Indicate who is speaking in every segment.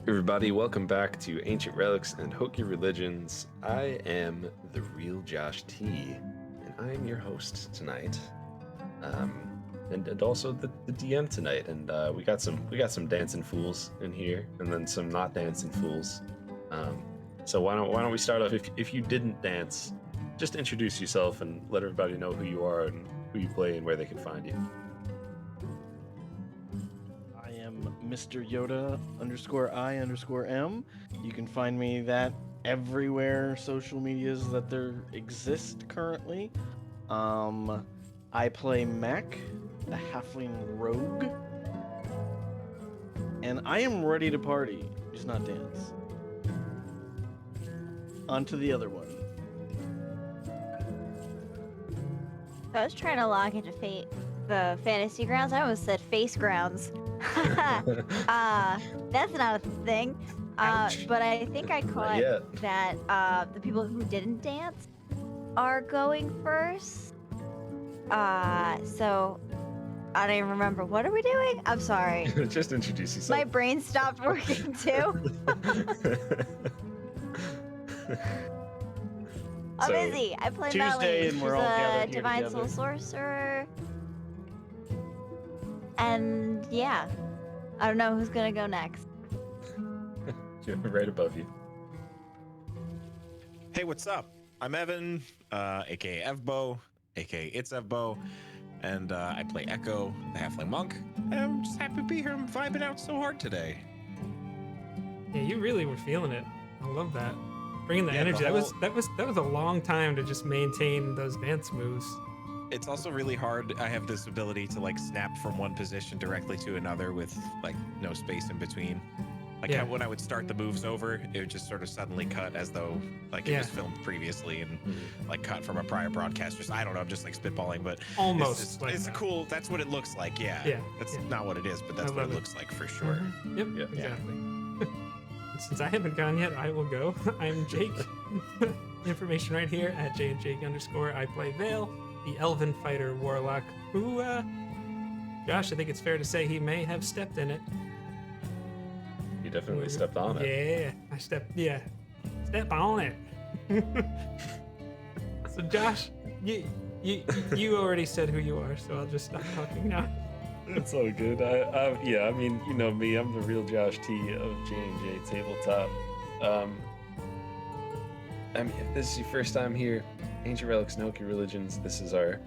Speaker 1: Everybody, welcome back to Ancient Relics and Hokey Religions. I am the real Josh T, and I am your host tonight, and also the DM tonight. And we got some dancing fools in here, and then some not dancing fools. So why don't we start off? If you didn't dance, just introduce yourself and let everybody know who you are and who you play and where they can find you.
Speaker 2: Mr. Yoda _I_M. You can find me that everywhere social medias that there exist currently. I play Mac, the halfling rogue. And I am ready to party, just not dance. On to the other one.
Speaker 3: I was trying to log into the fantasy grounds. I almost said face grounds. That's not a thing. But I think I caught that the people who didn't dance are going first. So I don't even remember. What are we doing? I'm sorry.
Speaker 1: Just introduce yourself.
Speaker 3: My brain stopped working too. I'm busy. I play
Speaker 2: Tuesday, and we're all gathered here
Speaker 3: divine
Speaker 2: together.
Speaker 3: soul sorcerer. And yeah, I don't know who's gonna go next.
Speaker 1: Right above you.
Speaker 4: Hey, what's up? I'm Evan, aka Evbo, aka itsevbo, and I play Echo, the halfling monk. And I'm just happy to be here. I'm vibing out so hard today.
Speaker 5: Yeah, you really were feeling it. I love that. Bringing the
Speaker 4: Yeah,
Speaker 5: energy.
Speaker 4: the
Speaker 5: That was a long time to just maintain those dance moves.
Speaker 4: It's also really hard. I have this ability to like snap from one position directly to another with like no space in between. Like
Speaker 5: Yeah.
Speaker 4: when I would start the moves over, it would just sort of suddenly cut as though like it was filmed previously and like cut from a prior broadcast. Just I don't know. I'm just like spitballing, but
Speaker 5: Almost.
Speaker 4: it's cool. That's what it looks like. Yeah.
Speaker 5: Yeah.
Speaker 4: That's
Speaker 5: Yeah.
Speaker 4: not what it is, but that's what it looks like for sure.
Speaker 5: Mm-hmm. Yep.
Speaker 1: Yeah.
Speaker 5: Exactly. Since I haven't gone yet, I will go. I'm Jake. Information right here at JnJake _ I play Vale, the elven fighter warlock who, Josh, I think it's fair to say he may have stepped in it.
Speaker 1: You definitely stepped on it.
Speaker 5: Yeah, step on it. So Josh, you already said who you are, so I'll just stop talking now.
Speaker 1: It's all good. I mean, you know me. I'm the real Josh T of JnJtabletop. I mean, if this is your first time here, Ancient Relics and Hokey Religions, this is our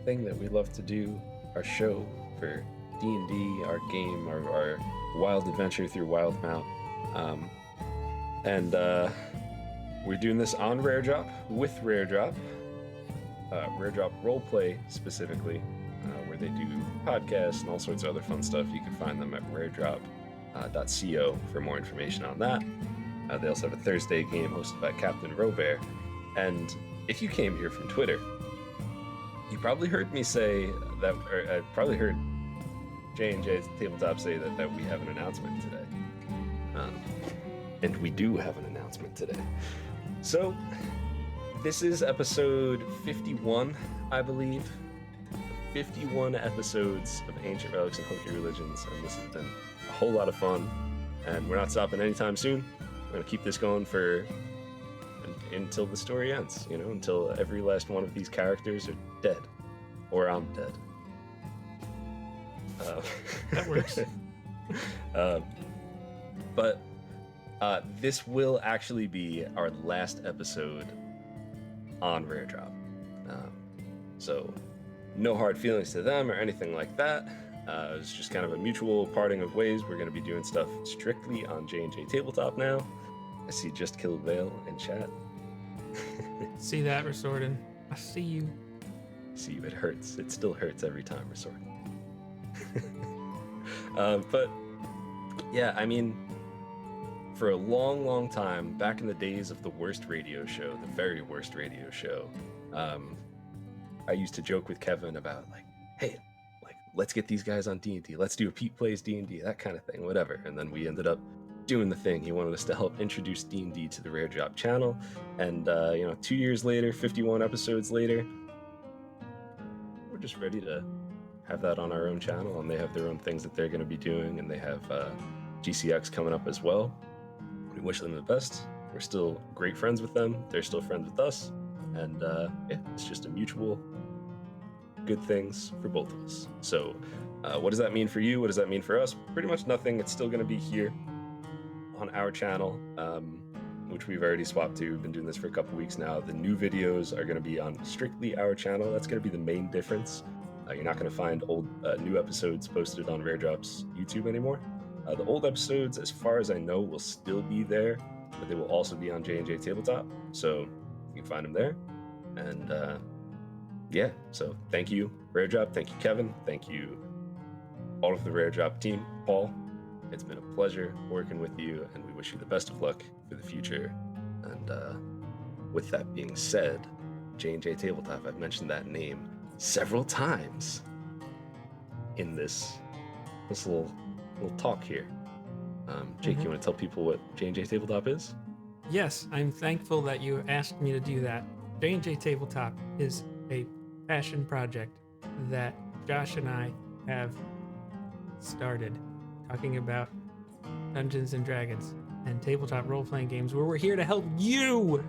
Speaker 1: thing that we love to do, our show for D&D, our game, our wild adventure through Wildemount. We're doing this on Rare Drop, with Rare Drop. Rare Drop Roleplay specifically, where they do podcasts and all sorts of other fun stuff. You can find them at raredrop.co for more information on that. They also have a Thursday game hosted by Captain Robert. And if you came here from Twitter, you probably heard me say that, or I probably heard JnJtabletop say that we have an announcement today. And we do have an announcement today. So, this is episode 51, I believe. 51 episodes of Ancient Relics and Hokey Religions, and this has been a whole lot of fun. And we're not stopping anytime soon. We're gonna keep this going until the story ends, you know, until every last one of these characters are dead, or I'm dead.
Speaker 5: That works.
Speaker 1: But this will actually be our last episode on Rare Drop. So no hard feelings to them or anything like that. It's just kind of a mutual parting of ways. We're going to be doing stuff strictly on JnJtabletop now. I see Just Killed Vale in chat.
Speaker 5: See that, Resortin? I see you.
Speaker 1: See you, it hurts. It still hurts every time, Resortin. But yeah, I mean, for a long, long time, back in the days of the worst radio show, the very worst radio show, I used to joke with Kevin about like, hey, like, let's get these guys on D&D. Let's do a Pete Plays D&D, that kind of thing, whatever. And then we ended up doing the thing. He wanted us to help introduce D&D to the Rare Drop channel. And, 2 years later, 51 episodes later, we're just ready to have that on our own channel, and they have their own things that they're going to be doing, and they have GCX coming up as well. We wish them the best. We're still great friends with them. They're still friends with us. And yeah, it's just a mutual good things for both of us. So what does that mean for you? What does that mean for us? Pretty much nothing. It's still going to be here on our channel, which we've already swapped to. We've been doing this for a couple weeks now. The new videos are going to be on strictly our channel. That's going to be the main difference. You're not going to find old new episodes posted on Rare Drop's YouTube anymore. The old episodes, as far as I know, will still be there, but they will also be on JnJtabletop, so you can find them there. And yeah, so thank you, Rare Drop. Thank you, Kevin. Thank you, all of the Rare Drop team. Paul, it's been a pleasure working with you, and we wish you the best of luck for the future. And with that being said, JnJtabletop, I've mentioned that name several times in this little talk here. Jake, you want to tell people what JnJtabletop is?
Speaker 5: Yes, I'm thankful that you asked me to do that. JnJtabletop is a passion project that Josh and I have started talking about Dungeons and Dragons and tabletop role-playing games, where we're here to help you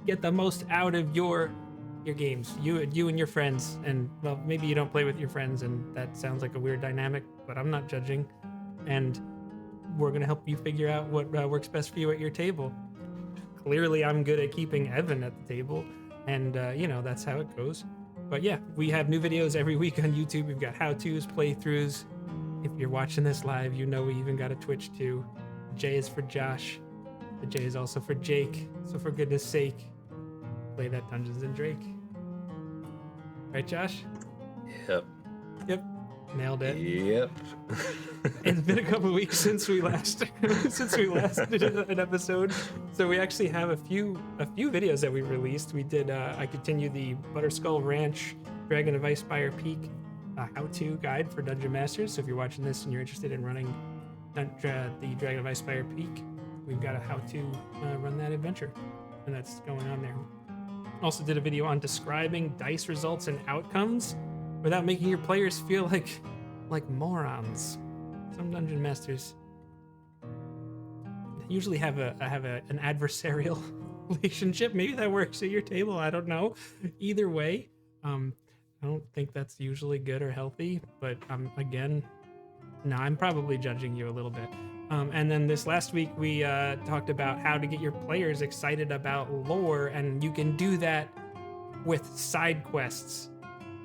Speaker 5: get the most out of your games, you and your friends. And well, maybe you don't play with your friends, and that sounds like a weird dynamic, but I'm not judging. And we're gonna help you figure out what works best for you at your table. Clearly, I'm good at keeping Evan at the table, and you know, that's how it goes. But yeah, we have new videos every week on YouTube. We've got how-tos, playthroughs. If you're watching this live, you know we even got a Twitch too. J is for Josh. The J is also for Jake. So for goodness sake, play that Dungeons and Drake. Right, Josh?
Speaker 1: Yep.
Speaker 5: Nailed it.
Speaker 1: Yep.
Speaker 5: It's been a couple weeks since we last did an episode, so we actually have a few videos that we released. We did I continued the Butterskull Ranch Dragon of Icespire Peak how-to guide for Dungeon Masters. So if you're watching this and you're interested in running the Dragon of Icespire Peak, we've got a how-to run that adventure, and that's going on there. Also did a video on describing dice results and outcomes without making your players feel like morons. Some dungeon masters usually have an adversarial relationship. Maybe that works at your table. I don't know. Either way, I don't think that's usually good or healthy. But again, no, I'm probably judging you a little bit. And then this last week we talked about how to get your players excited about lore, and you can do that with side quests.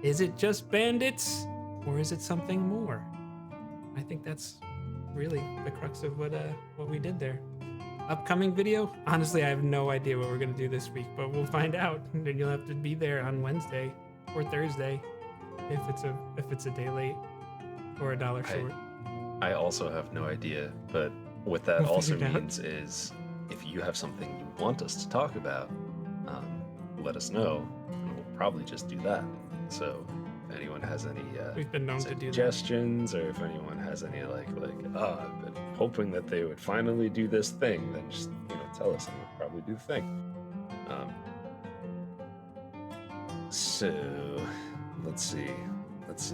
Speaker 5: Is it just bandits, or is it something more? I think that's really the crux of what we did there. Upcoming video? Honestly, I have no idea what we're gonna do this week, but we'll find out. And then you'll have to be there on Wednesday or Thursday if it's a day late or $1 short.
Speaker 1: I also have no idea, but what that also means is if you have something you want us to talk about, let us know, and we'll probably just do that. So if anyone has any
Speaker 5: We've been known to do that.
Speaker 1: suggestions, or if anyone has any I've been hoping that they would finally do this thing, then just tell us and we'll probably do the thing. So let's see. Does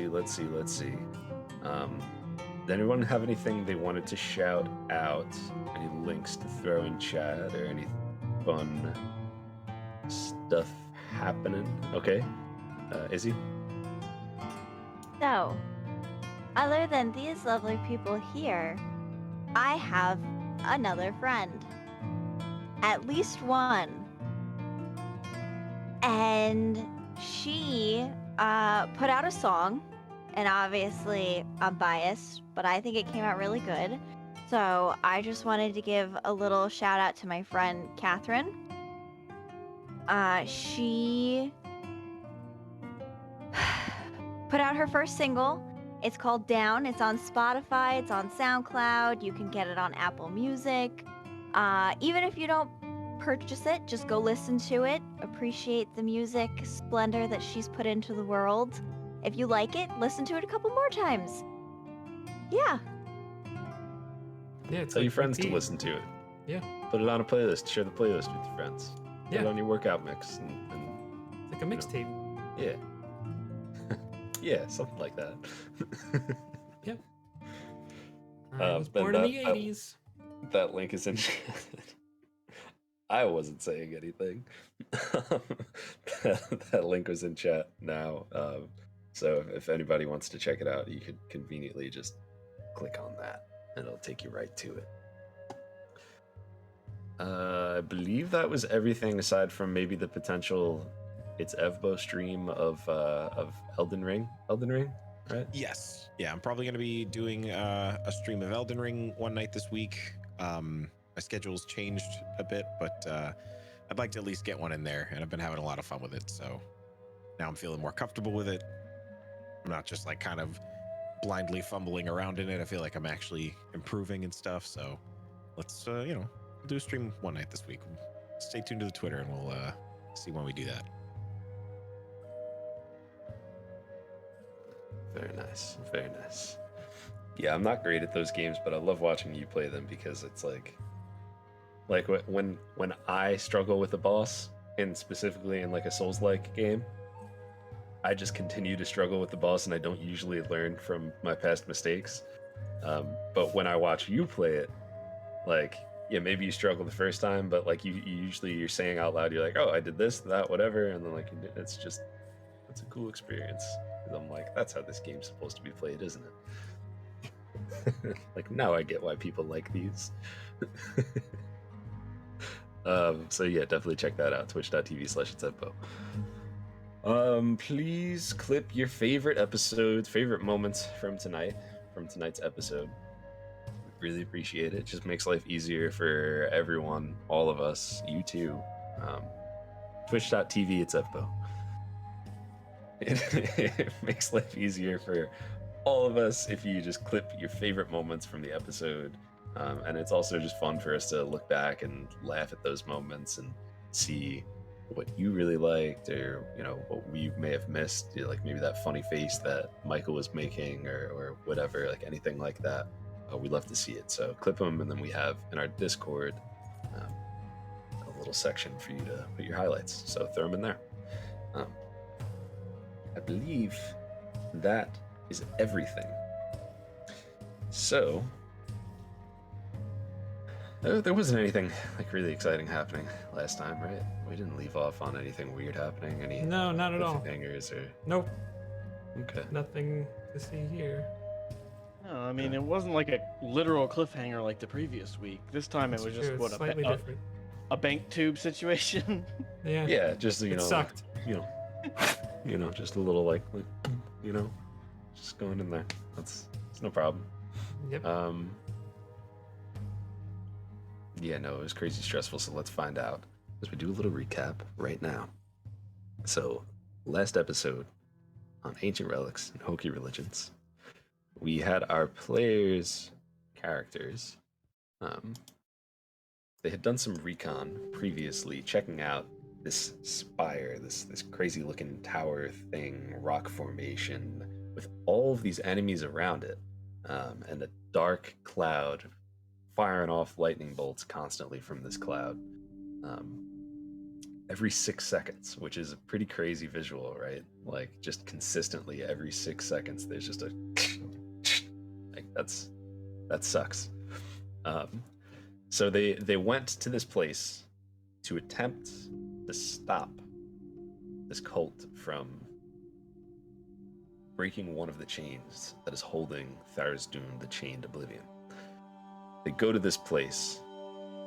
Speaker 1: anyone have anything they wanted to shout out? Any links to throw in chat, or any fun stuff happening? Okay. Izzy?
Speaker 3: So, other than these lovely people here, I have another friend. At least one. And she put out a song, and obviously I'm biased, but I think it came out really good. So I just wanted to give a little shout out to my friend Catherine. She put out her first single. It's called Down. It's on Spotify. It's on SoundCloud. You can get it on Apple Music. Even if you don't purchase it, just go listen to it. Appreciate the music splendor that she's put into the world. If you like it, listen to it a couple more times. Yeah.
Speaker 5: Yeah, it's
Speaker 1: Tell
Speaker 5: like
Speaker 1: your friends
Speaker 5: repeat.
Speaker 1: to listen to it.
Speaker 5: Yeah.
Speaker 1: Put it on a playlist. Share the playlist with your friends. Put
Speaker 5: Yeah.
Speaker 1: it on your workout mix. And
Speaker 5: It's like a mixtape.
Speaker 1: yeah. Yeah, something like that.
Speaker 5: Yep. I was
Speaker 1: Ben,
Speaker 5: born in the 80s.
Speaker 1: That link is in. I wasn't saying anything. That link was in chat now. So if anybody wants to check it out, you could conveniently just click on that, and it'll take you right to it. I believe that was everything aside from maybe the potential itsevbo stream of Elden Ring. Elden Ring, right?
Speaker 4: Yes. Yeah, I'm probably going to be doing a stream of Elden Ring one night this week. My schedule's changed a bit, but I'd like to at least get one in there, and I've been having a lot of fun with it. So now I'm feeling more comfortable with it. I'm not just like kind of blindly fumbling around in it. I feel like I'm actually improving and stuff. So let's, we'll do a stream one night this week. Stay tuned to the Twitter, and we'll see when we do that.
Speaker 1: Very nice. Very nice. Yeah, I'm not great at those games, but I love watching you play them because it's like when I struggle with a boss, and specifically in like a Souls-like game, I just continue to struggle with the boss, and I don't usually learn from my past mistakes. But when I watch you play it, like, yeah, maybe you struggle the first time, but like you're saying out loud, you're like, oh, I did this, that, whatever, and then like it's a cool experience. And I'm like, that's how this game's supposed to be played, isn't it? Like, now I get why people like these. So yeah, definitely check that out, twitch.tv/itsevbo. Please clip your favorite episodes, favorite moments from tonight's episode. Really appreciate it. Just makes life easier for everyone, all of us, you too. Twitch.tv itsevbo. It makes life easier for all of us if you just clip your favorite moments from the episode. And it's also just fun for us to look back and laugh at those moments and see what you really liked, or what we may have missed, like maybe that funny face that Michael was making, or whatever, like anything like that. We'd love to see it. So clip them, and then we have in our Discord a little section for you to put your highlights. So throw them in there. I believe that is everything. So there wasn't anything like really exciting happening last time, right? We didn't leave off on anything weird happening.
Speaker 5: No, not at all.
Speaker 1: Hangers or
Speaker 5: Nope.
Speaker 1: Okay.
Speaker 5: Nothing to see here.
Speaker 2: No, I mean, it wasn't like a literal cliffhanger like the previous week. This time it was just
Speaker 5: It's slightly different.
Speaker 2: a bank tube situation.
Speaker 5: Yeah.
Speaker 1: Yeah, just
Speaker 5: It sucked.
Speaker 1: Just a little like just going in there. It's no problem.
Speaker 5: Yep.
Speaker 1: Yeah, no, it was crazy stressful. So let's find out as we do a little recap right now. So last episode on Ancient Relics and Hokey Religions, we had our players' characters. They had done some recon previously, checking out this spire, this crazy looking tower thing, rock formation, with all of these enemies around it, and a dark cloud firing off lightning bolts constantly from this cloud. Every 6 seconds, which is a pretty crazy visual, right? Like, just consistently every 6 seconds, there's just a like, that sucks. So they went to this place to attempt to stop this cult from breaking one of the chains that is holding Tharizdun, the Chained Oblivion. They go to this place.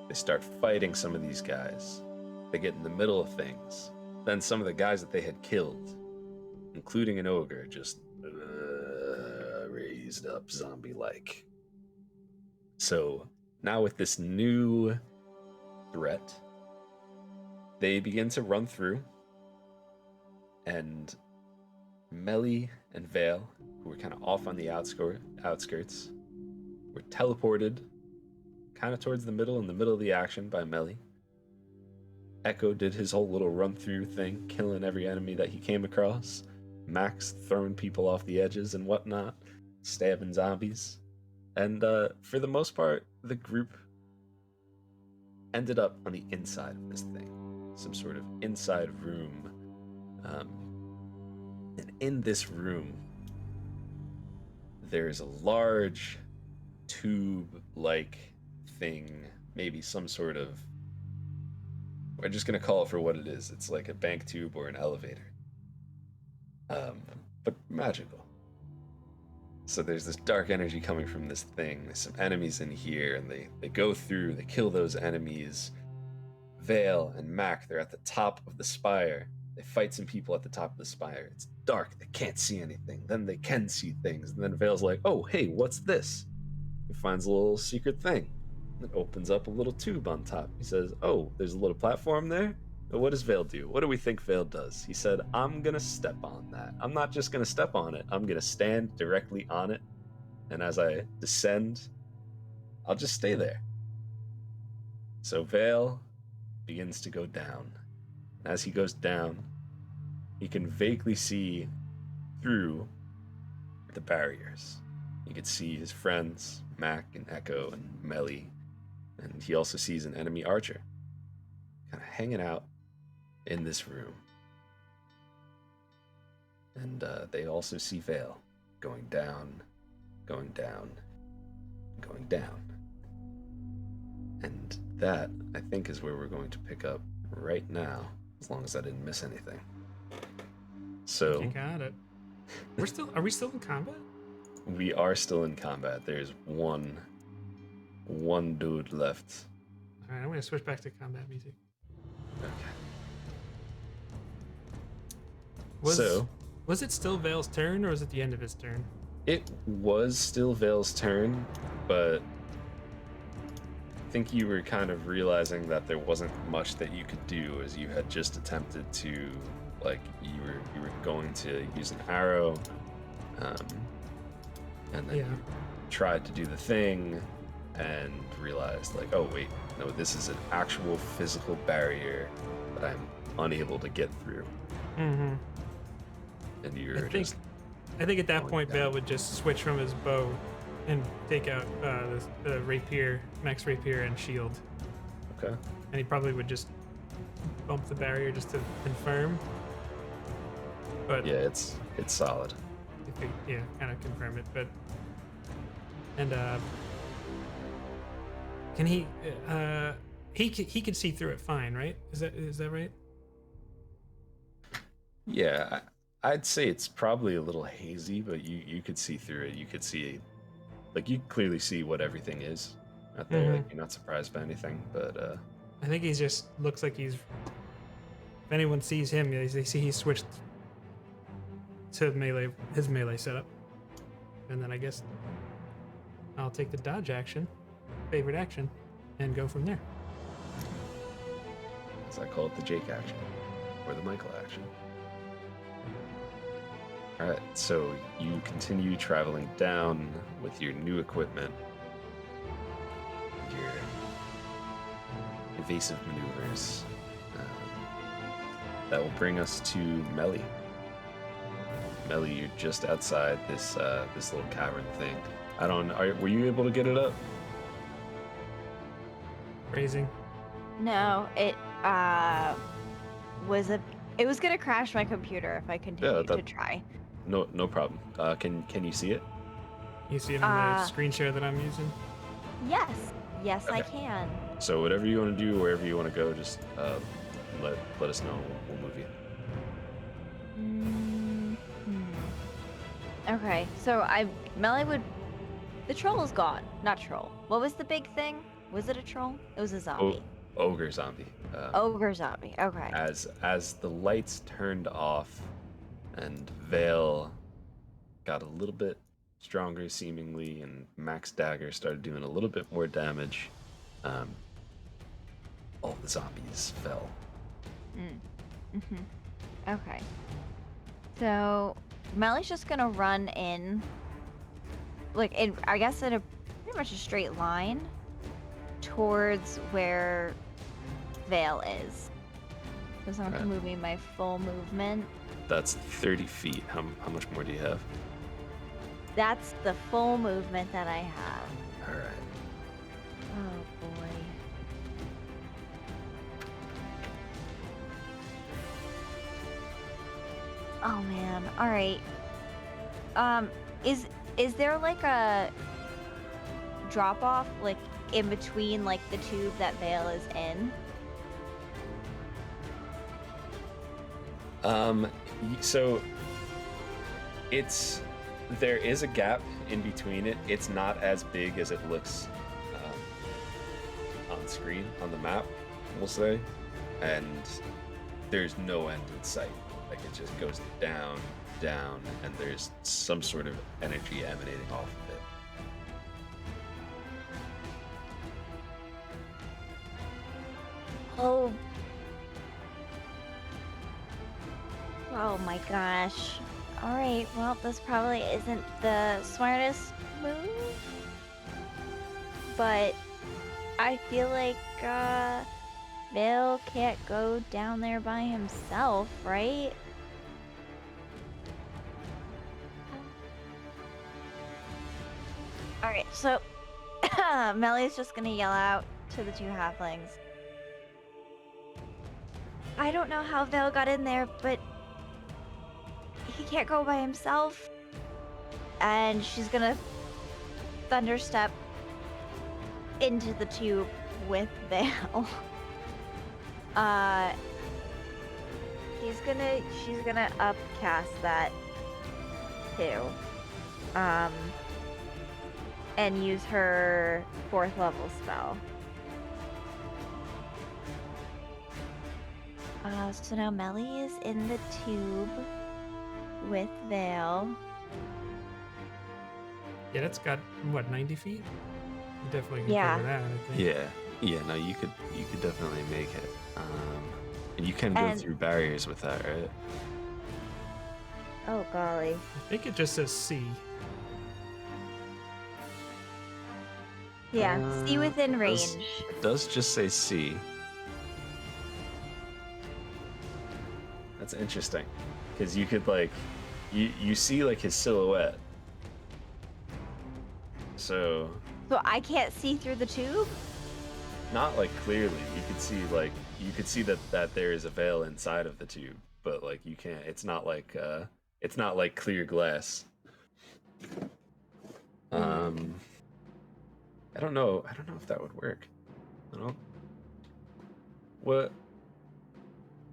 Speaker 1: They start fighting some of these guys. They get in the middle of things. Then some of the guys that they had killed, including an ogre, just raised up zombie-like. So now with this new threat, they begin to run through, and Melly and Vale, who were kind of off on the outskirts, were teleported kind of towards the middle, in the middle of the action by Melly. Echo did his whole little run-through thing, killing every enemy that he came across. Max throwing people off the edges and whatnot, stabbing zombies. And for the most part, the group ended up on the inside of this thing. Some sort of inside room. And in this room, there's a large tube-like thing, maybe some sort of. We're just gonna call it for what it is. It's like a bank tube or an elevator, but magical. So there's this dark energy coming from this thing. There's some enemies in here, and they go through. They kill those enemies. Vale and Mac, they're at the top of the spire. They fight some people at the top of the spire. It's dark. They can't see anything. Then they can see things. And then Vale's like, oh, hey, what's this? He finds a little secret thing. It opens up a little tube on top. He says, oh, there's a little platform there? What does Vale do? What do we think Vale does? He said, I'm going to step on that. I'm not just going to step on it. I'm going to stand directly on it. And as I descend, I'll just stay there. So Vale begins to go down. As he goes down, he can vaguely see through the barriers. He can see his friends, Mac and Echo and Melly, and he also sees an enemy archer kind of hanging out in this room. And they also see Vale going down, going down, going down. And that, I think, is where we're going to pick up right now, as long as I didn't miss anything. So
Speaker 5: You got it. Are we still in combat?
Speaker 1: we are still in combat. There's one dude left.
Speaker 5: All right, I'm gonna switch back to combat music.
Speaker 1: Okay.
Speaker 5: Was it still Vale's turn, or was it the end of his turn?
Speaker 1: It was still Vale's turn, but I think you were kind of realizing that there wasn't much that you could do, as you had just attempted to, like, you were going to use an arrow, and then
Speaker 5: Yeah.
Speaker 1: you tried to do the thing and realized, like, oh wait, no, this is an actual physical barrier that I'm unable to get through.
Speaker 5: Mm-hmm.
Speaker 1: And you're just
Speaker 5: I think at that
Speaker 1: going
Speaker 5: point
Speaker 1: down.
Speaker 5: Vale would just switch from his bow and take out the rapier, max rapier, and shield,
Speaker 1: okay.
Speaker 5: and he probably would just bump the barrier just to confirm. But
Speaker 1: Yeah, it's solid.
Speaker 5: if he, kind of confirm it. But and can he? He could see through it fine, right? Is that right?
Speaker 1: Yeah, I'd say it's probably a little hazy, but you could see through it. You could see, like, you clearly see what everything is out there.
Speaker 5: Mhm.
Speaker 1: Like, you're not surprised by anything, but
Speaker 5: I think he just looks like he's. If anyone sees him, they see he's switched to his melee setup, and then I guess I'll take the dodge action, favorite action, and go from there.
Speaker 1: as I call it, the Jake action or the Michael action. All right, so you continue traveling down with your new equipment, your evasive maneuvers. That will bring us to Melly. Melly, you're just outside this little cavern thing. Were you able to get it up?
Speaker 5: Raising.
Speaker 3: No, it was gonna crash my computer if I continued to try.
Speaker 1: No problem. Can you see it?
Speaker 5: You see it on the screen share that I'm using.
Speaker 3: Yes, I
Speaker 1: Okay.
Speaker 3: can.
Speaker 1: So whatever you want to do, wherever you want to go, just let us know. We'll move you.
Speaker 3: Okay, so Melly would. The troll is gone. Not troll. What was the big thing? Was it a troll? It was a zombie.
Speaker 1: Ogre zombie.
Speaker 3: Ogre zombie. Okay.
Speaker 1: As the lights turned off, and Vale got a little bit stronger, seemingly, and Max Dagger started doing a little bit more damage, all the zombies fell.
Speaker 3: Okay. So Melly's just gonna run in, I guess in a pretty much a straight line towards where Vale is. Because I'm
Speaker 1: Right.
Speaker 3: moving my full movement.
Speaker 1: That's 30 feet. How much more do you have?
Speaker 3: That's the full movement that I have.
Speaker 1: All right.
Speaker 3: Oh boy. Oh man. All right. Is there like a drop off like in between like the tube that Vale is in?
Speaker 1: So there is a gap in between it. It's not as big as it looks on screen on the map, we'll say, and there's no end in sight. Like it just goes down, down, and there's some sort of energy emanating off of it.
Speaker 3: Oh. Oh my gosh. Alright, well, this probably isn't the smartest move. But I feel like Vale can't go down there by himself, right? Alright, so Melly's just gonna yell out to the two halflings. I don't know how Vale got in there, but he can't go by himself. And she's gonna thunderstep into the tube with Vale. She's gonna upcast that too. And use her 4th level spell. So now Melly is in the tube with Vale.
Speaker 5: Yeah, that's got what, 90 feet? You definitely can
Speaker 3: Yeah.
Speaker 5: cover that, I think.
Speaker 1: Yeah. No, you could definitely make it. And you can go
Speaker 3: And-
Speaker 1: through barriers with that, right?
Speaker 3: Oh golly.
Speaker 5: I think it just says C.
Speaker 3: Yeah, see within
Speaker 1: it does-
Speaker 3: range.
Speaker 1: It does just say C. That's interesting, because you could like, you see like his silhouette. So
Speaker 3: So I can't see through the tube?
Speaker 1: not like clearly. You could see that there is a veil inside of the tube, but like you can't. It's not like clear glass. I don't know if that would work. I don't. What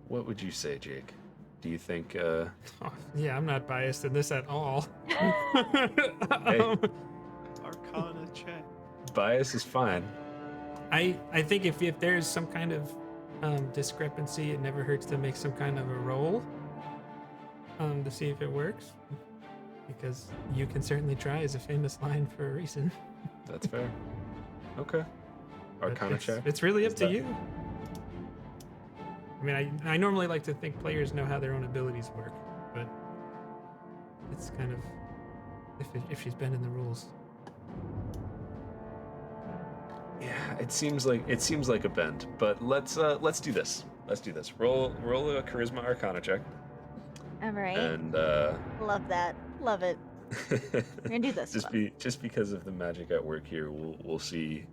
Speaker 1: would you say, Jake? Do you think?
Speaker 5: Oh, yeah, I'm not biased in this at all.
Speaker 4: Arcana check.
Speaker 1: Bias is fine.
Speaker 5: I think if there's some kind of discrepancy, it never hurts to make some kind of a roll to see if it works. Because you can certainly try is a famous line for a reason.
Speaker 1: That's fair. Okay.
Speaker 5: But
Speaker 1: Arcana check.
Speaker 5: It's really up
Speaker 1: Is
Speaker 5: to
Speaker 1: that-
Speaker 5: you. I mean, I normally like to think players know how their own abilities work, but it's kind of if she's bending the rules.
Speaker 1: Yeah, it seems like a bend, but let's do this. Let's do this. Roll a charisma arcana check,
Speaker 3: Alright.
Speaker 1: and
Speaker 3: Love that. Love it. We're gonna do this one.
Speaker 1: just because of the magic at work here, we'll see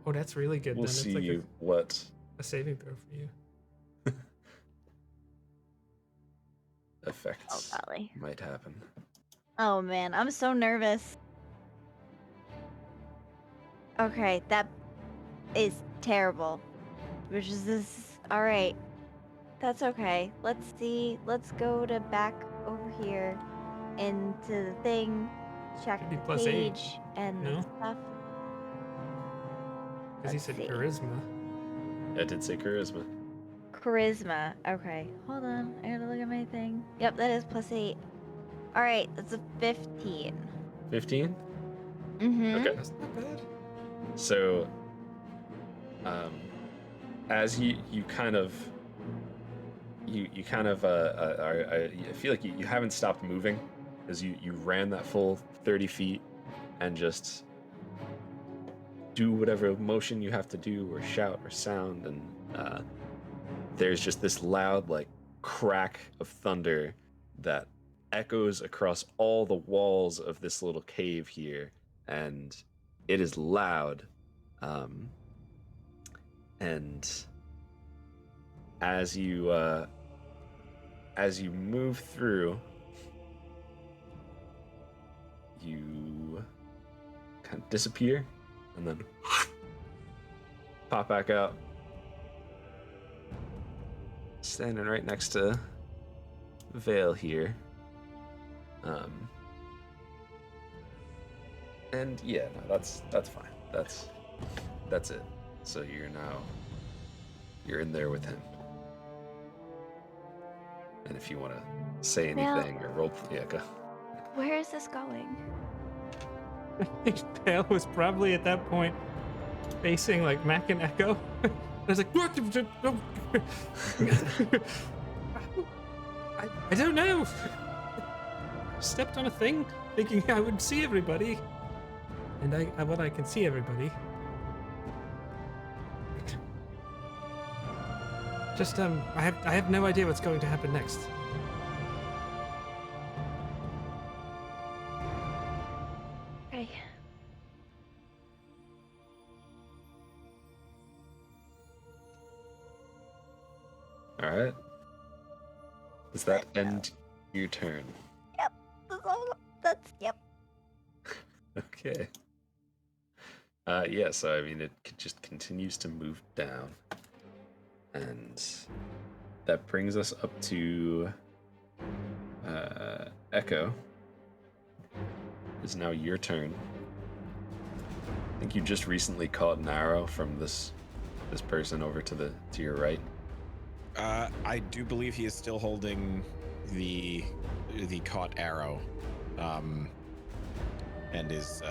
Speaker 5: Oh, that's really good.
Speaker 1: we'll
Speaker 5: then it's
Speaker 1: see
Speaker 5: like
Speaker 1: what
Speaker 5: a saving throw for you.
Speaker 1: effects
Speaker 3: Oh golly.
Speaker 1: might happen.
Speaker 3: Oh man, I'm so nervous. Okay, that is terrible. Which is this. Alright. That's okay. Let's see. Let's go to back over here into the thing. Check
Speaker 5: Should be
Speaker 3: the
Speaker 5: +8,
Speaker 3: page and
Speaker 5: no?
Speaker 3: stuff.
Speaker 5: Because he
Speaker 3: Let's
Speaker 5: said
Speaker 3: see.
Speaker 5: charisma.
Speaker 1: I did say charisma.
Speaker 3: Charisma. Okay. Hold on. I gotta look at my thing. Yep, that is +8. Alright, that's a 15.
Speaker 1: 15.
Speaker 3: Mm-hmm.
Speaker 1: Okay.
Speaker 5: That's not bad.
Speaker 1: So, as you kind of I feel like you haven't stopped moving, because you ran that full 30 feet and just do whatever motion you have to do, or shout or sound, and there's just this loud like crack of thunder that echoes across all the walls of this little cave here, and it is loud. And as you move through, you disappear and then pop back out. Standing right next to Vale here. And yeah, no, that's fine. That's it. So you're in there with him. And if you want to say anything or roll, yeah, go.
Speaker 3: Where is this going?
Speaker 5: I think Vale was probably at that point facing like Mac and Echo. I was like, I don't know. Stepped on a thing, thinking I would see everybody, and I can see everybody. Just I have no idea what's going to happen next.
Speaker 3: Okay.
Speaker 1: All right. Does that end your turn?
Speaker 3: Yep. That's yep.
Speaker 1: Okay. Yeah, so I mean, it just continues to move down. And that brings us up to Echo. It's now your turn. I think you just recently caught an arrow from this person over to your right.
Speaker 4: I do believe he is still holding the caught arrow, and is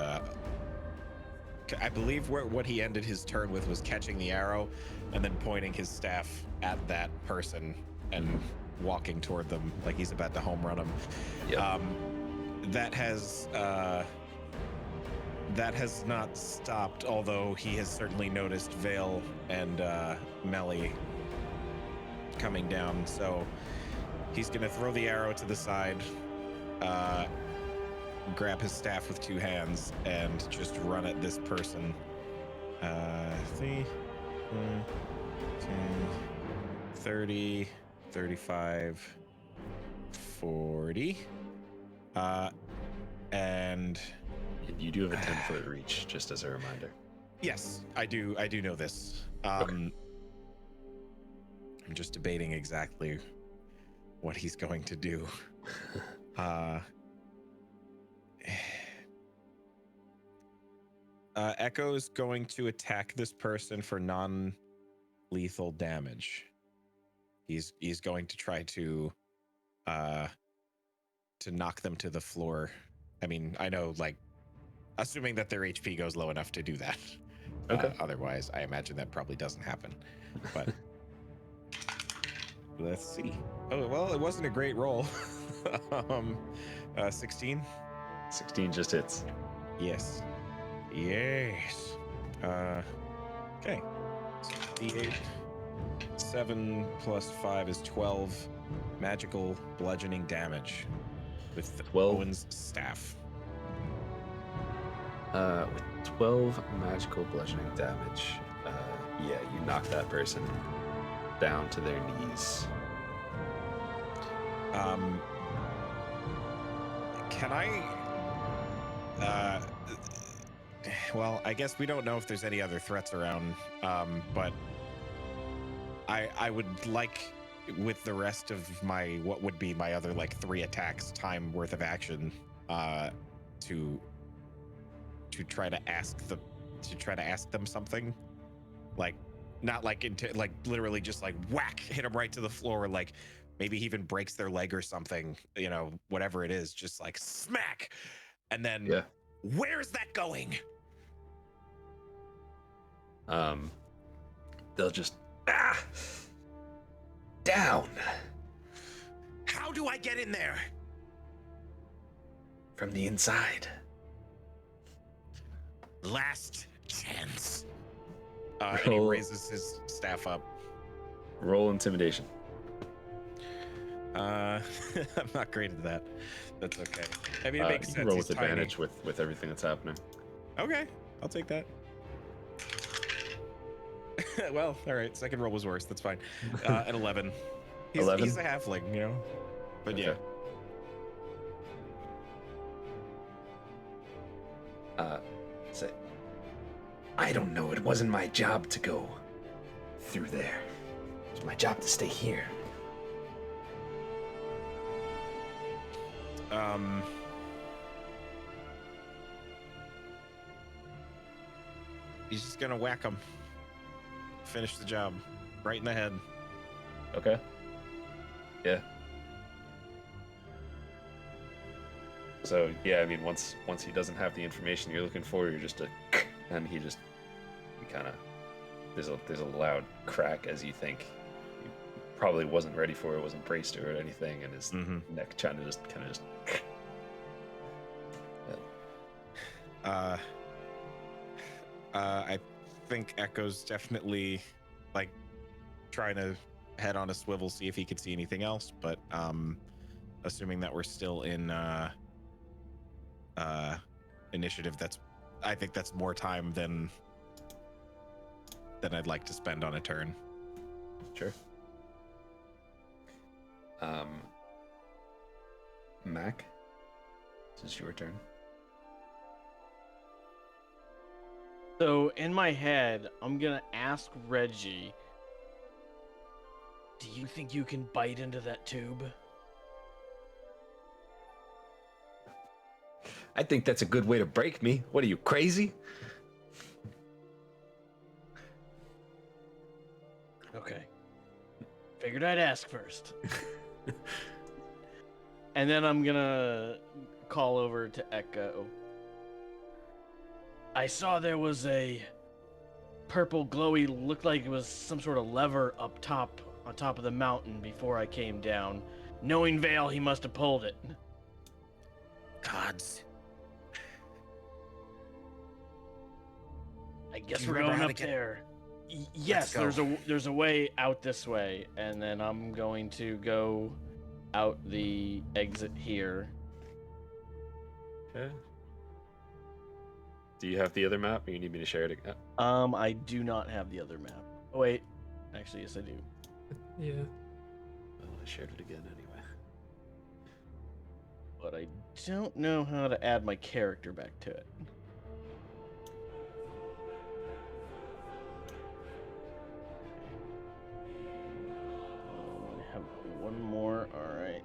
Speaker 4: I believe what he ended his turn with was catching the arrow and then pointing his staff at that person and walking toward them like he's about to home run them.
Speaker 1: Yep.
Speaker 4: That has not stopped, although he has certainly noticed Vale and Melly coming down. So he's going to throw the arrow to the side, grab his staff with two hands, and just run at this person. 3, 30, 35, 40. And
Speaker 1: you do have a 10-foot reach, just as a reminder.
Speaker 4: yes, I do know this.
Speaker 1: Okay.
Speaker 4: I'm just debating exactly what he's going to do. Echo's going to attack this person for non-lethal damage. He's going to try to knock them to the floor. I mean, I know, like, assuming that their HP goes low enough to do that.
Speaker 1: Okay.
Speaker 4: Otherwise, I imagine that probably doesn't happen. But let's see. Oh, well, it wasn't a great roll. 16.
Speaker 1: 16 just hits.
Speaker 4: Yes. Okay. So D8. 7 plus 5 is 12 magical bludgeoning damage with
Speaker 1: 12?
Speaker 4: Owen's staff.
Speaker 1: With 12 magical bludgeoning damage, yeah, you knock that person down to their knees.
Speaker 4: Can I? Well, I guess we don't know if there's any other threats around, but I would like, with the rest of my what would be my other like 3 attacks time worth of action, to try to ask them something, like not like into like literally just like whack, hit them right to the floor, like maybe he even breaks their leg or something, you know, whatever it is, just like smack, and then
Speaker 1: Yeah.
Speaker 4: Where's that going?
Speaker 1: They'll just down
Speaker 4: How do I get in there?
Speaker 1: from the inside.
Speaker 4: Last chance. And he
Speaker 1: Roll.
Speaker 4: raises his staff up.
Speaker 1: Roll intimidation.
Speaker 4: I'm not great at that. That's okay. I mean, it makes
Speaker 1: You
Speaker 4: sense.
Speaker 1: can roll
Speaker 4: He's
Speaker 1: with
Speaker 4: tiny.
Speaker 1: advantage with everything that's happening.
Speaker 4: Okay, I'll take that. Well, all right. Second roll was worse. That's fine. An 11.
Speaker 1: 11?
Speaker 4: He's a halfling, you know. But yeah.
Speaker 1: Okay. So I don't know. It wasn't my job to go through there. It was my job to stay here.
Speaker 4: He's just gonna whack him. Finish the job. Right in the head.
Speaker 1: Okay. Yeah. So yeah, I mean, once he doesn't have the information you're looking for, you're just and he kind of there's a loud crack as you think he probably wasn't ready for it, wasn't braced or anything, and his neck trying to just kind of just.
Speaker 4: I think Echo's definitely like trying to head on a swivel, see if he could see anything else, but assuming that we're still in initiative, I think that's more time than I'd like to spend on a turn.
Speaker 1: Sure. Mac, this is your turn.
Speaker 2: So in my head, I'm gonna ask Reggie, do you think you can bite into that tube?
Speaker 1: I think that's a good way to break me. What are you, crazy?
Speaker 2: Okay. Figured I'd ask first. And then I'm gonna call over to Echo. I saw there was a purple glowy, looked like it was some sort of lever up top, on top of the mountain before I came down. Knowing Vale, he must have pulled it.
Speaker 4: Gods.
Speaker 2: I guess
Speaker 4: Do you
Speaker 2: we're
Speaker 4: remember
Speaker 2: going
Speaker 4: how to
Speaker 2: up
Speaker 4: get-
Speaker 2: there. Yes,
Speaker 4: Let's go.
Speaker 2: there's a way out this way, and then I'm going to go out the exit here.
Speaker 1: Okay. Do you have the other map, or you need me to share it again?
Speaker 2: I do not have the other map. Oh wait, actually yes I do.
Speaker 5: Yeah.
Speaker 1: Well, I shared it again anyway.
Speaker 2: But I don't know how to add my character back to it. I have one more. All right.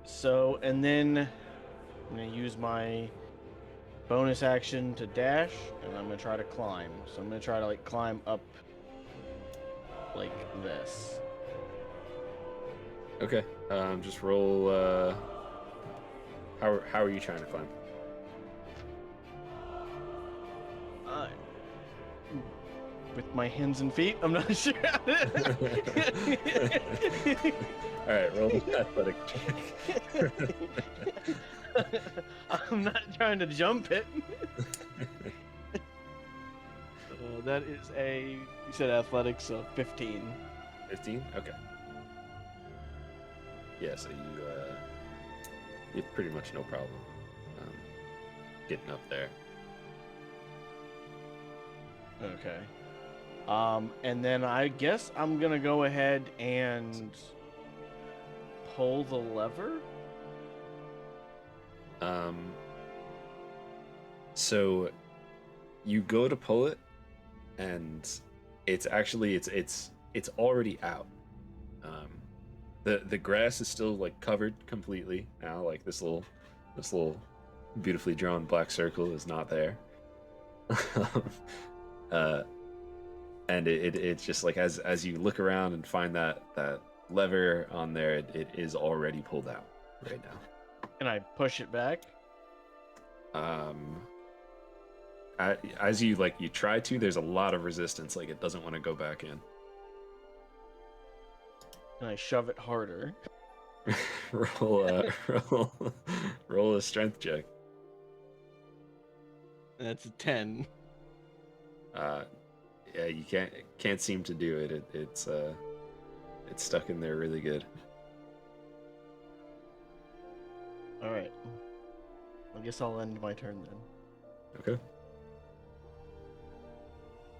Speaker 2: So, and then I'm gonna use my bonus action to dash, and I'm gonna try to climb. So I'm gonna try to like climb up like this.
Speaker 1: Okay. Just roll. How are you trying to climb?
Speaker 2: With my hands and feet, I'm not sure.
Speaker 1: All right, roll an athletic check.
Speaker 2: I'm not trying to jump it. That is you said athletics, so 15.
Speaker 1: 15? Okay. Yeah, so you have pretty much no problem getting up there.
Speaker 2: Okay. And then I guess I'm gonna go ahead and pull the lever.
Speaker 1: So you go to pull it, and it's actually it's already out. The grass is still like covered completely now. Like this little beautifully drawn black circle is not there. And it's just like as you look around and find that lever on there, it is already pulled out right now.
Speaker 2: Can I push it back?
Speaker 1: As you try to, there's a lot of resistance. Like it doesn't want to go back in.
Speaker 2: Can I shove it harder?
Speaker 1: roll a strength check.
Speaker 2: That's a 10.
Speaker 1: Yeah, you can't seem to do it. It's stuck in there really good.
Speaker 2: All right. I guess I'll end my turn then.
Speaker 1: Okay.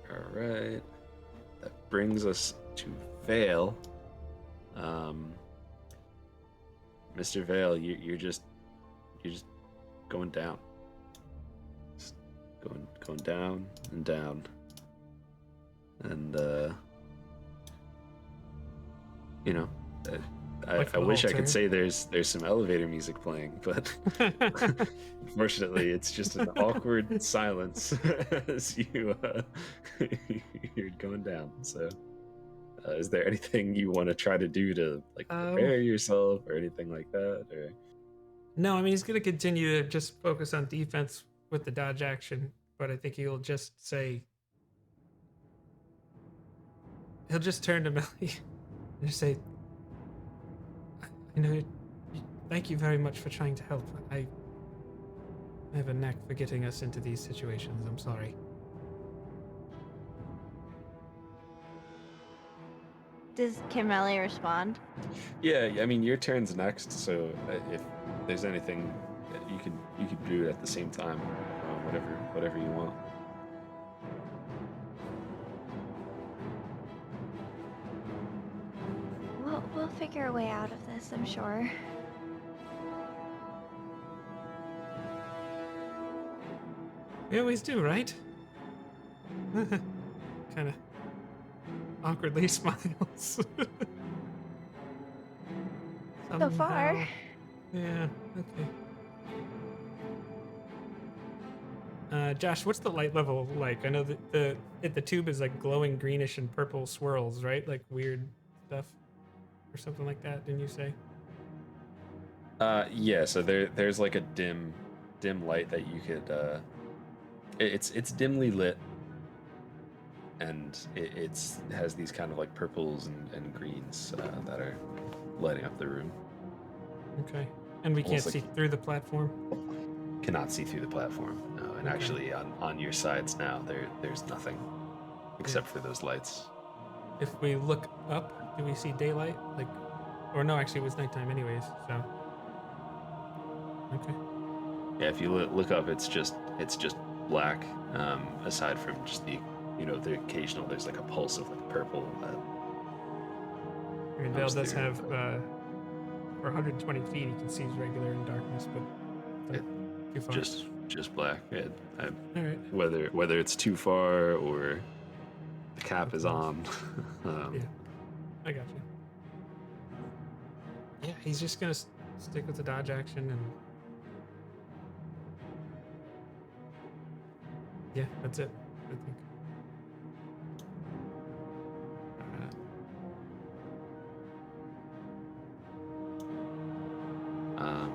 Speaker 1: All right. That brings us to Vale. Mr. Vale, you're just going down. Just going down and down, and you know,
Speaker 5: Like
Speaker 1: I wish
Speaker 5: the
Speaker 1: I
Speaker 5: whole
Speaker 1: could
Speaker 5: turn?
Speaker 1: say there's some elevator music playing, but unfortunately, it's just an awkward silence as you're going down. So, is there anything you want to try to do to like prepare yourself or anything like that? Or
Speaker 5: No, I mean, he's going to continue to just focus on defense with the dodge action, but I think he'll just say, he'll just turn to Melly and just say, I know, thank you very much for trying to help. I have a knack for getting us into these situations. I'm sorry.
Speaker 3: Can Melly respond?
Speaker 1: yeah, I mean your turn's next, so if there's anything you could do it at the same time, whatever you want.
Speaker 3: We'll figure a way out of this, I'm sure.
Speaker 5: We always do, right? Kind of awkwardly smiles.
Speaker 3: So far.
Speaker 5: Somehow. Yeah, okay. Josh, what's the light level like? I know that the tube is like glowing greenish and purple swirls, right? Like weird stuff or something like that, didn't you say?
Speaker 1: Yeah, so there's like a dim light that you could it's dimly lit, and it has these kind of like purples and greens that are lighting up the room.
Speaker 5: Okay. And we can't
Speaker 1: Almost
Speaker 5: see
Speaker 1: like-
Speaker 5: through the platform?
Speaker 1: Cannot see through the platform. No, and
Speaker 5: Okay.
Speaker 1: actually on your sides now there's nothing except for those lights.
Speaker 5: If we look up, do we see daylight? Like, or no, actually it was nighttime anyways, so. Okay.
Speaker 1: Yeah, if you look up, it's just black. Aside from just the the occasional, there's like a pulse of like purple.
Speaker 5: I mean, Vale
Speaker 1: Comes
Speaker 5: does
Speaker 1: through.
Speaker 5: have, for 120 feet, he can see regular in darkness, but too far.
Speaker 1: Just black. Yeah,
Speaker 5: All right.
Speaker 1: whether it's too far or the cap is on.
Speaker 5: Yeah, I got you. Yeah, he's just gonna stick with the dodge action and. Yeah, that's it, I think.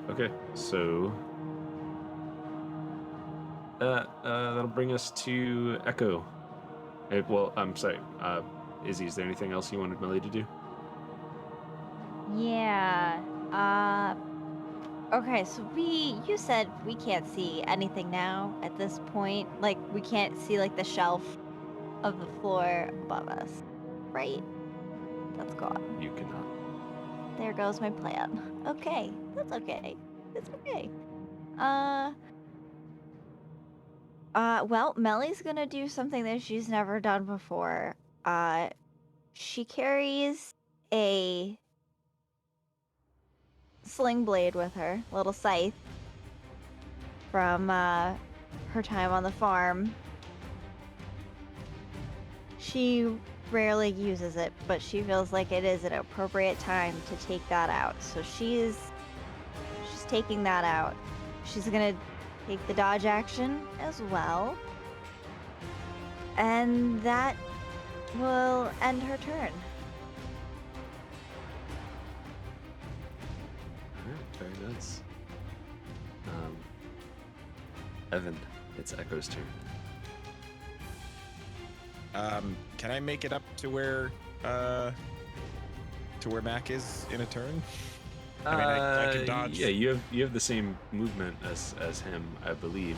Speaker 1: Okay, so that'll bring us to Echo. Well, I'm sorry, Izzy, is there anything else you wanted Melly to do?
Speaker 3: Yeah. Okay, so you said we can't see anything now at this point. Like, we can't see, like, the shelf of the floor above us, right? That's gone.
Speaker 1: You cannot.
Speaker 3: There goes my plan. Okay, that's okay. It's okay. Well, Melly's gonna do something that she's never done before. She carries a sling blade with her, little scythe, from her time on the farm. She rarely uses it, but she feels like it is an appropriate time to take that out. So she's taking that out. She's gonna take the dodge action as well, and that will end her turn.
Speaker 1: Alright, very nice. Evan, it's Echo's turn.
Speaker 4: Can I make it up to where Mac is in a turn? I mean, I can dodge.
Speaker 1: Yeah, you have the same movement as him, I believe.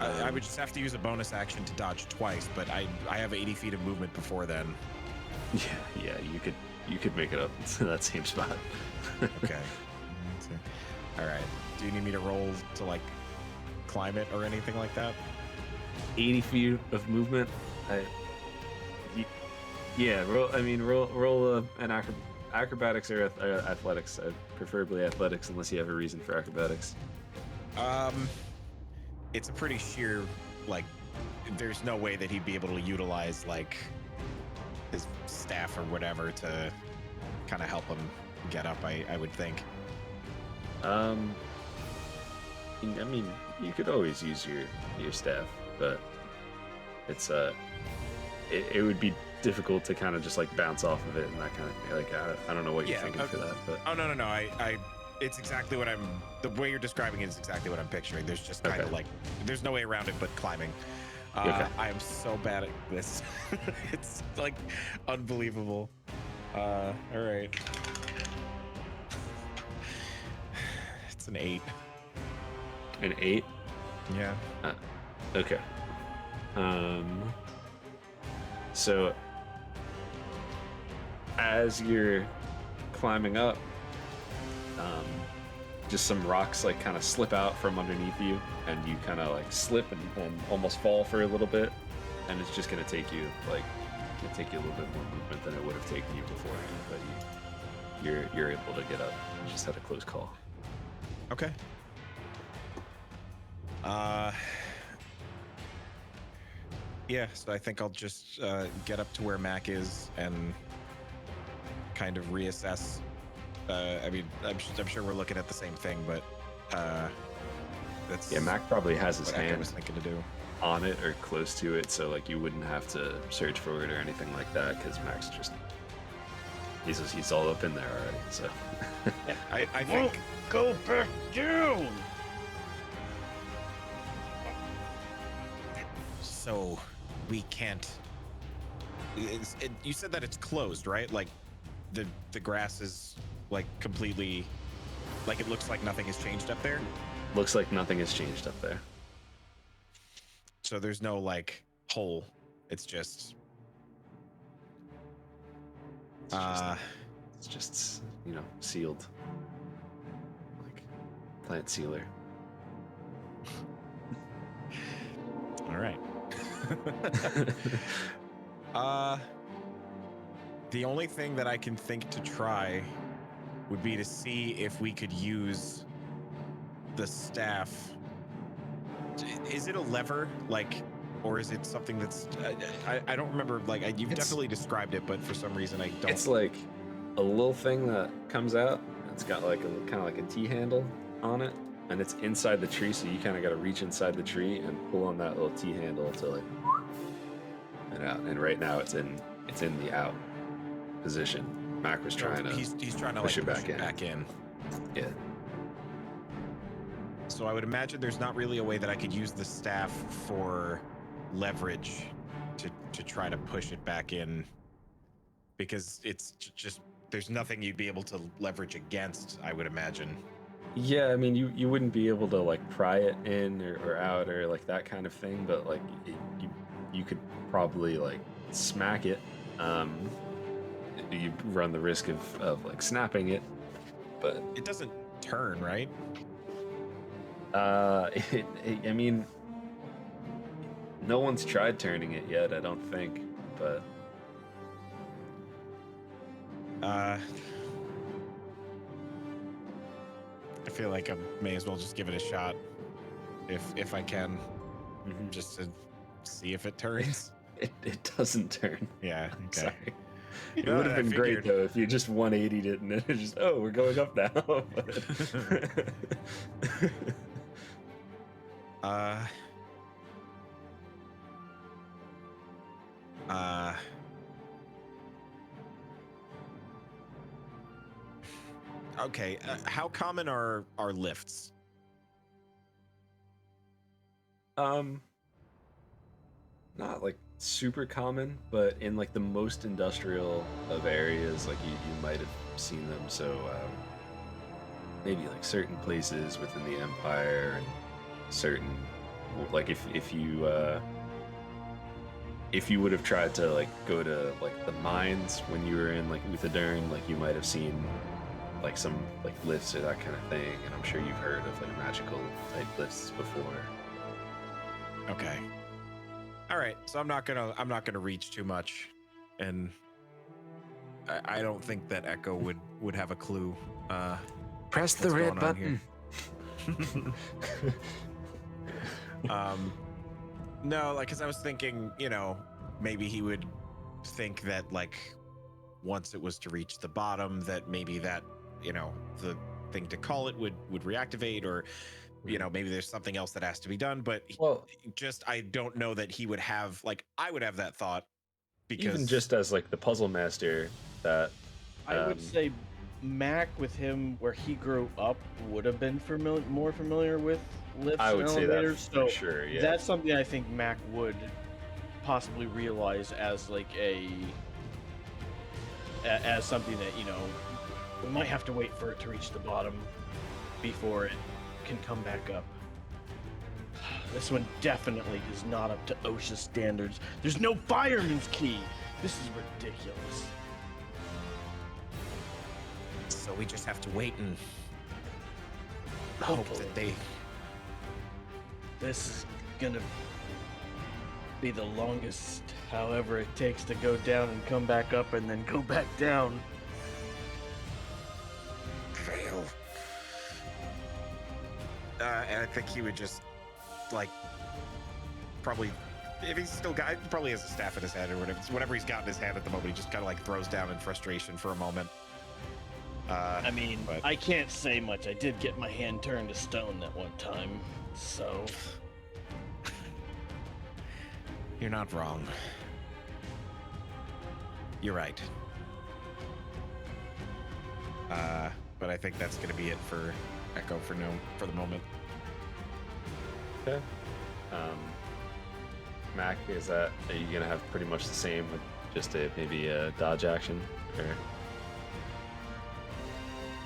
Speaker 4: I would just have to use a bonus action to dodge twice, but I have 80 feet of movement before then.
Speaker 1: Yeah, you could make it up to that same spot.
Speaker 4: Okay. All right. Do you need me to roll to like climb it or anything like that?
Speaker 1: 80 feet of movement. Roll an acrobatics or athletics. Preferably athletics, unless you have a reason for acrobatics.
Speaker 4: It's a pretty sheer like, there's no way that he'd be able to utilize like his staff or whatever to kind of help him get up. I would think.
Speaker 1: I mean, you could always use your staff, but it's it would be difficult to kind of just like bounce off of it and that kind of thing. Like I don't know what you're thinking for that, but
Speaker 4: oh no, I it's exactly what the way you're describing it is exactly what I'm picturing. There's just kind of like there's no way around it but climbing. I am so bad at this. It's like unbelievable. All right. It's an 8.
Speaker 1: An 8?
Speaker 4: Yeah.
Speaker 1: Okay. So as you're climbing up, just some rocks like kind of slip out from underneath you, and you kind of like slip and almost fall for a little bit, and it's just gonna take you a little bit more movement than it would have taken you beforehand, but you're able to get up. You just had a close call.
Speaker 4: Okay. Yeah, so I think I'll just get up to where Mac is and kind of reassess. I mean, I'm sure we're looking at the same thing, but that's
Speaker 1: Mac probably has his
Speaker 4: what I
Speaker 1: hand
Speaker 4: was thinking to do
Speaker 1: on it or close to it, so like you wouldn't have to search for it or anything like that, because Mac's just he's all up in there already. So
Speaker 4: yeah, I think
Speaker 2: Go back down.
Speaker 4: so. We can't. You said that it's closed, right? Like the grass is like completely, like it looks like nothing has changed up there.
Speaker 1: looks like nothing has changed up there.
Speaker 4: So there's no like hole. It's just.
Speaker 1: It's just sealed, like plant sealer.
Speaker 4: All right. The only thing that I can think to try would be to see if we could use the staff. Is it a lever, like, or is it something that's? I don't remember. Like, you've definitely described it, but for some reason I don't.
Speaker 1: It's like a little thing that comes out. It's got like a kind of like a T handle on it, and it's inside the tree. So you kind of got to reach inside the tree and pull on that little T handle to like and out. And right now it's in the out position. Mac was trying to.
Speaker 4: He's trying to
Speaker 1: push
Speaker 4: like
Speaker 1: it back in. Yeah.
Speaker 4: So I would imagine there's not really a way that I could use the staff for leverage to try to push it back in, because it's just there's nothing you'd be able to leverage against, I would imagine.
Speaker 1: Yeah, I mean, you wouldn't be able to like pry it in or out or like that kind of thing, but like you could probably like smack it. You run the risk of like snapping it, but
Speaker 4: it doesn't turn, right?
Speaker 1: I mean, no one's tried turning it yet, I don't think, but
Speaker 4: I feel like I may as well just give it a shot if I can, just to see if it turns.
Speaker 1: It doesn't turn.
Speaker 4: Yeah, okay.
Speaker 1: Sorry. It would have been great though if you just 180'd it and then it just we're going up now.
Speaker 4: Okay, how common are lifts?
Speaker 1: Not like super common, but in like the most industrial of areas, like you might have seen them. So maybe like certain places within the Empire and certain, like if you would have tried to like go to like the mines when you were in like Uthadurn, like you might have seen like some like lifts or that kind of thing, and I'm sure you've heard of like magical type lifts before.
Speaker 4: Okay. All right, so I'm not gonna reach too much, and I don't think that Echo would have a clue.
Speaker 1: Press the
Speaker 4: what's
Speaker 1: red
Speaker 4: going on
Speaker 1: button.
Speaker 4: here. No, like, because I was thinking, maybe he would think that, like, once it was to reach the bottom, that maybe that, the thing to call it would reactivate, or, maybe there's something else that has to be done. But I don't know that he would have, like, I would have that thought, because
Speaker 1: even just as like the puzzle master, that
Speaker 2: I would say Mac, with him where he grew up, would have been more familiar with lifts
Speaker 1: I would
Speaker 2: and
Speaker 1: say that
Speaker 2: elevators.
Speaker 1: for
Speaker 2: So
Speaker 1: sure. Yeah,
Speaker 2: that's something I think Mac would possibly realize as like as something that we might have to wait for it to reach the bottom before it can come back up. This one definitely is not up to OSHA standards. There's no fireman's key. This is ridiculous.
Speaker 4: So we just have to wait and hope
Speaker 2: Hopefully.
Speaker 4: that they.
Speaker 2: This is gonna be the longest, however it takes to go down and come back up and then go back down.
Speaker 4: Fail. And I think he would just, like, probably, if he's still got, he probably has a staff in his head or whatever he's got in his hand at the moment, he just kind of like throws down in frustration for a moment.
Speaker 2: I mean,
Speaker 4: but-
Speaker 2: I can't say much. I did get my hand turned to stone that one time, so.
Speaker 4: You're not wrong. You're right. But I think that's going to be it for Echo for the moment.
Speaker 1: okay. Mac, are you gonna have pretty much the same with just maybe a dodge action, or?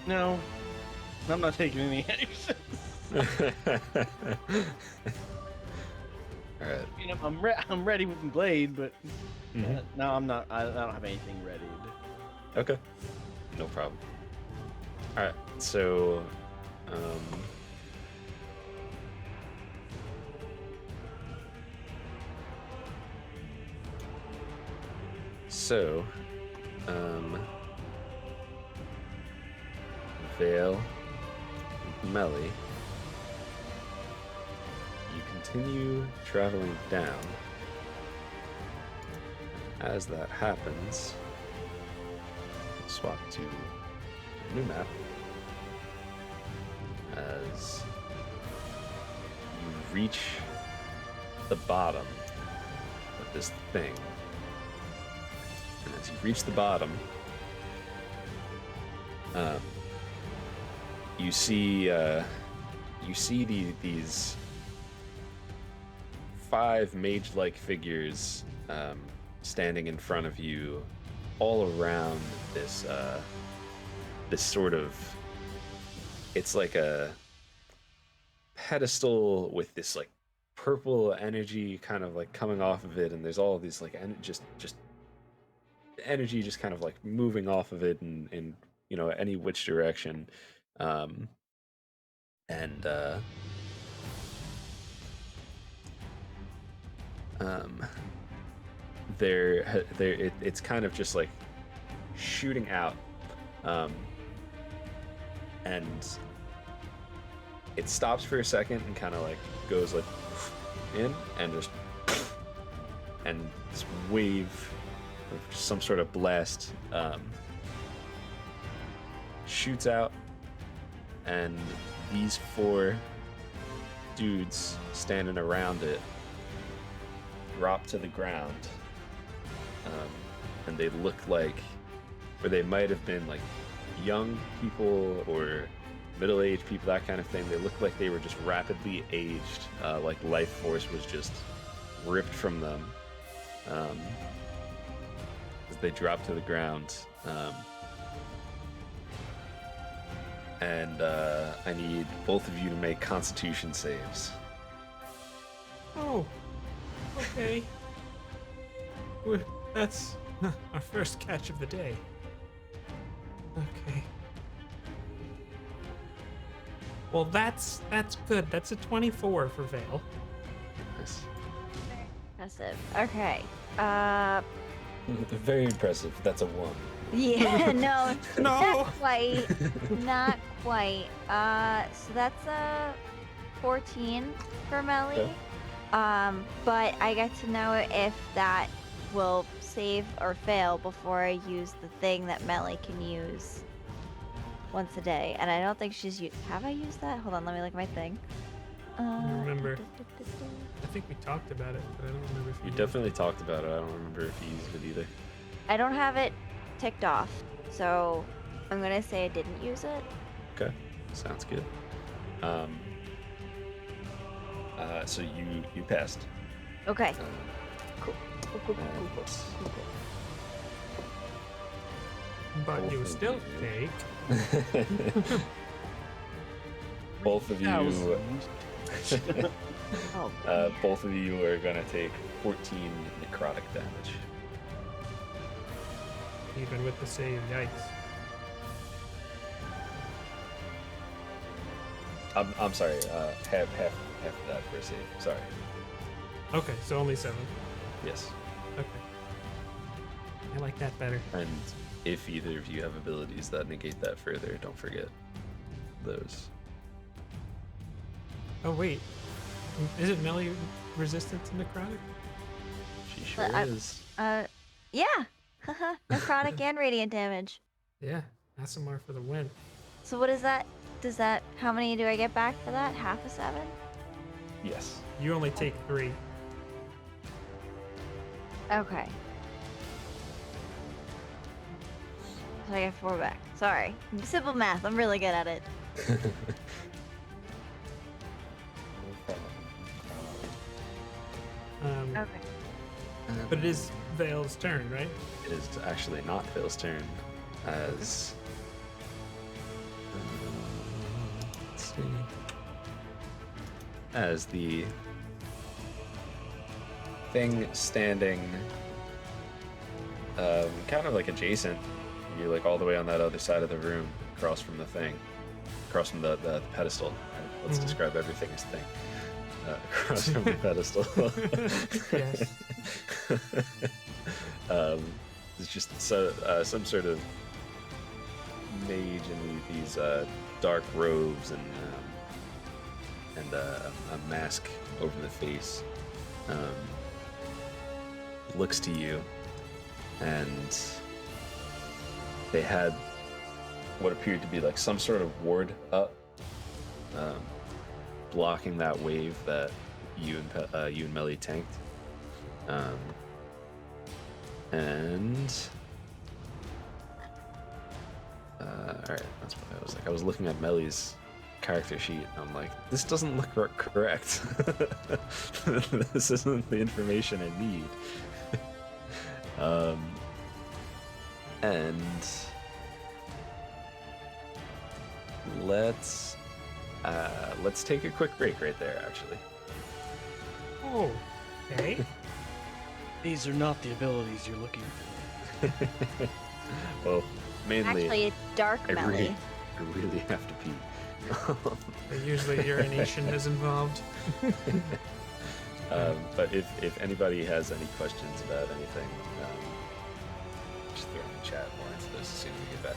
Speaker 2: No, I'm not taking any actions.
Speaker 1: All right.
Speaker 2: I'm ready with my blade, but
Speaker 1: Mhm.
Speaker 2: no, I'm not. I don't have anything ready.
Speaker 1: Okay. No problem. All right. So, Vale, Melly, you continue traveling down. As that happens, swap to a new map. As you reach the bottom of this thing, and as you reach the bottom, you see these 5 mage-like figures standing in front of you, all around this sort of, it's like a pedestal with this like purple energy kind of like coming off of it, and there's all of these like just energy just kind of like moving off of it in any which direction. It's kind of just like shooting out, and it stops for a second and kind of like goes like in and just and this wave of some sort of blast shoots out, and these 4 dudes standing around it drop to the ground, and they look like, or they might have been like young people or middle-aged people, that kind of thing. They look like they were just rapidly aged, like life force was just ripped from them as they drop to the ground. And I need both of you to make Constitution saves.
Speaker 5: Oh, okay. That's our first catch of the day. Okay. Well, that's good. That's a 24 for Vale.
Speaker 1: Nice.
Speaker 3: Impressive. Okay.
Speaker 1: Very impressive. That's a 1.
Speaker 3: Yeah, no,
Speaker 5: No.
Speaker 3: not quite. Not quite. So that's a 14 for Melly.
Speaker 1: Okay.
Speaker 3: But I get to know if that will save or fail before I use the thing that Melly can use once a day. And I don't think she's used. Have I used that? Hold on, let me look at my thing.
Speaker 5: don't remember. I think we talked about it, but I don't remember if
Speaker 1: You
Speaker 5: used
Speaker 1: definitely talked about it. I don't remember if you used it either.
Speaker 3: I don't have it ticked off, so I'm gonna say I didn't use it.
Speaker 1: Okay, sounds good. So you passed.
Speaker 3: Okay.
Speaker 1: Uh,
Speaker 3: Cool.
Speaker 1: and
Speaker 5: But you still take.
Speaker 1: both of you,
Speaker 3: Oh.
Speaker 1: both of you are gonna take 14 necrotic damage.
Speaker 5: Even with the save, yikes.
Speaker 1: I'm sorry. Half of that for a save. Sorry.
Speaker 5: Okay, so only 7.
Speaker 1: Yes.
Speaker 5: Okay. I like that better.
Speaker 1: And if either of you have abilities that negate that further, don't forget those.
Speaker 5: Oh, wait. Isn't Melly resistant to necrotic?
Speaker 1: She sure
Speaker 3: But
Speaker 1: is.
Speaker 3: Yeah. Haha. Necrotic and radiant damage.
Speaker 5: Yeah, Asimar for the win.
Speaker 3: So what is that? How many do I get back for that? Half a 7?
Speaker 1: Yes.
Speaker 5: You only take 3.
Speaker 3: Okay. So I get 4 back. Sorry. Simple math. I'm really good at it. Okay.
Speaker 5: But it is Vale's turn, right?
Speaker 1: It is actually not Phil's turn, as let's see, as the thing standing, kind of like adjacent. You're like all the way on that other side of the room, across from the thing, across from the pedestal. Let's
Speaker 5: Mhm.
Speaker 1: describe everything as thing. Across from the pedestal.
Speaker 5: Yes.
Speaker 1: It's just some sort of mage in these dark robes and a mask over the face. Looks to you, and they had what appeared to be like some sort of ward up, blocking that wave that you and Melly tanked. And all right, that's what I was like. I was looking at Melly's character sheet, and I'm like, this doesn't look correct. This isn't the information I need. And let's take a quick break right there, actually.
Speaker 5: Oh, okay.
Speaker 2: These are not the abilities you're looking for.
Speaker 1: Well, mainly,
Speaker 3: Actually, it's dark
Speaker 1: I
Speaker 3: Melly.
Speaker 1: really have to pee.
Speaker 5: Usually urination is involved.
Speaker 1: But if anybody has any questions about anything, just throw in the chat. We'll answer those as soon as we get back.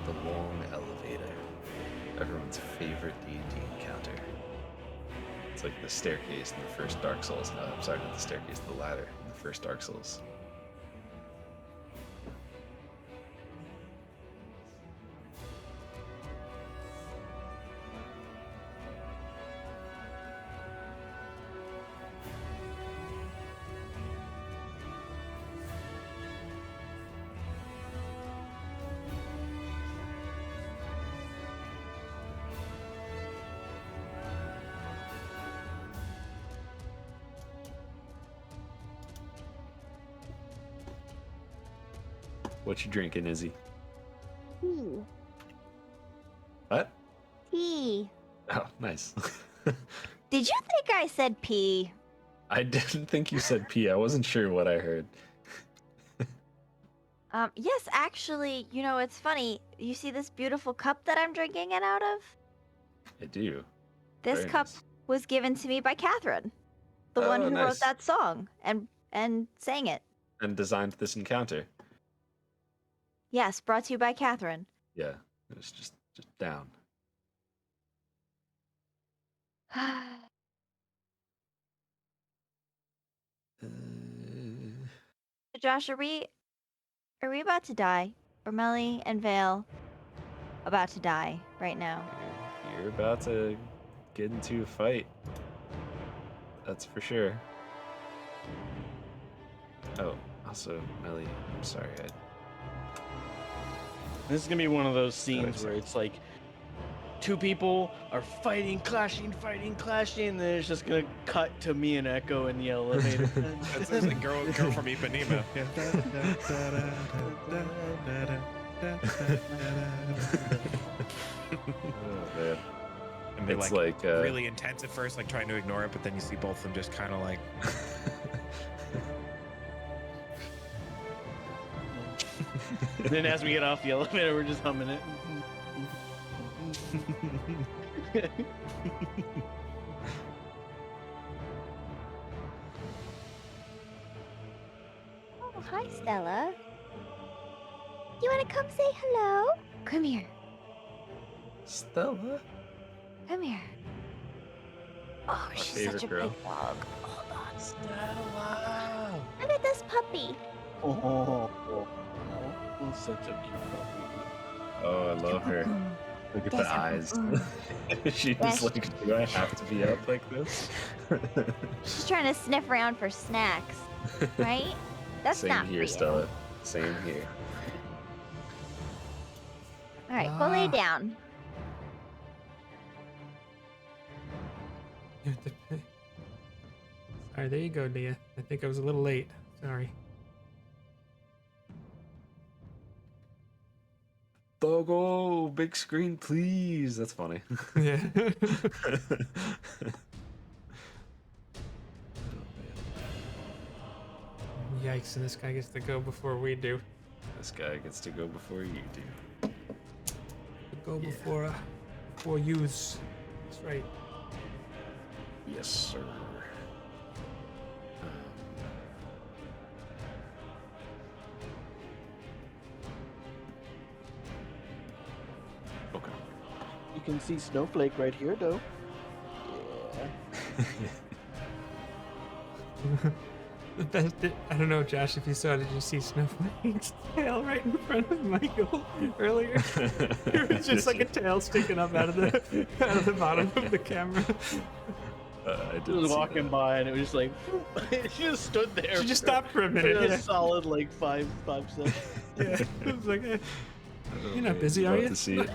Speaker 1: The long elevator. Everyone's favorite D&D encounter. It's like the staircase in the first Dark Souls. No, I'm sorry, not the staircase, the ladder in the first Dark Souls. What you drinking, Izzy?
Speaker 3: Tea.
Speaker 1: What?
Speaker 3: Tea.
Speaker 1: Oh, nice.
Speaker 3: Did you think I said pee?
Speaker 1: I didn't think you said pee. I wasn't sure what I heard.
Speaker 3: Yes, actually, you know, it's funny. You see this beautiful cup that I'm drinking it out of?
Speaker 1: I do.
Speaker 3: This
Speaker 1: Very
Speaker 3: cup
Speaker 1: nice.
Speaker 3: was given to me by Catherine, the one
Speaker 1: Oh,
Speaker 3: who
Speaker 1: nice.
Speaker 3: wrote that song and sang it.
Speaker 1: And designed this encounter.
Speaker 3: Yes, brought to you by Catherine.
Speaker 1: Yeah, it was just down.
Speaker 3: Josh, are we about to die? Or Melly and Vale about to die right now?
Speaker 1: You're about to get into a fight. That's for sure. Oh, also, Melly, I'm sorry.
Speaker 2: This is gonna be one of those scenes
Speaker 1: Sorry.
Speaker 2: where it's like two people are fighting, clashing, and then it's just gonna cut to me and Echo in the elevator.
Speaker 4: That's the girl from Ipanema.
Speaker 1: Oh, man.
Speaker 4: And they're
Speaker 1: It's
Speaker 4: like,
Speaker 1: like,
Speaker 4: really intense at first, like trying to ignore it, but then you see both of them just kind of like.
Speaker 2: Then as we get off the elevator, we're just humming it.
Speaker 3: Oh, hi, Stella. You want to come say hello? Come here.
Speaker 1: Stella?
Speaker 3: Come here. Oh, she's
Speaker 1: favorite
Speaker 3: such a
Speaker 1: girl.
Speaker 3: big dog. Hold on.
Speaker 2: Stella!
Speaker 3: Look at this puppy.
Speaker 2: Oh, such a cute puppy.
Speaker 1: Oh, I love her. Look at the eyes. She's
Speaker 3: Yes.
Speaker 1: like, do I have to be up like this?
Speaker 3: She's trying to sniff around for snacks, right? That's
Speaker 1: Same
Speaker 3: not
Speaker 1: here,
Speaker 3: for you.
Speaker 1: Stella. Same here.
Speaker 3: All right, go lay down.
Speaker 5: Sorry, there you go, Nia. I think I was a little late. Sorry.
Speaker 1: Doggo, big screen, please. That's funny.
Speaker 5: Yeah. Yikes, and this guy gets to go before we do.
Speaker 1: This guy gets to go before you do.
Speaker 5: Go before yous. That's right.
Speaker 1: Yes, sir. Okay.
Speaker 2: You can see Snowflake right here, though. Yeah.
Speaker 5: The best, I don't know, Josh, if you saw, did you see Snowflake's tail right in front of Michael earlier? It was just like a tail sticking up out of the bottom of the camera.
Speaker 1: I
Speaker 2: She
Speaker 1: didn't
Speaker 2: was
Speaker 1: see
Speaker 2: walking
Speaker 1: that.
Speaker 2: by and it was just like, she just stood there.
Speaker 5: She just
Speaker 2: for
Speaker 5: stopped for a minute.
Speaker 2: a
Speaker 5: Yeah.
Speaker 2: solid like five seconds.
Speaker 5: Yeah. It was like,
Speaker 1: Oh,
Speaker 5: you're not
Speaker 1: man,
Speaker 5: busy, are
Speaker 1: love
Speaker 5: you?
Speaker 1: to see it.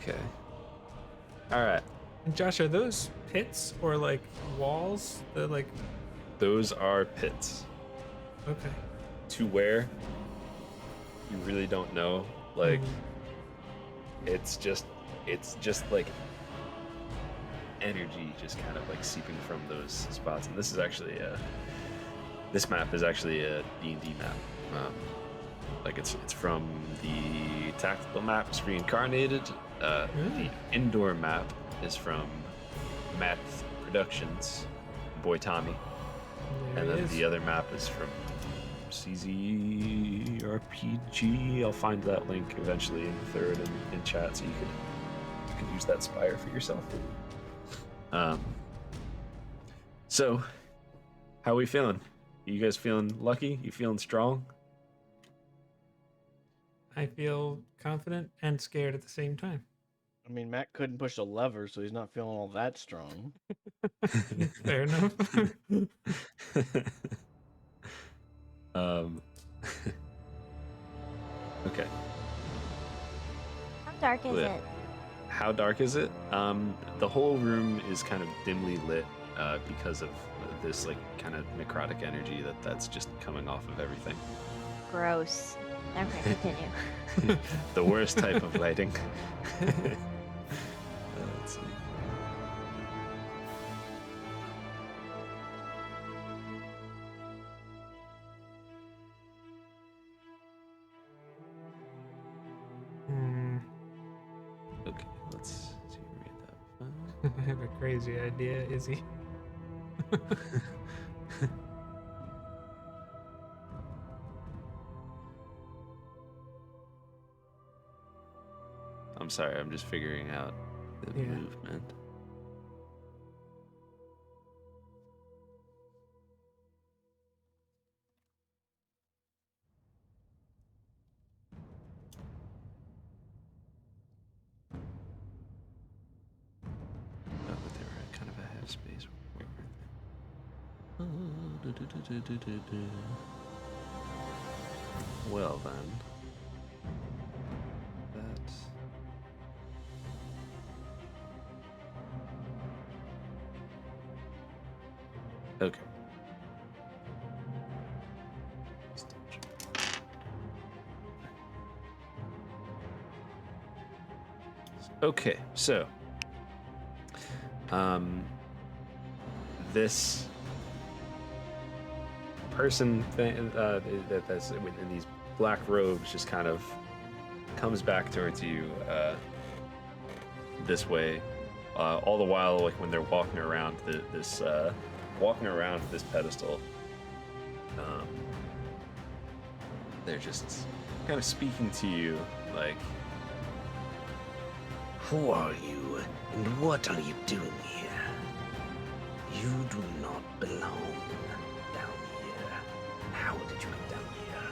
Speaker 1: Okay. All right.
Speaker 5: And Josh, are those pits or like walls? They're like,
Speaker 1: Those are pits.
Speaker 5: okay.
Speaker 1: To where? You really don't know. Like,
Speaker 5: Mhm.
Speaker 1: it's just like energy just kind of like seeping from those spots. And this is actually this map is actually a D&D map. Like it's from the tactical map. It's reincarnated.
Speaker 5: Really?
Speaker 1: The indoor map is from Math Productions, boy Tommy.
Speaker 5: There
Speaker 1: And
Speaker 5: it
Speaker 1: then
Speaker 5: is.
Speaker 1: the other map is from CZRPG. I'll find that link eventually and throw it in chat so you can use that spire for yourself. So, how are we feeling? You guys feeling lucky? You feeling strong?
Speaker 5: I feel confident and scared at the same time.
Speaker 2: I mean, Matt couldn't push a lever, so he's not feeling all that strong.
Speaker 5: Fair enough.
Speaker 1: Okay.
Speaker 3: How dark is
Speaker 1: Lit.
Speaker 3: it?
Speaker 1: How dark is it? The whole room is kind of dimly lit because of this like kind of necrotic energy that's just coming off of everything.
Speaker 3: Gross. Okay, continue.
Speaker 1: The worst type of lighting. Let's see. Okay, let's see. Read that.
Speaker 5: I have a crazy idea, Izzy.
Speaker 1: I'm sorry, I'm just figuring out the
Speaker 5: Yeah.
Speaker 1: movement. Oh, but they were at kind of a half space. Where were they? Well then. That's... Okay. Okay, so this person that's in these black robes just kind of comes back towards you this way, all the while like when they're walking around this pedestal, they're just kind of speaking to you like,
Speaker 6: Who are you, and what are you doing here? You do not belong down here. How did you get down here?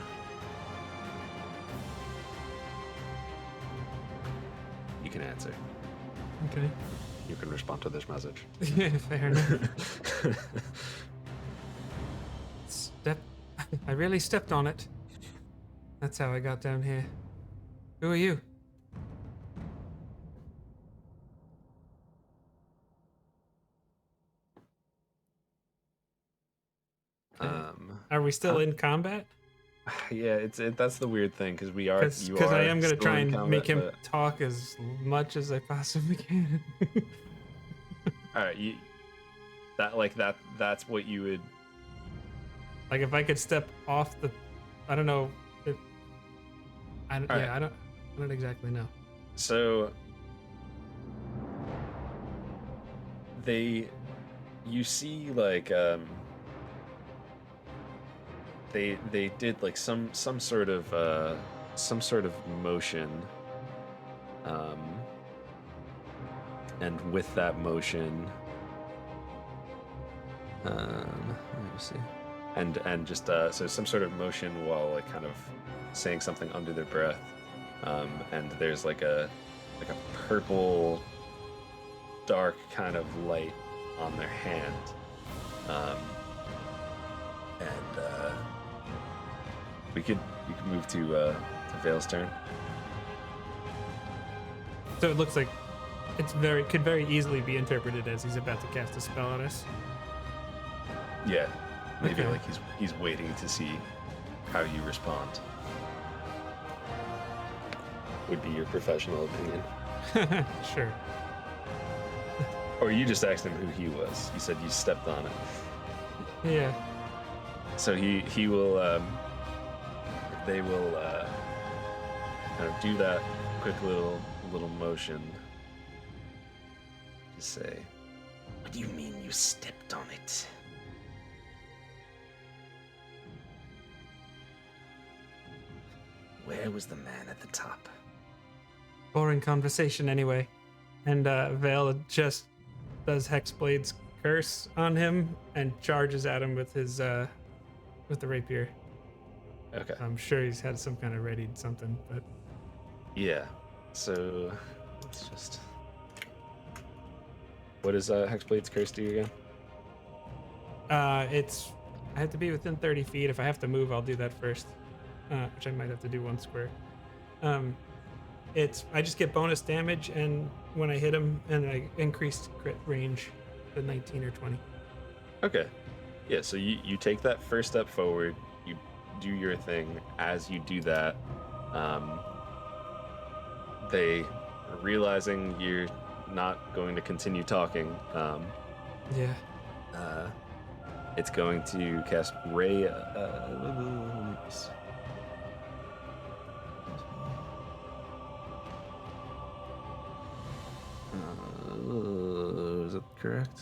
Speaker 1: you can answer.
Speaker 5: Okay.
Speaker 1: You can respond to this message.
Speaker 5: Yeah, fair enough. I really stepped on it. That's how I got down here. Who are you? Are we still in combat?
Speaker 1: Yeah, that's the weird thing because we are.
Speaker 5: Because I am gonna
Speaker 1: still
Speaker 5: try
Speaker 1: in
Speaker 5: and
Speaker 1: combat,
Speaker 5: make him
Speaker 1: but-
Speaker 5: talk as much as I possibly can.
Speaker 1: All right, that's what you would.
Speaker 5: Like if I could step off the, I don't know. If, I don't,
Speaker 1: All
Speaker 5: yeah,
Speaker 1: right.
Speaker 5: I don't exactly know.
Speaker 1: So you see like they did like some sort of motion, and with that motion, let me see, and just so some sort of motion while like kind of saying something under their breath, and there's like a purple dark kind of light on their hand, and you could move to Vale's turn.
Speaker 5: So it looks like could very easily be interpreted as he's about to cast a spell on us.
Speaker 1: Yeah, maybe
Speaker 5: Okay.
Speaker 1: like he's waiting to see how you respond. Would be your professional opinion.
Speaker 5: Sure.
Speaker 1: Or you just asked him who he was. You said you stepped on it.
Speaker 5: Yeah.
Speaker 1: So he will they will kind of do that quick little motion to say,
Speaker 6: What do you mean you stepped on it? Where was the man at the top?
Speaker 5: Boring conversation anyway. And Vale just does Hexblade's curse on him and charges at him with his with the rapier.
Speaker 1: Okay.
Speaker 5: I'm sure he's had some kind of readied something, but
Speaker 1: Yeah. So let's just. What does Hexblade's curse do again?
Speaker 5: I have to be within 30 feet. If I have to move, I'll do that first, which I might have to do one square. I just get bonus damage, and when I hit him, and I increased crit range to 19 or 20.
Speaker 1: Okay. Yeah, so you take that first step forward, you do your thing. As you do that, they, realizing you're not going to continue talking,
Speaker 5: Yeah.
Speaker 1: it's going to cast Ray. Is that correct?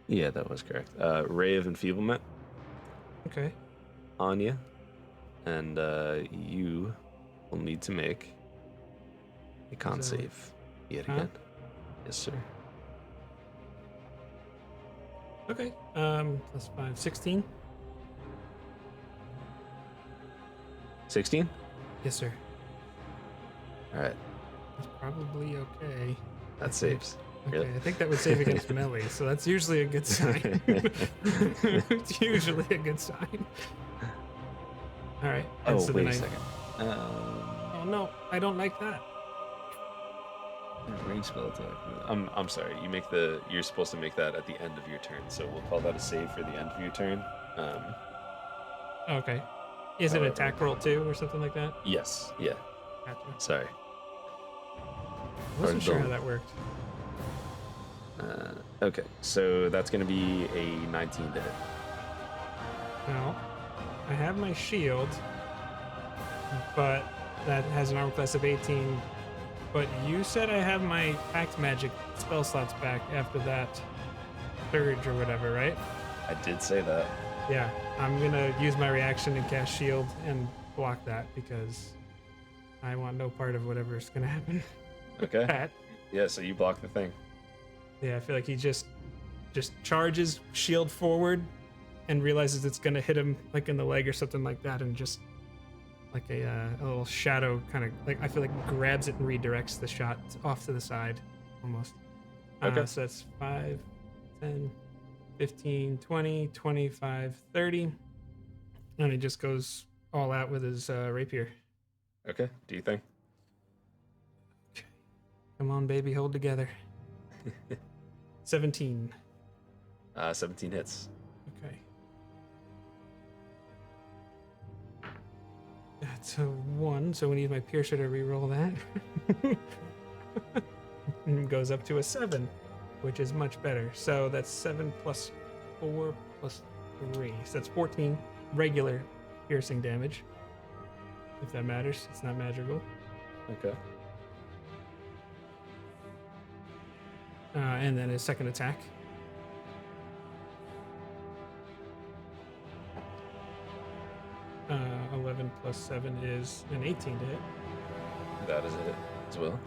Speaker 1: Yeah, that was correct. Ray of Enfeeblement
Speaker 5: Okay.
Speaker 1: on you, and you will need to make a con
Speaker 5: Is that-
Speaker 1: save yet
Speaker 5: Huh?
Speaker 1: again. Yes, sir.
Speaker 5: Okay. Plus 5, 16.
Speaker 1: 16?
Speaker 5: Yes, sir.
Speaker 1: All right,
Speaker 5: That's probably okay.
Speaker 1: that saves.
Speaker 5: Okay,
Speaker 1: Really?
Speaker 5: I think that would save against melee, so that's usually a good sign. It's usually a good sign. All right. and
Speaker 1: Oh,
Speaker 5: so
Speaker 1: wait
Speaker 5: then
Speaker 1: a second.
Speaker 5: Oh no, I don't like that.
Speaker 1: Range spell attack. I'm sorry. You're supposed to make that at the end of your turn, so we'll call that a save for the end of your turn.
Speaker 5: Okay. Is it
Speaker 1: However-
Speaker 5: attack roll 2 or something like that?
Speaker 1: Yes. Yeah.
Speaker 5: Gotcha.
Speaker 1: Sorry.
Speaker 5: I wasn't sure how that worked.
Speaker 1: Okay, so that's going to be a 19 to hit.
Speaker 5: Well, I have my shield, but that has an armor class of 18. But you said I have my Pact Magic spell slots back after that surge or whatever, right?
Speaker 1: I did say that.
Speaker 5: Yeah, I'm gonna use my reaction and cast shield and block that because I want no part of whatever's gonna happen.
Speaker 1: Okay.
Speaker 5: Pat.
Speaker 1: Yeah, so you block the thing.
Speaker 5: Yeah, I feel like he just charges shield forward and realizes it's gonna hit him like in the leg or something like that, and just like a little shadow kind of like I feel like grabs it and redirects the shot off to the side almost.
Speaker 1: Okay.
Speaker 5: So that's 5, 10, 15, 20, 25, 30. And he just goes all out with his rapier.
Speaker 1: Okay, do you think?
Speaker 5: Come on, baby, hold together. 17.
Speaker 1: 17 hits.
Speaker 5: Okay. That's a 1, so we need my piercer to re-roll that. And it goes up to a 7, which is much better. So that's 7 plus 4 plus 3. So that's 14 regular piercing damage. If that matters, it's not magical.
Speaker 1: Okay.
Speaker 5: And then his second attack. Uh, 11 plus 7 is an 18 to hit.
Speaker 1: That is it as well.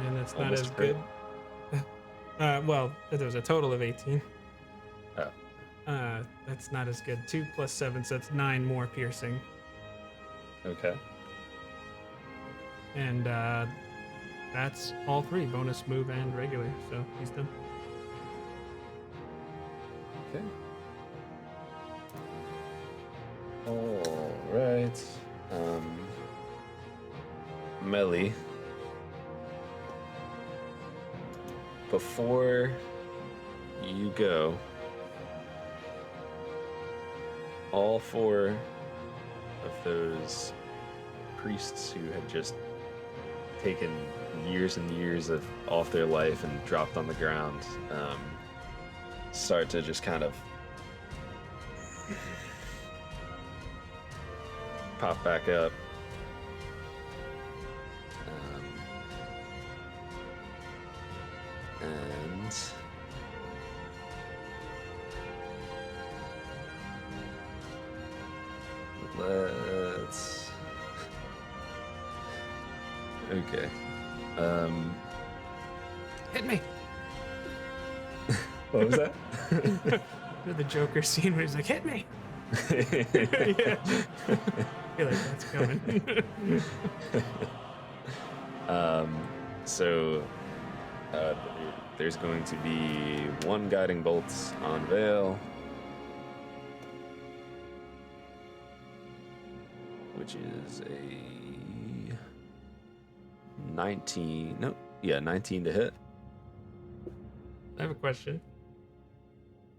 Speaker 5: And that's not
Speaker 1: Almost
Speaker 5: as
Speaker 1: a crit.
Speaker 5: good. Well, there was a total of 18.
Speaker 1: Oh.
Speaker 5: That's not as good. 2 plus 7, so that's 9 more piercing.
Speaker 1: Okay.
Speaker 5: And that's all 3, bonus, move, and regular. So he's done.
Speaker 1: Okay. All right. Melly. Before you go, all 4 of those priests who had just taken years and years of off their life and dropped on the ground start to just kind of pop back up Let's. Okay.
Speaker 5: Hit me.
Speaker 1: What was that?
Speaker 5: The Joker scene where he's like, hit me. Yeah. I feel like that's coming.
Speaker 1: So there's going to be one guiding bolt on Vale, which is a 19. No, yeah, 19 to hit.
Speaker 5: I have a question.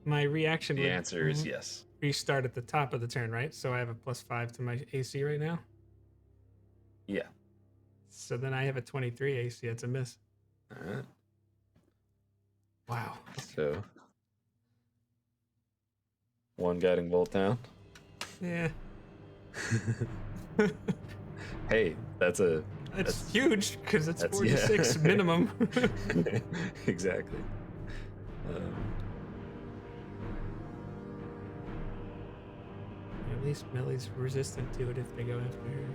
Speaker 5: My reaction
Speaker 1: The
Speaker 5: would
Speaker 1: answer is yes.
Speaker 5: restart at the top of the turn, right? So I have a +5 to my AC right now.
Speaker 1: Yeah.
Speaker 5: So then I have a 23 AC. It's a miss.
Speaker 1: All right.
Speaker 5: Wow.
Speaker 1: So one guiding bolt down.
Speaker 5: Yeah.
Speaker 1: Hey, that's
Speaker 5: huge because it's
Speaker 1: that's-
Speaker 5: 46
Speaker 1: yeah.
Speaker 5: minimum.
Speaker 1: Exactly.
Speaker 5: At least Melly's resistant to it if they go after her.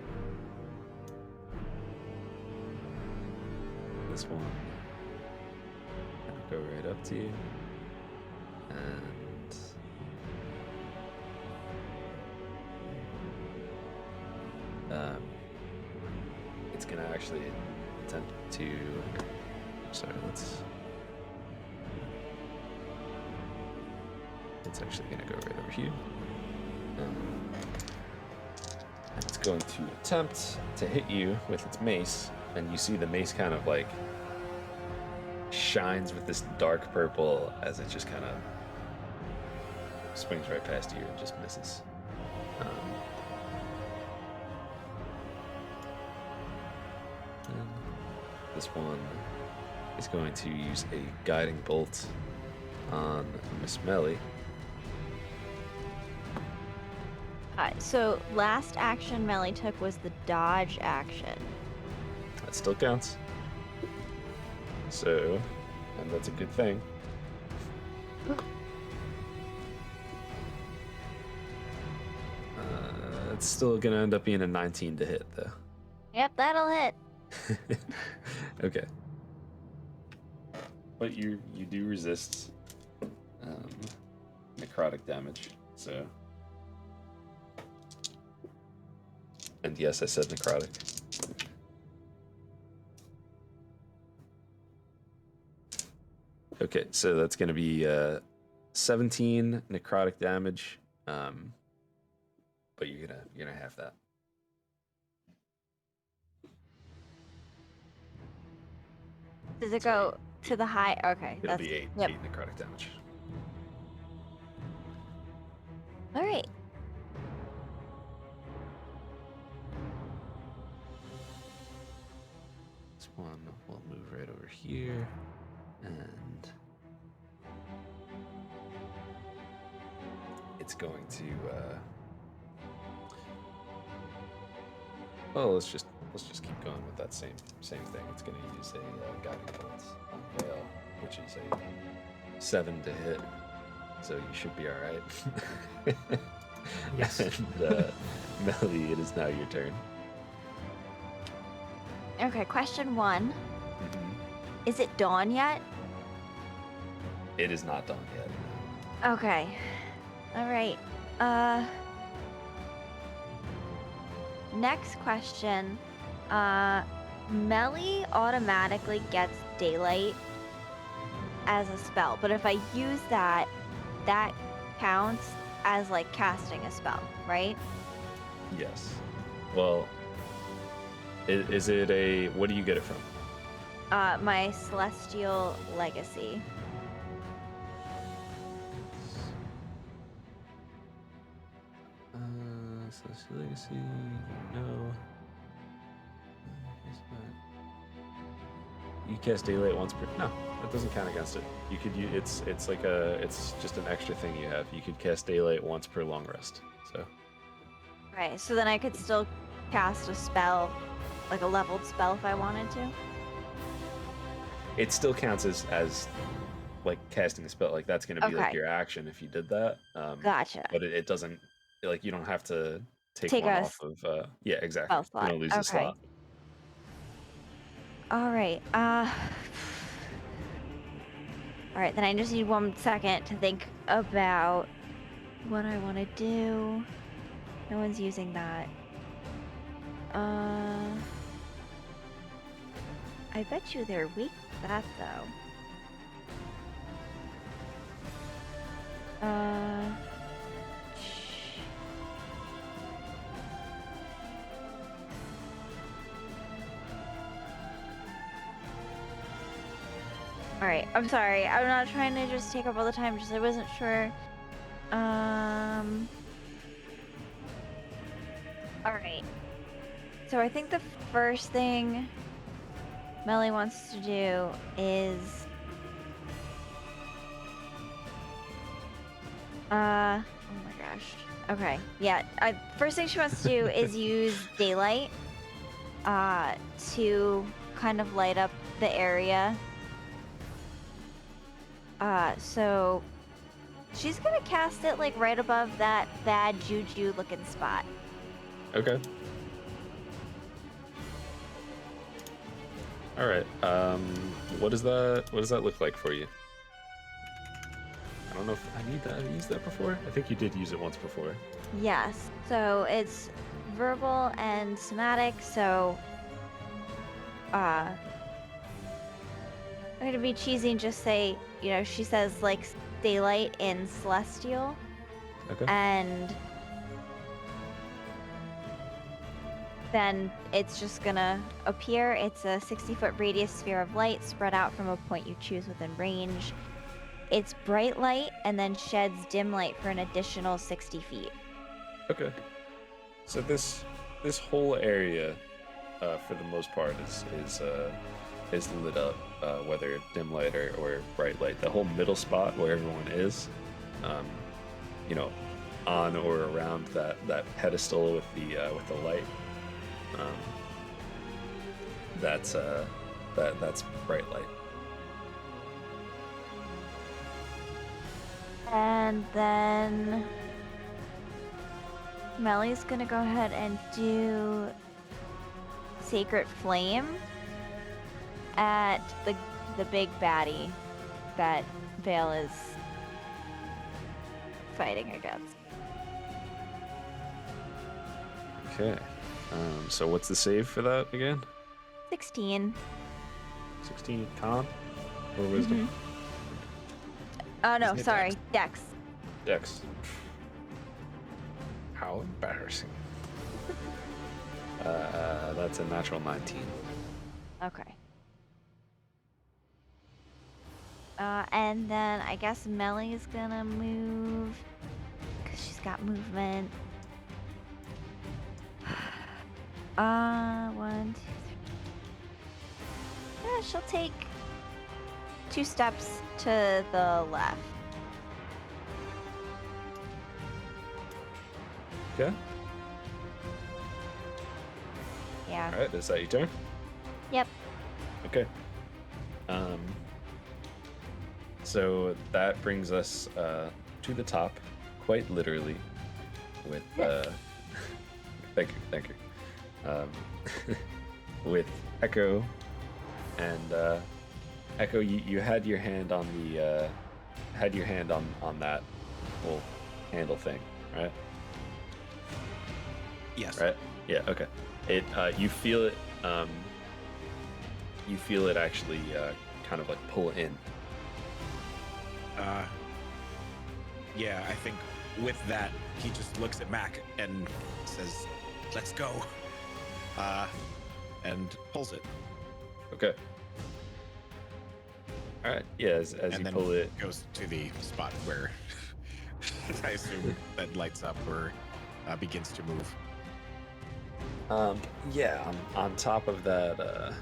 Speaker 1: This one. Gonna go right up to you. And it's gonna actually attempt to. Sorry, it's actually gonna go right over here. And it's going to attempt to hit you with its mace, and you see the mace kind of like shines with this dark purple as it just kind of swings right past you and just misses. And this one is going to use a guiding bolt on Miss Melly.
Speaker 3: So last action Melly took was the dodge action.
Speaker 1: That still counts. So, and that's a good thing. It's still gonna end up being a 19 to hit, though.
Speaker 3: Yep, that'll hit.
Speaker 1: Okay. But you do resist necrotic damage, so. And yes, I said necrotic. Okay, so that's going to be 17 necrotic damage, but you're gonna have that.
Speaker 3: Does it go to the high? Okay,
Speaker 1: It'll be 8
Speaker 3: Yep.
Speaker 1: necrotic damage.
Speaker 3: All right.
Speaker 1: This one will move right over here, and it's going to. Well, let's just keep going with that same thing. It's going to use a guiding bolt on Vale, which is a 7 to hit, so you should be all right.
Speaker 5: Yes.
Speaker 1: And Melly, it is now your turn.
Speaker 3: Okay, question 1.
Speaker 1: Mm-hmm.
Speaker 3: Is it dawn yet?
Speaker 1: It is not done yet.
Speaker 3: Okay. All right. Next question. Melly automatically gets daylight as a spell, but if I use that, that counts as like casting a spell, right?
Speaker 1: Yes. Well, is it a? What do you get it from?
Speaker 3: My Celestial Legacy.
Speaker 1: Celestial Legacy. No. You cast daylight once per. No, that doesn't count against it. You could use it's like it's just an extra thing you have. You could cast daylight once per long rest. So.
Speaker 3: Right. So then I could still cast a spell, like a leveled spell, if I wanted to.
Speaker 1: It still counts as like casting a spell. Like that's going to be like
Speaker 3: Okay.
Speaker 1: your action if you did that.
Speaker 3: Gotcha.
Speaker 1: But it doesn't, like, you don't have to take
Speaker 3: Take
Speaker 1: one
Speaker 3: a
Speaker 1: off of. Yeah, exactly.
Speaker 3: spell
Speaker 1: You're
Speaker 3: slot.
Speaker 1: gonna lose a
Speaker 3: Okay.
Speaker 1: slot.
Speaker 3: All right. All right. Then I just need 1 second to think about what I want to do. No one's using that. I bet you they're weak to that though. All right, I'm sorry. I'm not trying to just take up all the time. Just I wasn't sure. All right. So I think the first thing Melly wants to do is oh my gosh. Okay. Yeah. First thing she wants to do is use daylight to kind of light up the area. So she's gonna cast it like right above that bad juju looking spot.
Speaker 1: Okay. All right. What does that look like for you? I don't know if I need that. I used that before. I think you did use it once before.
Speaker 3: Yes. So it's verbal and somatic. So I'm gonna be cheesy and just say, you know, she says like daylight in celestial.
Speaker 1: Okay.
Speaker 3: And then it's just gonna appear. It's a 60-foot radius sphere of light spread out from a point you choose within range. It's bright light and then sheds dim light for an additional 60 feet.
Speaker 1: Okay. So this whole area, for the most part, is lit up, whether dim light or bright light. The whole middle spot where everyone is, you know, on or around that pedestal with the light. That's bright light.
Speaker 3: And then Melly's gonna go ahead and do Sacred Flame at the big baddie that Vale is fighting against.
Speaker 1: Okay. So what's the save for that again?
Speaker 3: 16.
Speaker 1: 16 con or wisdom?
Speaker 3: Oh no,
Speaker 4: Isn't it
Speaker 3: sorry,
Speaker 4: Dex?
Speaker 3: Dex.
Speaker 1: Dex. How embarrassing. That's a natural 19.
Speaker 3: Okay. And then I guess Melly's gonna move because she's got movement. 1, 2, 3. Yeah, she'll take 2 steps to the left.
Speaker 1: Okay.
Speaker 3: Yeah.
Speaker 1: All right. Is that your turn?
Speaker 3: Yep.
Speaker 1: Okay. So that brings us to the top, quite literally, with thank you. With Echo, and Echo, you had your hand on the on that whole handle thing, right?
Speaker 4: Yes.
Speaker 1: Right? Yeah. Okay. It you feel it. You feel it actually kind of like pull in.
Speaker 4: Yeah, I think with that, he just looks at Mac and says, "Let's go," and pulls it.
Speaker 1: Okay. All right. Yeah. As
Speaker 4: And
Speaker 1: you
Speaker 4: then
Speaker 1: pull it,
Speaker 4: goes to the spot where I assume that lights up or begins to move.
Speaker 1: yeah, on top of that little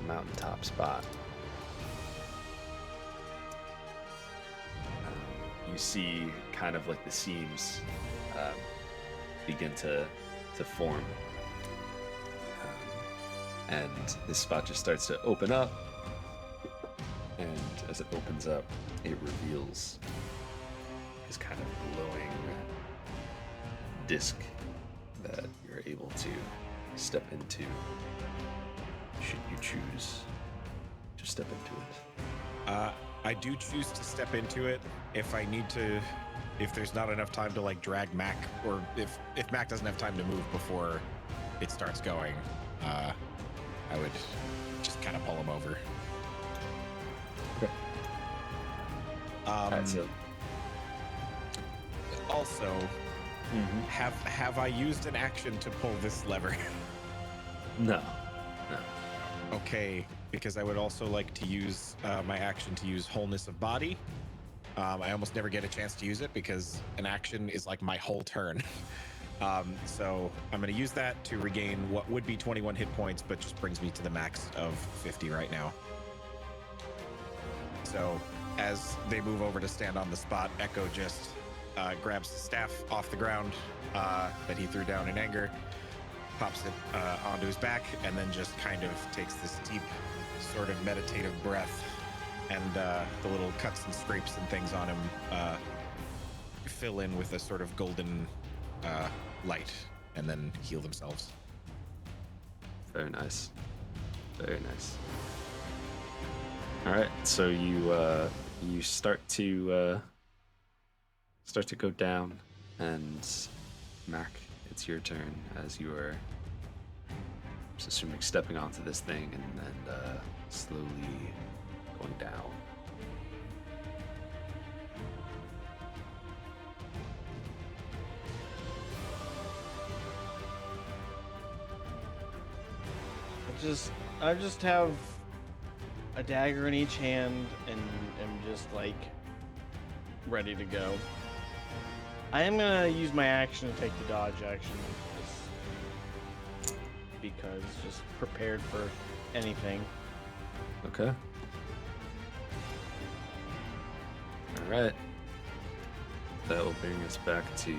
Speaker 1: mountaintop spot, you see kind of like the seams begin to form, and this spot just starts to open up, and as it opens up, it reveals this kind of glowing disc that you're able to step into should you choose to step into it.
Speaker 4: I do choose to step into it if I need to, if there's not enough time to like drag Mac, or if Mac doesn't have time to move before it starts going, I would just kind of pull him over.
Speaker 1: Okay. Alright, so
Speaker 4: also, have I used an action to pull this lever?
Speaker 1: no.
Speaker 4: Okay, because I would also like to use my action to use Wholeness of Body. I almost never get a chance to use it because an action is like my whole turn. So I'm going to use that to regain what would be 21 hit points, but just brings me to the max of 50 right now. So as they move over to stand on the spot, Echo just grabs the staff off the ground that he threw down in anger, pops it onto his back, and then just kind of takes this deep sort of meditative breath, and the little cuts and scrapes and things on him fill in with a sort of golden light, and then heal themselves.
Speaker 1: Very nice. Very nice. All right, so you start to go down, and Mac, it's your turn as you are, just assuming, stepping onto this thing and slowly going down.
Speaker 2: I just have a dagger in each hand and am just like ready to go. I am gonna use my action to take the dodge action because just prepared for anything.
Speaker 1: Okay. All right. That will bring us back to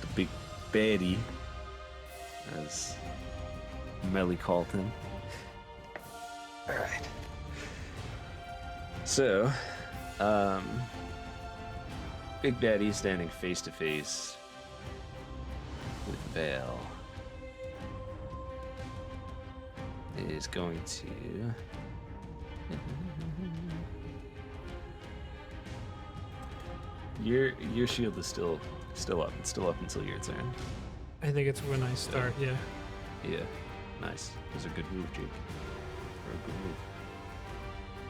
Speaker 1: the big baddie, as Melly called him. All right. So, Big Daddy standing face to face with Vale is going to your shield is still up. It's still up until your turn.
Speaker 5: I think it's when I start, yeah.
Speaker 1: Yeah, nice. It was a good move, Jake. Or a good move.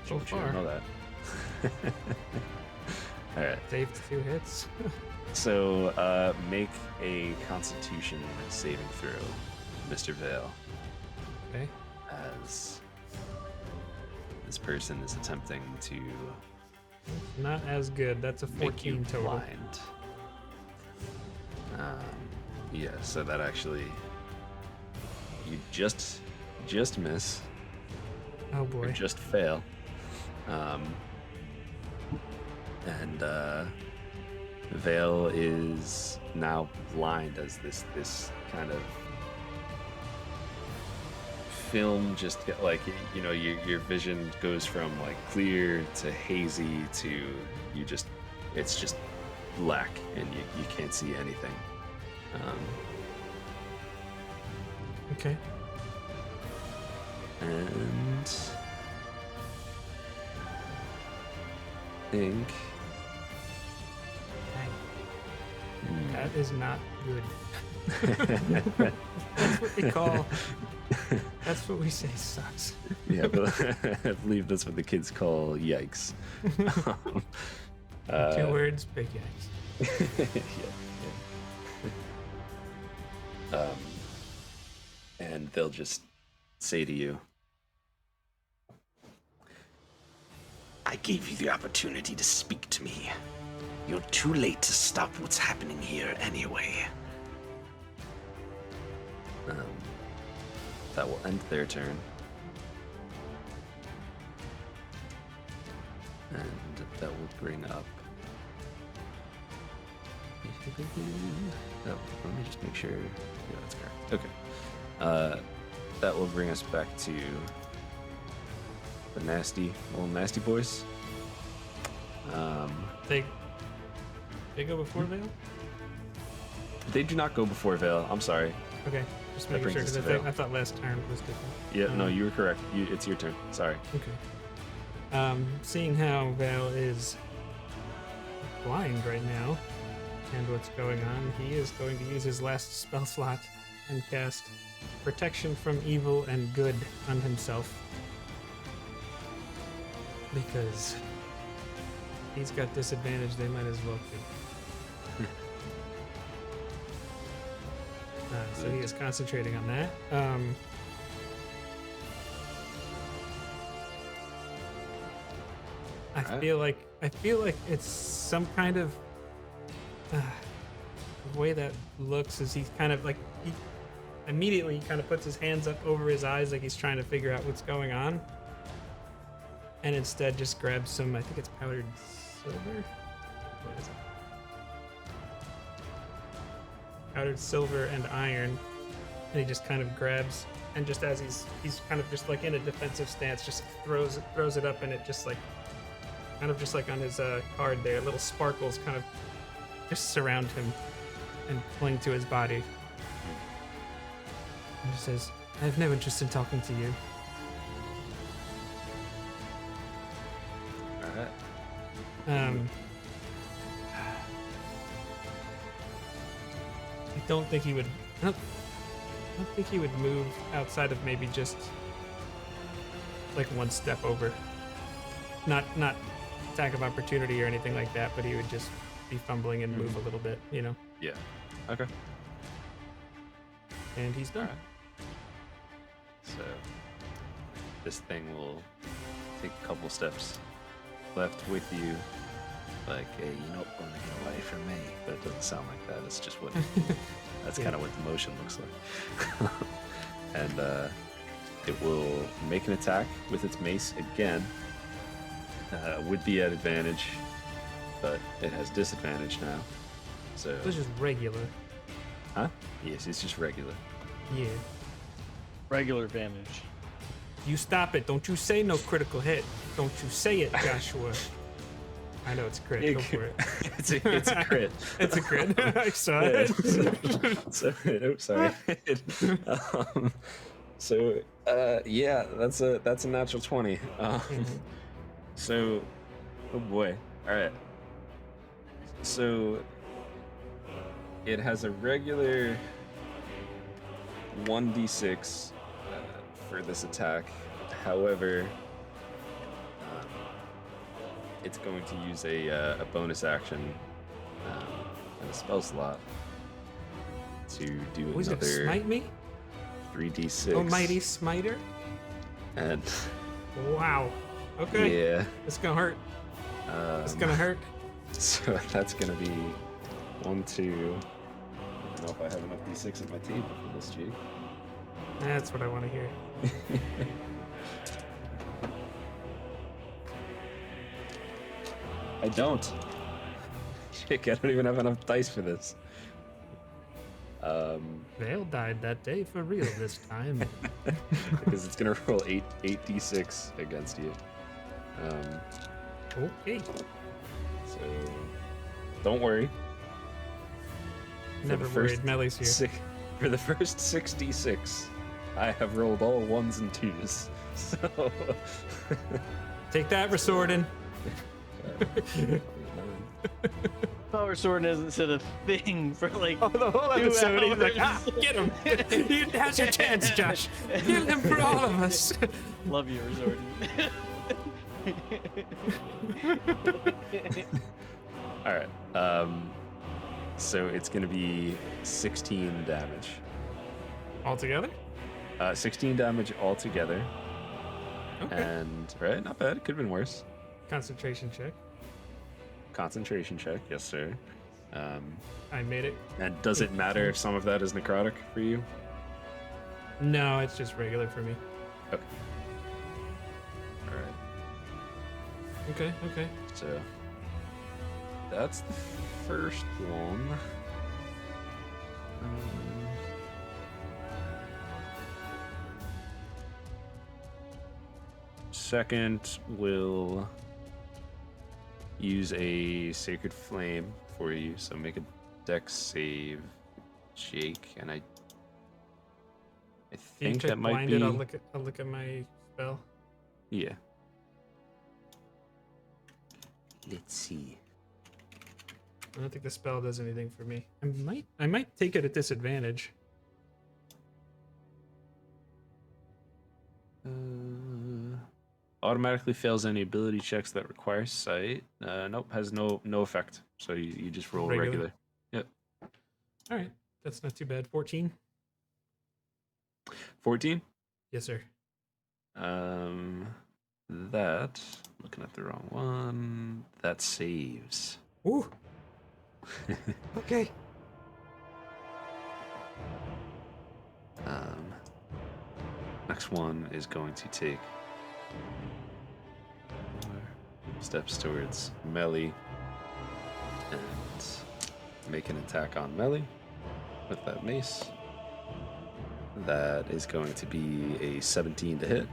Speaker 5: So
Speaker 1: But you
Speaker 5: far.
Speaker 1: don't know that. All right.
Speaker 5: Saved 2 hits.
Speaker 1: So make a Constitution saving throw, Mr. Vale,
Speaker 5: Okay.
Speaker 1: as this person is attempting to
Speaker 5: Not as good. That's a
Speaker 1: make you
Speaker 5: 14 total.
Speaker 1: blind. Yeah, so that actually you just miss.
Speaker 5: Oh
Speaker 1: Or
Speaker 5: boy.
Speaker 1: just fail. And Vale is now blind as this kind of film just get like, you know, your vision goes from like clear to hazy to it's just black and you can't see anything.
Speaker 5: Okay.
Speaker 1: And think
Speaker 5: Dang. That is not good. That's what we call. That's what we say sucks.
Speaker 1: yeah, but I believe that's what the kids call yikes.
Speaker 5: 2 words, big yikes.
Speaker 1: yeah. And they'll just say to you,
Speaker 6: I gave you the opportunity to speak to me. You're too late to stop what's happening here anyway.
Speaker 1: that will end their turn. And that will bring up... let me just make sure... Yeah, that's correct. Okay. That will bring us back to the little nasty boys.
Speaker 5: They go before Vale?
Speaker 1: They do not go before Vale. I'm sorry.
Speaker 5: Okay, just
Speaker 1: That
Speaker 5: making
Speaker 1: brings
Speaker 5: sure
Speaker 1: us
Speaker 5: because
Speaker 1: to Vale.
Speaker 5: I thought last turn was different.
Speaker 1: Yeah, no, you were correct. It's your turn. Sorry.
Speaker 5: Okay. Seeing how Vale is blind right now and what's going on, he is going to use his last spell slot and cast Protection from Evil and Good on himself. Because he's got disadvantage, they might as well be. So he is concentrating on that. I feel like it's some kind of the way that looks is he's kind of like he immediately kind of puts his hands up over his eyes like he's trying to figure out what's going on, and instead just grabs some, I think it's powdered silver. What is it? Powdered silver and iron, and he just kind of grabs, and just as he's kind of just like in a defensive stance, just throws it up, and it just like kind of just like on his card there, little sparkles kind of just surround him and cling to his body. And he says, "I have no interest in talking to you."
Speaker 1: All right.
Speaker 5: I don't think he would. I don't think he would move outside of maybe just like one step over. Not attack of opportunity or anything like that, but he would just be fumbling and move a little bit, you know.
Speaker 1: Yeah. Okay.
Speaker 5: And he's done.
Speaker 1: So this thing will take a couple steps left with you. Like, hey, you're not going to get away from me. But it doesn't sound like that. It's just what. That's kind of what the motion looks like. And it will make an attack with its mace again. Would be at advantage, but it has disadvantage now. So.
Speaker 5: This is just regular.
Speaker 1: Huh? Yes, it's just regular.
Speaker 5: Yeah.
Speaker 2: Regular advantage.
Speaker 5: You stop it. Don't you say no critical hit. Don't you say it, Joshua. I know it's a crit. Go for it.
Speaker 1: It's a crit.
Speaker 5: It's a crit. I saw it.
Speaker 1: Sorry. Yeah, that's a natural 20. So, oh boy. All right. So it has a regular 1d6 for this attack. However, it's going to use a bonus action and a spell slot to do
Speaker 5: He's gonna
Speaker 1: another
Speaker 5: smite me?
Speaker 1: 3d6.
Speaker 5: Oh, mighty smiter?
Speaker 1: And
Speaker 5: Wow. Okay.
Speaker 1: yeah,
Speaker 5: It's gonna hurt. It's gonna hurt.
Speaker 1: so that's gonna be 1, 2. I don't know if I have enough d6 at my table for this, Jake.
Speaker 5: That's what I want to hear.
Speaker 1: I don't. Jake, I don't even have enough dice for this.
Speaker 5: Vale died that day for real this time.
Speaker 1: Because it's gonna roll 8d6 against you.
Speaker 5: Okay.
Speaker 1: So don't worry. For
Speaker 5: Never
Speaker 1: the first
Speaker 5: worried. Melly's here.
Speaker 1: For the first 6d6, I have rolled all 1s and 2s. So
Speaker 5: Take that, Resordin.
Speaker 2: Power Sword hasn't said a thing for like
Speaker 5: Oh, the whole
Speaker 2: 2
Speaker 5: episode, he's like,
Speaker 2: hours.
Speaker 5: get him. Now's your chance, Josh. Kill him for all of us.
Speaker 2: Love you, Resort.
Speaker 1: all right. So it's gonna be 16 damage.
Speaker 5: All together?
Speaker 1: 16 damage altogether.
Speaker 5: Okay.
Speaker 1: And right, not bad. Could have been worse.
Speaker 5: Concentration check.
Speaker 1: Concentration check, yes, sir.
Speaker 5: I made it.
Speaker 1: And does it matter if some of that is necrotic for you?
Speaker 5: No, it's just regular for me.
Speaker 1: Okay. All right.
Speaker 5: Okay, okay.
Speaker 1: So that's the first one. Second will use a Sacred Flame for you, so make a Dex save Jake, and I
Speaker 5: You
Speaker 1: think
Speaker 5: click
Speaker 1: that might
Speaker 5: blinded,
Speaker 1: be.
Speaker 5: I'll look at my spell.
Speaker 1: Yeah. Let's see.
Speaker 5: I don't think the spell does anything for me. I might take it at disadvantage.
Speaker 1: Automatically fails any ability checks that require sight. Nope, has no effect. So you just roll
Speaker 5: Regular.
Speaker 1: regular. Yep.
Speaker 5: All right, that's not too bad. 14.
Speaker 1: 14.
Speaker 5: Yes, sir.
Speaker 1: That, looking at the wrong one. That saves.
Speaker 5: Ooh. Okay.
Speaker 1: Next one is going to take 4 steps towards melee and make an attack on melee with that mace. That is going to be a 17 to hit.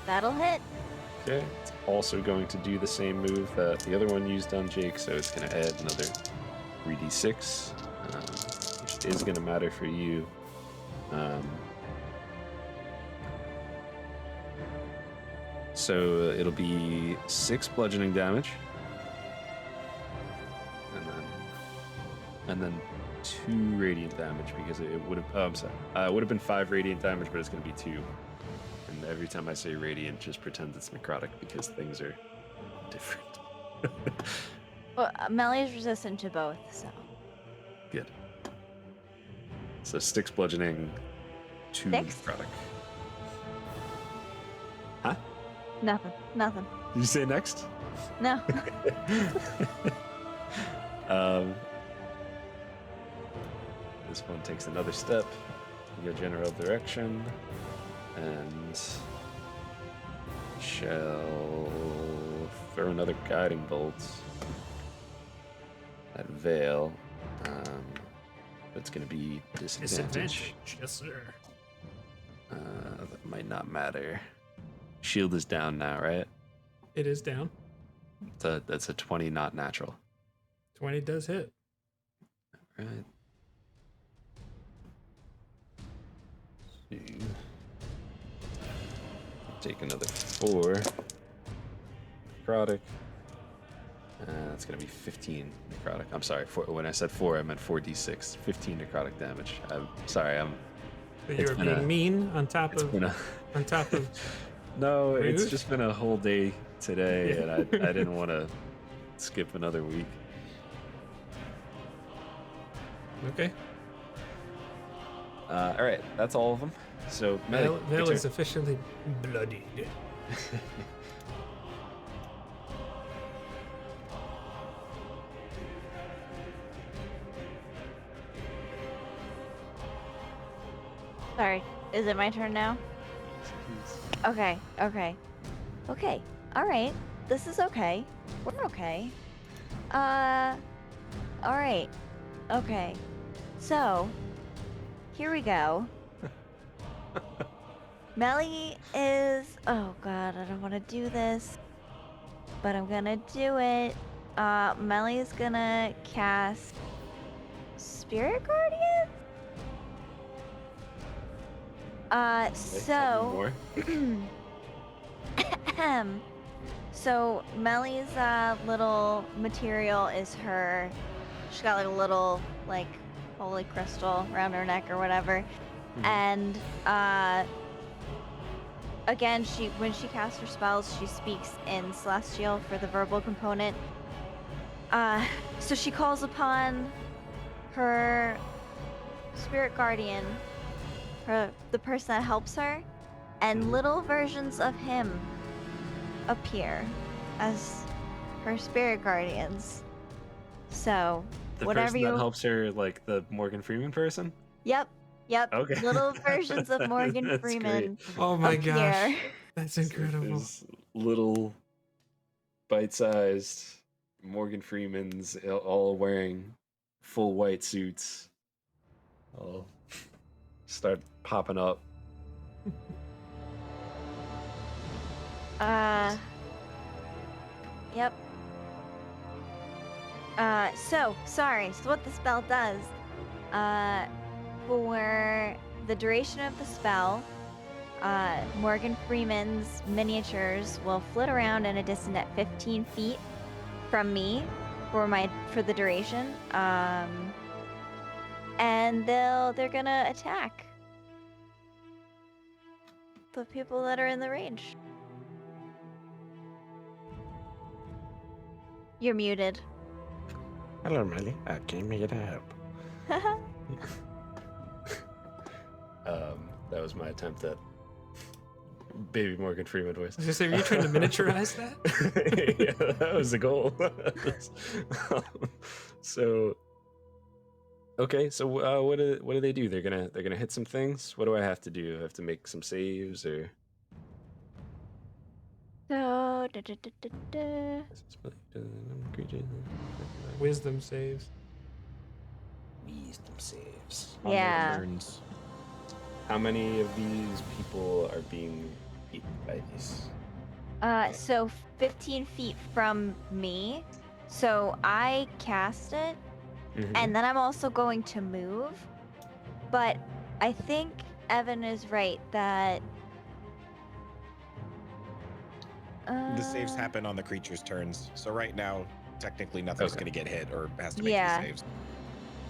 Speaker 3: That'll hit.
Speaker 1: Okay. It's also going to do the same move that the other one used on Jake, so it's going to add another 3d6, which is going to matter for you. So it'll be 6 bludgeoning damage, and then 2 radiant damage because it would have. Oh, I'm sorry. It would have been 5 radiant damage, but it's going to be 2. And every time I say radiant, just pretend it's necrotic because things are different.
Speaker 3: Well, melee is resistant to both, so.
Speaker 1: Good. So 6 bludgeoning, 2
Speaker 3: Six?
Speaker 1: necrotic. Huh?
Speaker 3: Nothing.
Speaker 1: Did you say next?
Speaker 3: No.
Speaker 1: This one takes another step in your general direction and shall throw another guiding bolt at Vale. It's going to be disadvantage.
Speaker 5: Yes, sir.
Speaker 1: That might not matter. Shield is down now, right?
Speaker 5: It is down.
Speaker 1: That's a 20, not natural.
Speaker 5: 20 does hit.
Speaker 1: Right. Take another 4 necrotic. That's gonna be 15 necrotic. I'm sorry. When I said 4, I meant 4d6. 15 necrotic damage. I'm sorry.
Speaker 5: But
Speaker 1: It's
Speaker 5: you're
Speaker 1: been
Speaker 5: being mean on top
Speaker 1: It's
Speaker 5: of
Speaker 1: been a.
Speaker 5: on top of.
Speaker 1: No, it's
Speaker 5: Rude?
Speaker 1: just been a whole day today,
Speaker 5: Yeah.
Speaker 1: and I didn't want to skip another week.
Speaker 5: Okay.
Speaker 1: All right, that's all of them. So
Speaker 5: Vale
Speaker 1: Victor.
Speaker 5: is officially bloodied.
Speaker 3: Sorry. Is it my turn now? Okay. All right. This is okay. We're okay. All right. Okay. So, here we go. Melly is. Oh God, I don't want to do this, but I'm gonna do it. Melly is gonna cast Spirit Guardian. So. So Melly's little material is her. She's got like a little like holy crystal around her neck or whatever, and again when she casts her spells, she speaks in Celestial for the verbal component. So she calls upon her spirit guardian, the person that helps her, and little versions of him appear as her spirit guardians. So
Speaker 1: The
Speaker 3: whatever
Speaker 1: person
Speaker 3: you
Speaker 1: that helps her, like the Morgan Freeman person.
Speaker 3: Yep.
Speaker 1: Okay.
Speaker 3: Little versions of Morgan
Speaker 1: That's
Speaker 3: Freeman
Speaker 5: Oh my
Speaker 3: appear.
Speaker 5: gosh, that's incredible.
Speaker 1: There's little bite-sized Morgan Freemans, all wearing full white suits. All start popping up.
Speaker 3: Yep. Sorry. So what the spell does, for the duration of the spell, Morgan Freeman's miniatures will flit around in a distance at 15 feet from me for the duration. And they're gonna attack the people that are in the range. You're muted.
Speaker 6: Hello, Melly. I came here to help.
Speaker 1: That was my attempt at baby Morgan Freeman voice.
Speaker 5: I was gonna say, were you trying to miniaturize that?
Speaker 1: Yeah, that was the goal. So, okay. So, what do they do? They're gonna hit some things. What do I have to do? I have to make some saves, or
Speaker 3: So,
Speaker 5: Wisdom saves.
Speaker 6: Wisdom saves.
Speaker 4: On their
Speaker 3: yeah.
Speaker 4: turns.
Speaker 1: how many of these people are being beaten by these?
Speaker 3: So 15 feet from me. So I cast it, and then I'm also going to move. But I think Evan is right that
Speaker 4: The saves happen on the creature's turns. So right now, technically nothing's
Speaker 1: Okay.
Speaker 4: going to get hit or has to make
Speaker 3: Yeah.
Speaker 4: any saves.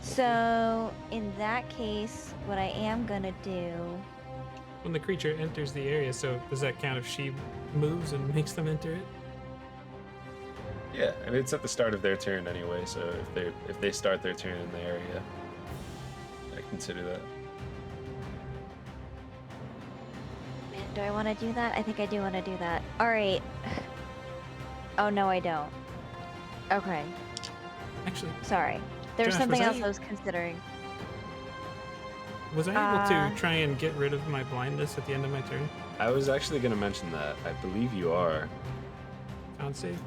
Speaker 3: So in that case, what I am gonna do.
Speaker 5: When the creature enters the area, so does that count if she moves and makes them enter it?
Speaker 1: Yeah, and it's at the start of their turn anyway. So if they start their turn in the area, I consider that.
Speaker 3: Man, do I want to do that? I think I do want to do that. All right. Oh no, I don't. Okay,
Speaker 5: Actually,
Speaker 3: sorry. There's
Speaker 5: Josh,
Speaker 3: something
Speaker 5: was
Speaker 3: else
Speaker 5: I-
Speaker 3: I was considering.
Speaker 5: was I able to try and get rid of my blindness at the end of my turn?
Speaker 1: I was actually going to mention that. I believe you are.
Speaker 5: Con save?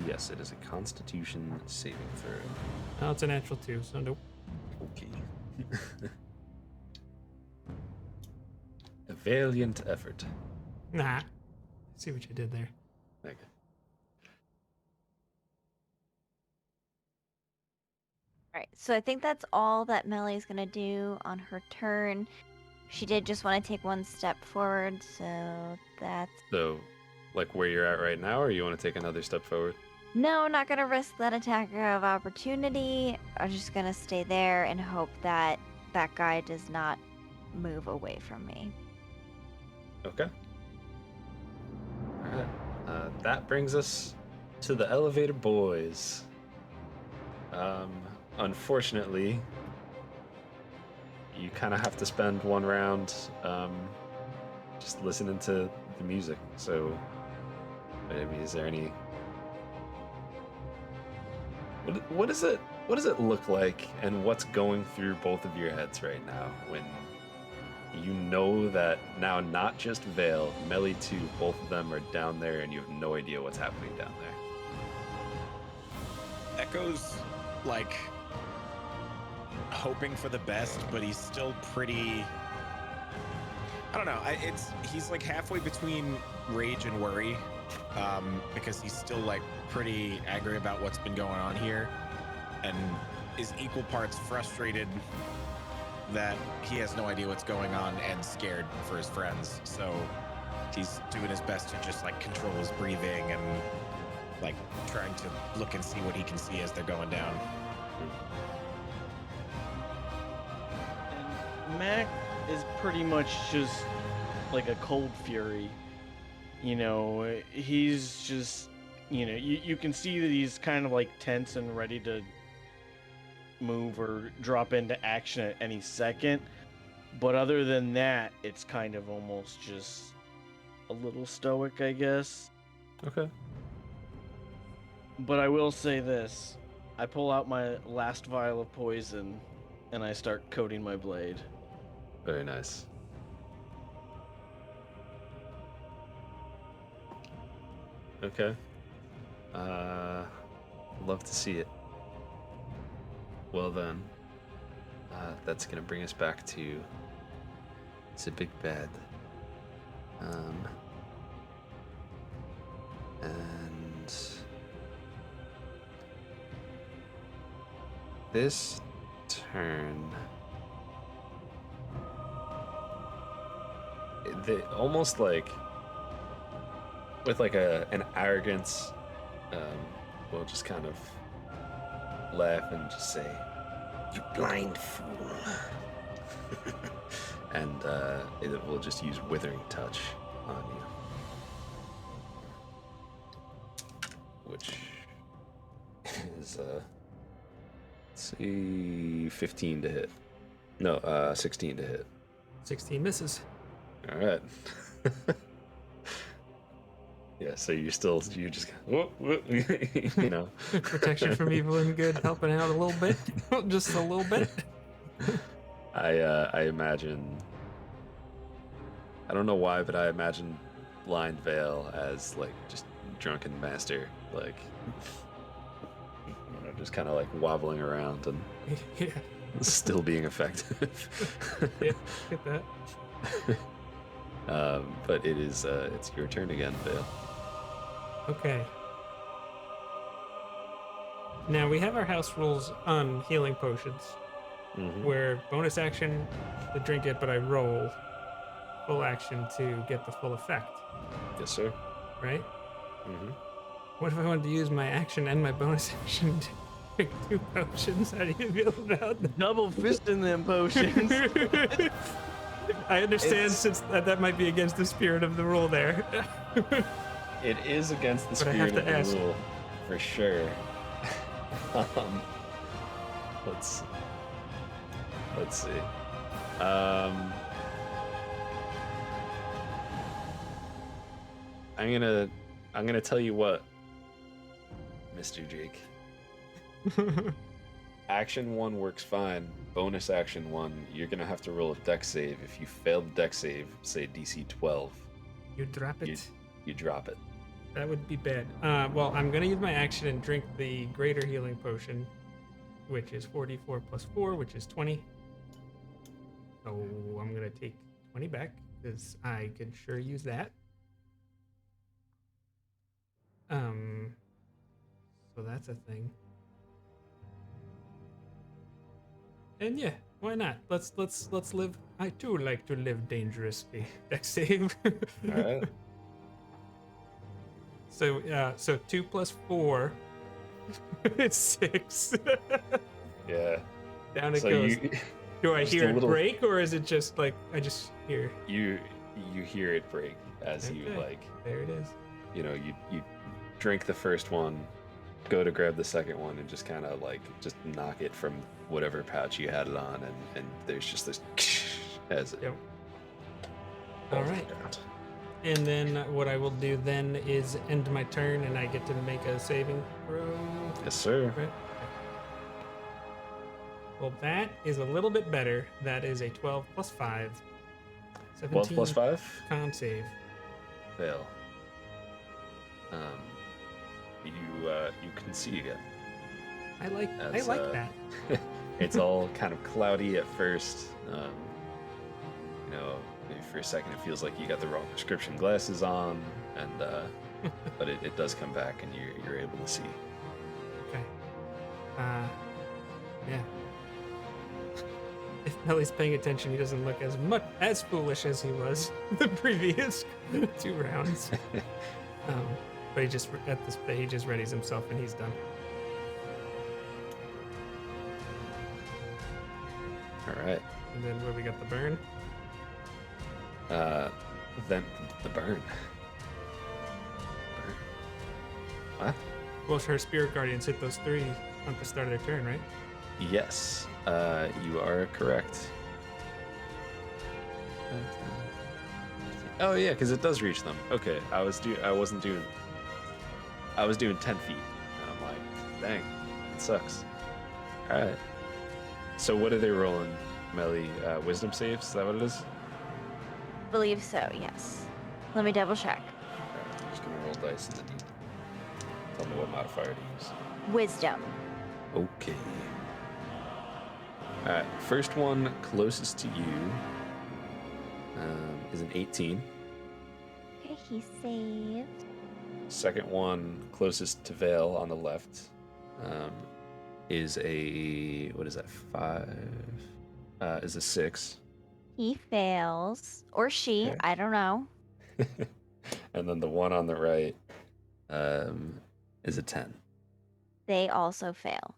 Speaker 1: Yes, it is a Constitution saving throw.
Speaker 5: Oh, it's a natural 2, so nope.
Speaker 1: Okay. A valiant effort.
Speaker 5: Nah. See what you did there.
Speaker 1: Okay.
Speaker 3: All right, so I think that's all that Melly's gonna do on her turn. She did just want to take one step forward, so that's...
Speaker 1: So, like where you're at right now, or you want to take another step forward?
Speaker 3: No, not gonna risk that attack of opportunity. I'm just gonna stay there and hope that that guy does not move away from me.
Speaker 1: Okay. Alright. That brings us to the elevator boys. Unfortunately, you kind of have to spend one round just listening to the music. So, maybe is there any? What does it look like, and what's going through both of your heads right now when you know that now not just Vale, Melly too, both of them are down there, and you have no idea what's happening down there?
Speaker 4: Echo's like hoping for the best, but he's still pretty. I don't know. He's like halfway between rage and worry, because he's still like pretty angry about what's been going on here, and is equal parts frustrated that he has no idea what's going on and scared for his friends. So he's doing his best to just like control his breathing and like trying to look and see what he can see as they're going down.
Speaker 2: And Mac is pretty much just like a cold fury. You know, he's just, you know, you can see that he's kind of like tense and ready to move or drop into action at any second. But other than that, it's kind of almost just a little stoic, I guess.
Speaker 1: Okay.
Speaker 2: But I will say this. I pull out my last vial of poison and I start coating my blade.
Speaker 1: Very nice. Okay. Love to see it. Well then, that's gonna bring us back to the big bad. And this turn, almost like with like an arrogance, we'll just kind of laugh and just say,
Speaker 6: You blind fool.
Speaker 1: and it will just use Withering Touch on you, which is let's see, 15 to hit. No, 16 to hit.
Speaker 5: 16 misses.
Speaker 1: All right. Yeah, so you just whoop, whoop, you know.
Speaker 5: Protection from evil and good, helping out a little bit, just a little bit.
Speaker 1: I imagine, I don't know why, but I imagine Blind Veil as like just drunken master, like, you know, just kind of like wobbling around and
Speaker 5: Yeah,
Speaker 1: still being effective.
Speaker 5: yeah, get that.
Speaker 1: But it's your turn again, Veil.
Speaker 5: Okay. Now we have our house rules on healing potions, where bonus action to drink it, but I roll full action to get the full effect,
Speaker 1: Yes, sir.
Speaker 5: right?
Speaker 1: Mm-hmm.
Speaker 5: What if I wanted to use my action and my bonus action to drink 2 potions? How do you feel about that?
Speaker 2: Double fisting them potions.
Speaker 5: I understand
Speaker 1: It's-
Speaker 5: since that might be against the spirit of the rule there.
Speaker 1: It is against the
Speaker 5: But I have
Speaker 1: spirit
Speaker 5: to
Speaker 1: of
Speaker 5: ask.
Speaker 1: the rule, for sure. Let's see. I'm gonna tell you what, Mr. Jake. Action 1 works fine. Bonus action 1, you're gonna have to roll a dex save. If you fail the dex save, say DC 12,
Speaker 5: You drop it.
Speaker 1: you drop it.
Speaker 5: That would be bad. Well, I'm gonna use my action and drink the greater healing potion, which is 44 plus 4, which is 20. So I'm gonna take 20 back because I could sure use that. So that's a thing. And yeah, why not? Let's live. I too like to live dangerously. Dex save.
Speaker 1: All right.
Speaker 5: So 2 plus 4. It's 6.
Speaker 1: Yeah.
Speaker 5: Down it
Speaker 1: So
Speaker 5: goes. Do I
Speaker 1: just
Speaker 5: hear
Speaker 1: a
Speaker 5: it
Speaker 1: little-
Speaker 5: break, or is it just like I just hear?
Speaker 1: you hear it break as you
Speaker 5: Okay.
Speaker 1: like,
Speaker 5: There it is.
Speaker 1: you know, you drink the first one, go to grab the second one, and just kind of like just knock it from whatever pouch you had it on, and there's just this as it
Speaker 5: Yep. All
Speaker 1: falls
Speaker 5: right.
Speaker 1: down.
Speaker 5: And then what I will do then is end my turn, and I get to make a saving throw.
Speaker 1: Yes, sir.
Speaker 5: Right? Okay. Well, that is a little bit better. That is a 12 plus 5.
Speaker 1: 12
Speaker 5: 17
Speaker 1: plus 5.
Speaker 5: con save.
Speaker 1: Fail. You can see again.
Speaker 5: I like
Speaker 1: As,
Speaker 5: that.
Speaker 1: It's all kind of cloudy at first. You know, maybe for a second it feels like you got the wrong prescription glasses on, and but it does come back, and you're able to see.
Speaker 5: Okay. Yeah. If Melly's paying attention, he doesn't look as foolish as he was the previous 2 rounds. But he just at this he just readies himself and he's done.
Speaker 1: All right.
Speaker 5: And then where we got the burn.
Speaker 1: Then the burn. Burn. What?
Speaker 5: Well, her spirit guardians hit those 3 at the start of their turn, right?
Speaker 1: Yes, you are correct. Oh yeah, because it does reach them. Okay, I was doing 10 feet, and I'm like, dang, it sucks. All right. So what are they rolling, Melly? Wisdom saves? Is that what it is?
Speaker 3: Believe so, yes. Let me double check.
Speaker 1: Alright, I'm just gonna roll dice and then tell me what modifier to use.
Speaker 3: Wisdom.
Speaker 1: Okay. Alright, first one closest to you is an 18.
Speaker 3: Okay, he saved.
Speaker 1: Second one closest to Vale on the left is a, what is that, 5? Is a 6.
Speaker 3: He fails. Or she,
Speaker 1: Okay.
Speaker 3: I don't know.
Speaker 1: And then the one on the right is a 10.
Speaker 3: They also fail.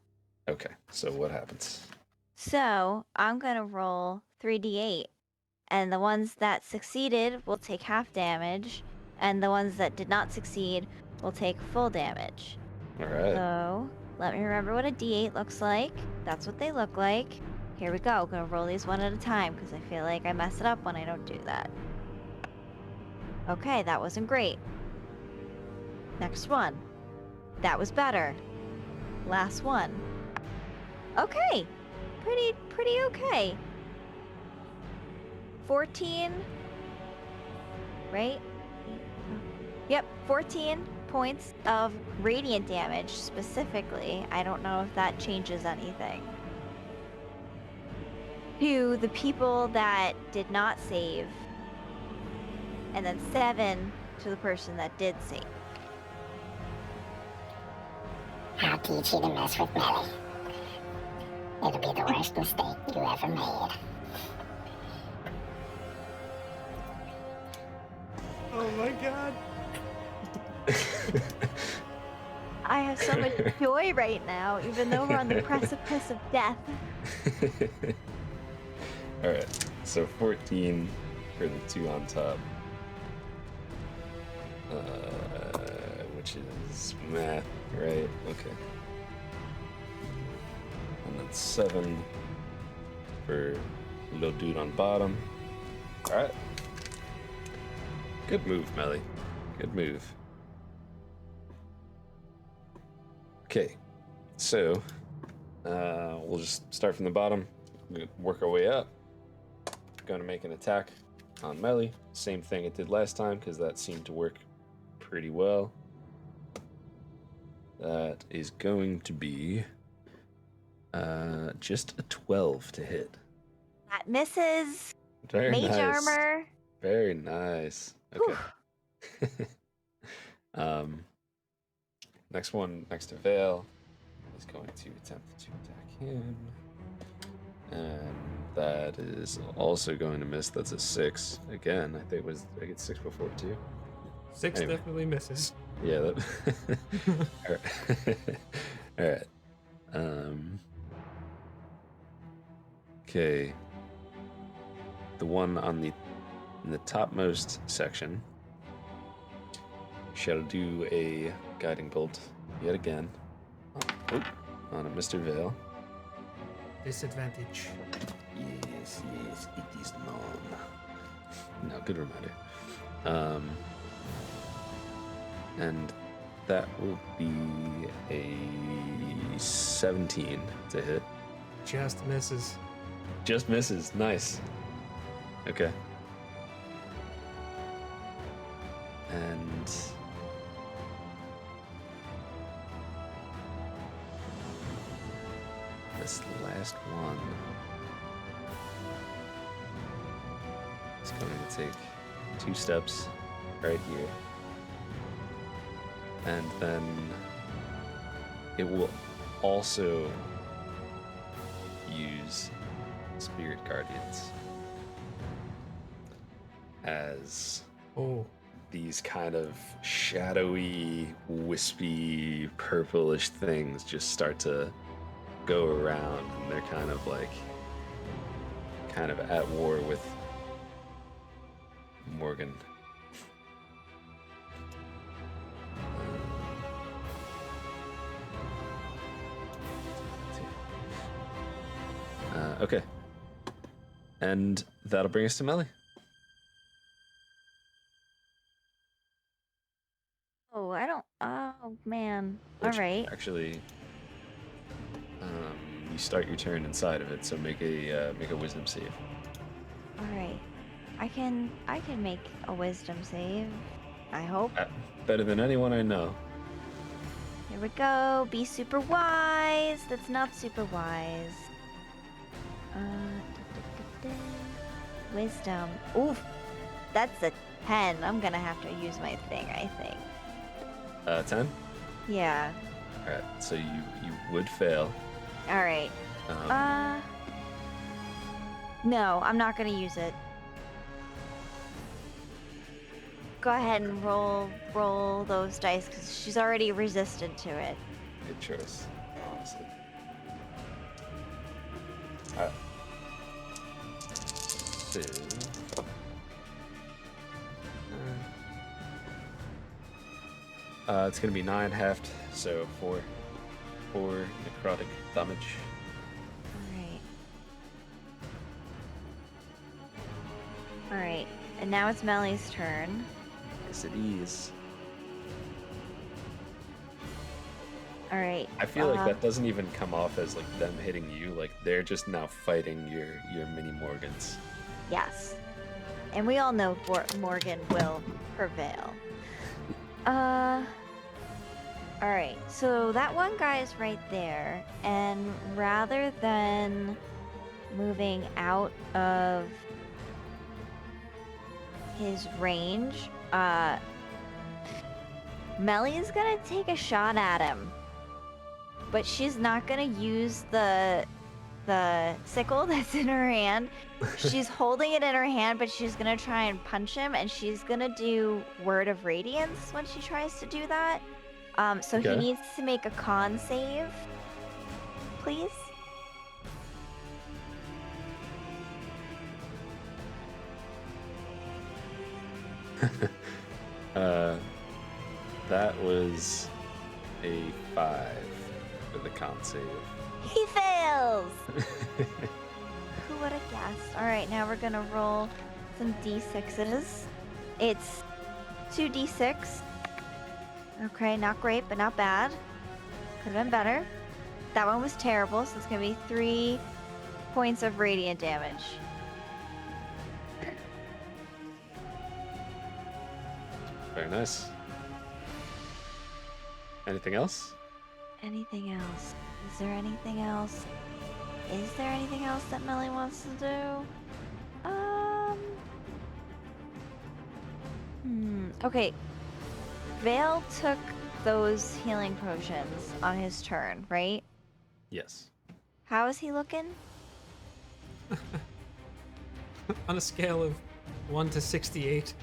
Speaker 1: Okay, so what happens?
Speaker 3: So I'm going to roll 3d8. And the ones that succeeded will take half damage. And the ones that did not succeed will take full damage.
Speaker 1: All right.
Speaker 3: So let me remember what a d8 looks like. That's what they look like. Here we go. I'm going to roll these one at a time because I feel like I mess it up when I don't do that. Okay, that wasn't great. Next one. That was better. Last one. Okay. Pretty okay. 14. Right? Yep, 14 points of radiant damage specifically. I don't know if that changes anything. To the people that did not save. And then 7 to the person that did save.
Speaker 7: I'll teach you to mess with Melly. It'll be the worst mistake you ever made.
Speaker 5: Oh my god.
Speaker 3: I have so much joy right now, even though we're on the precipice of death.
Speaker 1: All right, so 14 for the 2 on top, which is math, right? Okay. And then 7 for little dude on bottom. All right. Good move, Melly. Good move. Okay, so we'll just start from the bottom, work our way up. Going to make an attack on Melly. Same thing it did last time because that seemed to work pretty well. That is going to be just a 12 to hit.
Speaker 3: That misses.
Speaker 1: Very
Speaker 3: Mage
Speaker 1: nice.
Speaker 3: armor.
Speaker 1: Very nice. Okay. Next one, next to Vale, is going to attempt to attack him. And that is also going to miss. That's a 6. Again, I get 6 before too.
Speaker 5: 6
Speaker 1: Anyway.
Speaker 5: definitely misses.
Speaker 1: Yeah. All right. All right. Okay. The one in the topmost section shall do a guiding bolt yet again on a Mr. Vale.
Speaker 5: Disadvantage.
Speaker 1: Yes, it is known. No, good reminder. And that will be a 17 to hit.
Speaker 5: Just misses.
Speaker 1: Just misses. Nice. Okay. And this last one is going to take 2 steps right here. And then it will also use Spirit Guardians as
Speaker 5: Oh.
Speaker 1: these kind of shadowy, wispy, purplish things just start to go around, and they're kind of at war with Morgan. Okay. And that'll bring us to Melly.
Speaker 3: Oh, I don't. Oh, man.
Speaker 1: Which
Speaker 3: All right.
Speaker 1: Actually, you start your turn inside of it, so make a wisdom save.
Speaker 3: All right. I can make a wisdom save. I hope.
Speaker 1: Better than anyone I know.
Speaker 3: Here we go. Be super wise. That's not super wise. Wisdom. Oof. That's a 10. I'm gonna have to use my thing, I think.
Speaker 1: 10?
Speaker 3: Yeah.
Speaker 1: Alright, so you would fail.
Speaker 3: All right. No, I'm not gonna use it. Go ahead and roll those dice because she's already resistant to it.
Speaker 1: Good choice, honestly. So, it's gonna be 9 heft, so 4 necrotic damage.
Speaker 3: All right, and now it's Melly's turn.
Speaker 1: Yes, it is.
Speaker 3: All right.
Speaker 1: I feel like that doesn't even come off as like them hitting you. Like they're just now fighting your mini Morgans.
Speaker 3: Yes, and we all know Morgan will prevail. All right, so that one guy is right there, and rather than moving out of his range, Melly is gonna take a shot at him, but she's not gonna use the sickle that's in her hand. She's holding it in her hand, but she's gonna try and punch him, and she's gonna do Word of Radiance when she tries to do that. So
Speaker 1: Okay.
Speaker 3: he needs to make a con save, please.
Speaker 1: That was a 5 for the con save.
Speaker 3: He fails! Who would have guessed? Alright, now we're gonna roll some d6s. It's 2d6. Okay, not great, but not bad. Could have been better. That one was terrible, so it's gonna be 3 points of radiant damage.
Speaker 1: Very nice. Anything else?
Speaker 3: Anything else? Is there anything else? Is there anything else that Melly wants to do? Okay. Vale took those healing potions on his turn, right?
Speaker 1: Yes.
Speaker 3: How is he looking?
Speaker 5: On a scale of 1 to 68,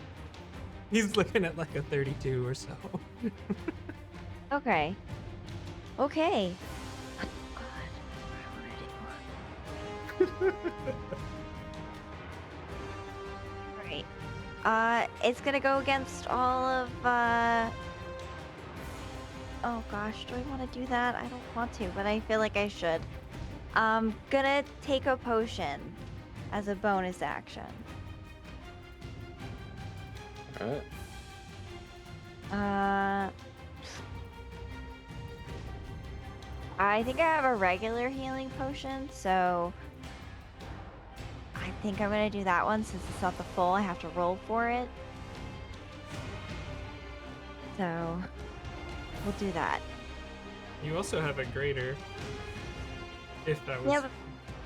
Speaker 5: he's looking at like a 32 or so.
Speaker 3: Okay. Okay. Right. It's gonna go against all of, oh gosh, do I want to do that? I don't want to, but I feel like I should. Gonna take a potion as a bonus action.
Speaker 1: Alright.
Speaker 3: I think I have a regular healing potion, so I think I'm gonna do that one since it's not the full. I have to roll for it. So we'll do that.
Speaker 5: You also have a greater, if that was
Speaker 3: Yeah, but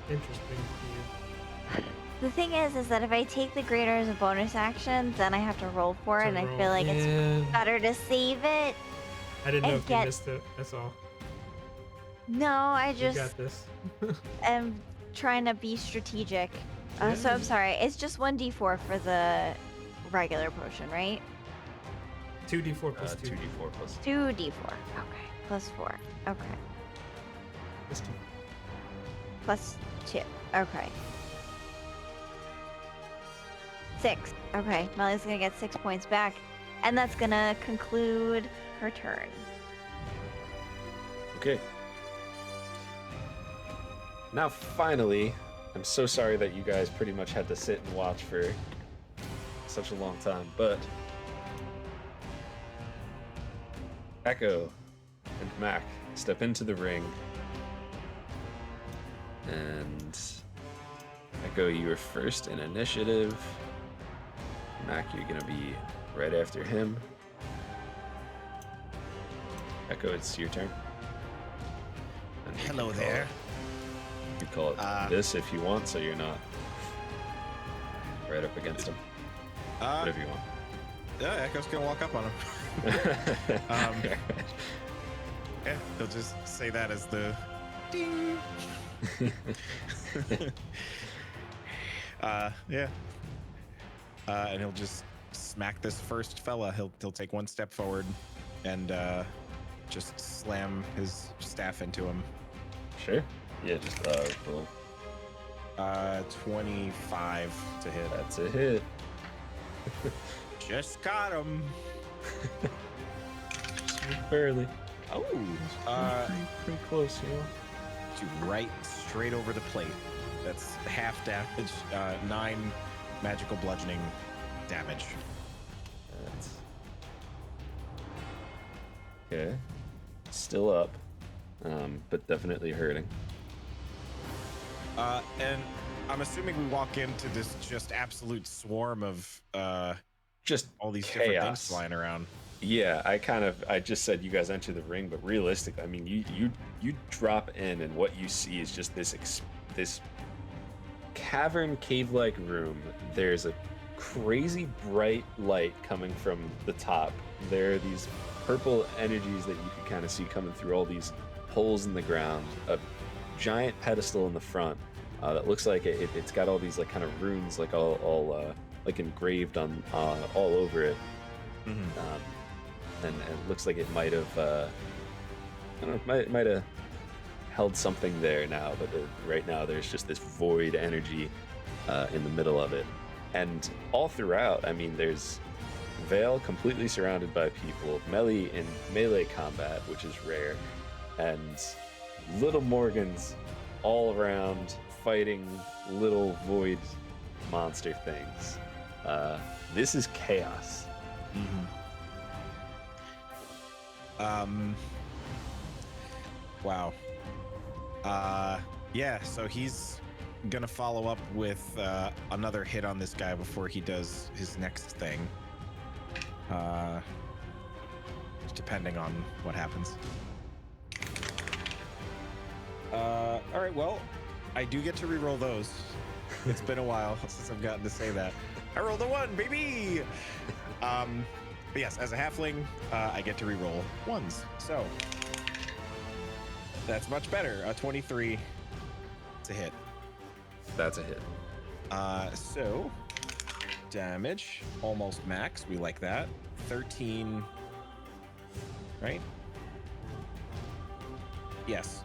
Speaker 5: interesting to you.
Speaker 3: the thing is that if I take the greater as a bonus action, then I have to roll for it,
Speaker 5: To
Speaker 3: and I
Speaker 5: roll.
Speaker 3: feel like it's
Speaker 5: Yeah.
Speaker 3: better to save it.
Speaker 5: I didn't know
Speaker 3: and
Speaker 5: if
Speaker 3: get-
Speaker 5: you missed it, that's all.
Speaker 3: No, I
Speaker 5: You
Speaker 3: just
Speaker 5: got this.
Speaker 3: am trying to be strategic. So
Speaker 5: Yeah.
Speaker 3: I'm sorry. It's just 1d4 for the regular potion, right?
Speaker 5: 2d4 plus 2.
Speaker 1: 2d4 plus
Speaker 3: 2d4. Okay. Plus 4. Okay.
Speaker 5: Plus 2.
Speaker 3: Plus 2. Okay. 6. Okay. Melly's gonna get 6 points back. And that's gonna conclude her turn.
Speaker 1: Okay. Now finally, I'm so sorry that you guys pretty much had to sit and watch for such a long time, but Echo and Mac step into the ring. And Echo, you are first in initiative. Mac, you're gonna be right after him. Echo, it's your turn. And you
Speaker 4: Hello
Speaker 1: can
Speaker 4: there.
Speaker 1: You call it this if you want, so you're not right up against him. Whatever you want.
Speaker 4: Yeah, Echo's gonna walk up on him. Yeah, they'll just say that as the Ding. Yeah. And he'll just smack this first fella. He'll take one step forward and just slam his staff into him.
Speaker 1: Sure. Yeah, just roll.
Speaker 4: 25 to hit.
Speaker 1: That's a hit.
Speaker 4: Just got him.
Speaker 1: Just barely.
Speaker 4: Oh,
Speaker 1: Pretty close, you know.
Speaker 4: to right straight over the plate. That's half damage. 9 magical bludgeoning damage.
Speaker 1: That's... Okay. Still up, but definitely hurting.
Speaker 4: And I'm assuming we walk into this just absolute swarm of
Speaker 1: Just
Speaker 4: all these different things
Speaker 1: chaos.
Speaker 4: flying around.
Speaker 1: Yeah, I just said you guys enter the ring, but realistically, I mean, you drop in, and what you see is just this cavern cave-like room. There's a crazy bright light coming from the top. There are these purple energies that you can kind of see coming through all these holes in the ground. A giant pedestal in the front that looks like it's got all these like kind of runes, like all like engraved on all over it. And it looks like it might have, I don't know, might have held something there now, but right now there's just this void energy in the middle of it. And all throughout, I mean, there's Vale completely surrounded by people, Melly in melee combat, which is rare, and little Morgans all around fighting little void monster things. This is chaos.
Speaker 4: Wow. Yeah, so he's gonna follow up with another hit on this guy before he does his next thing. Depending on what happens. All right, well, I do get to reroll those. It's been a while since I've gotten to say that. I rolled a 1, baby! But yes, as a halfling, I get to reroll 1s. So that's much better. A 23 to hit.
Speaker 1: That's a hit.
Speaker 4: So damage, almost max. We like that. 13, right? Yes.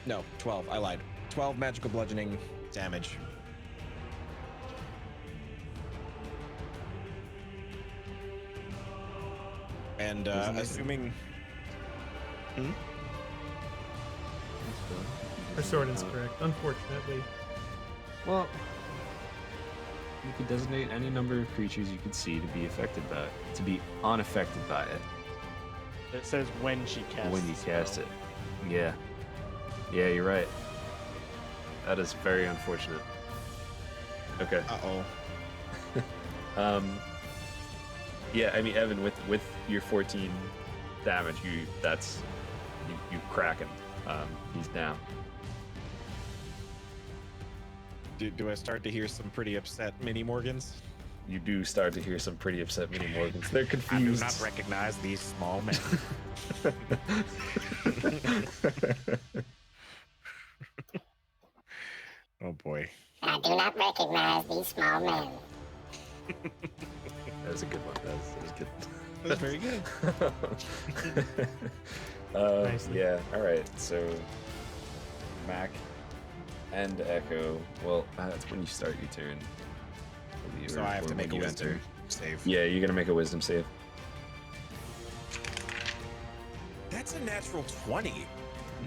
Speaker 4: No, 12. I lied. 12 magical bludgeoning damage. And assuming...
Speaker 5: Her sword is correct, unfortunately.
Speaker 1: Well, you could designate any number of creatures you could see to be affected by it, to be unaffected by it.
Speaker 2: It says when she casts.
Speaker 1: When you
Speaker 2: the
Speaker 1: cast
Speaker 2: spell.
Speaker 1: it. Yeah. Yeah, you're right. That is very unfortunate. Okay.
Speaker 4: Uh-oh.
Speaker 1: Yeah, I mean, Evan, with your 14 damage, you crack him. He's down.
Speaker 4: Do I start to hear some pretty upset mini Morgans?
Speaker 1: You do start to hear some pretty upset mini Morgans. They're
Speaker 4: I do
Speaker 1: confused.
Speaker 4: not recognize these small men. Oh boy.
Speaker 7: I do not recognize these small men.
Speaker 1: That was a good one. That was good.
Speaker 4: That's very good.
Speaker 5: Nicely.
Speaker 1: Yeah. All right. So, Mac and Echo. Well, that's when you start your turn.
Speaker 4: So I have to
Speaker 1: Or
Speaker 4: make a
Speaker 1: when you
Speaker 4: wisdom
Speaker 1: enter.
Speaker 4: save.
Speaker 1: Yeah, you're gonna make a wisdom save.
Speaker 4: That's a natural 20.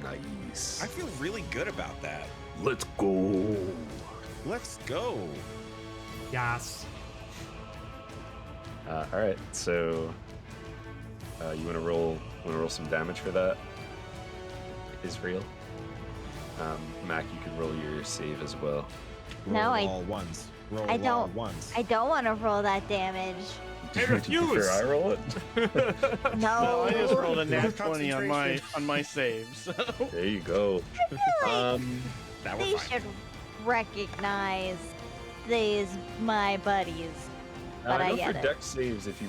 Speaker 1: Nice.
Speaker 4: I feel really good about that.
Speaker 1: Let's go.
Speaker 4: Let's go.
Speaker 5: Yes.
Speaker 1: All right. So, you want to roll some damage for that? Israel. Mac, you can roll your save as well.
Speaker 3: No,
Speaker 4: Roll
Speaker 3: I-
Speaker 4: all ones. Roll
Speaker 3: I
Speaker 4: all
Speaker 3: don't-
Speaker 4: ones.
Speaker 3: I don't want to roll that damage.
Speaker 1: Do
Speaker 5: I
Speaker 1: you
Speaker 5: refuse.
Speaker 1: prefer I roll it?
Speaker 3: No.
Speaker 2: No, I just rolled a nat
Speaker 4: Have
Speaker 2: 20 on my
Speaker 4: concentration.
Speaker 2: saves.
Speaker 1: There you go.
Speaker 3: like
Speaker 4: Now
Speaker 3: they
Speaker 4: we're fine.
Speaker 3: should recognize these my buddies. But
Speaker 1: I
Speaker 3: I
Speaker 1: know
Speaker 3: get
Speaker 1: for
Speaker 3: it.
Speaker 1: dex saves, if you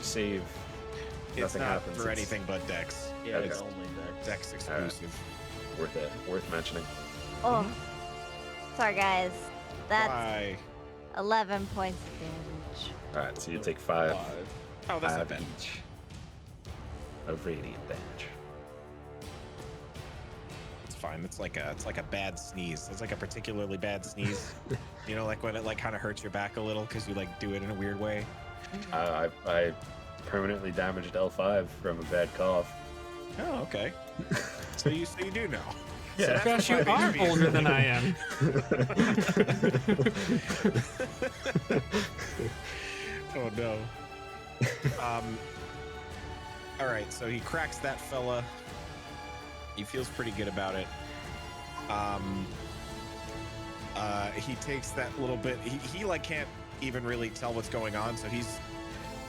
Speaker 1: save
Speaker 4: It's
Speaker 1: Nothing
Speaker 4: not
Speaker 1: happens.
Speaker 4: for
Speaker 1: It's
Speaker 4: anything but Dex.
Speaker 2: Yeah,
Speaker 1: Okay.
Speaker 2: it's only Dex.
Speaker 4: Dex exclusive.
Speaker 1: worth mentioning.
Speaker 3: Oh, sorry guys. That's
Speaker 4: Why?
Speaker 3: 11 points of damage.
Speaker 1: All right, so you take 5.
Speaker 4: Oh, that's not
Speaker 1: 5
Speaker 4: bad.
Speaker 1: each of radiant damage.
Speaker 4: It's fine. It's like a bad sneeze. It's like a particularly bad sneeze. You know, like when it like kind of hurts your back a little because you like do it in a weird way.
Speaker 1: I permanently damaged L5 from a bad cough.
Speaker 4: Oh, okay. so you do know.
Speaker 1: Yeah.
Speaker 4: So that's
Speaker 5: Gosh,
Speaker 4: the
Speaker 5: you
Speaker 4: 5
Speaker 5: are
Speaker 4: HP.
Speaker 5: older than I am.
Speaker 4: Oh no. All right, so he cracks that fella. He feels pretty good about it. He takes that little bit. He like can't even really tell what's going on. So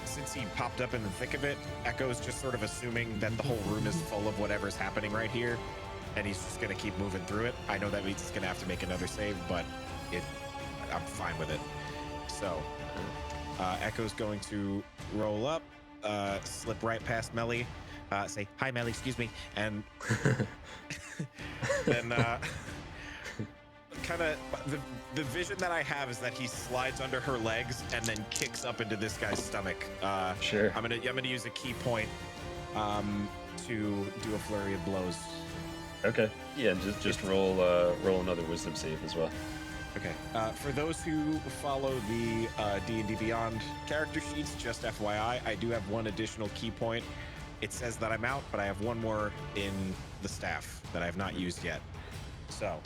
Speaker 4: since he popped up in the thick of it, Echo's just sort of assuming that the whole room is full of whatever's happening right here, and he's just gonna keep moving through it. I know that means he's gonna have to make another save, but I'm fine with it. So Echo's going to roll up, slip right past Melly, say, "Hi, Melly, excuse me," and then kind of the vision that I have is that he slides under her legs and then kicks up into this guy's stomach.
Speaker 1: Sure.
Speaker 4: I'm gonna use a key point to do a flurry of blows.
Speaker 1: Okay. Yeah, just roll another wisdom save as well.
Speaker 4: Okay. For those who follow the D&D Beyond character sheets, just FYI, I do have one additional key point. It says that I'm out, but I have one more in the staff that I have not used yet. So,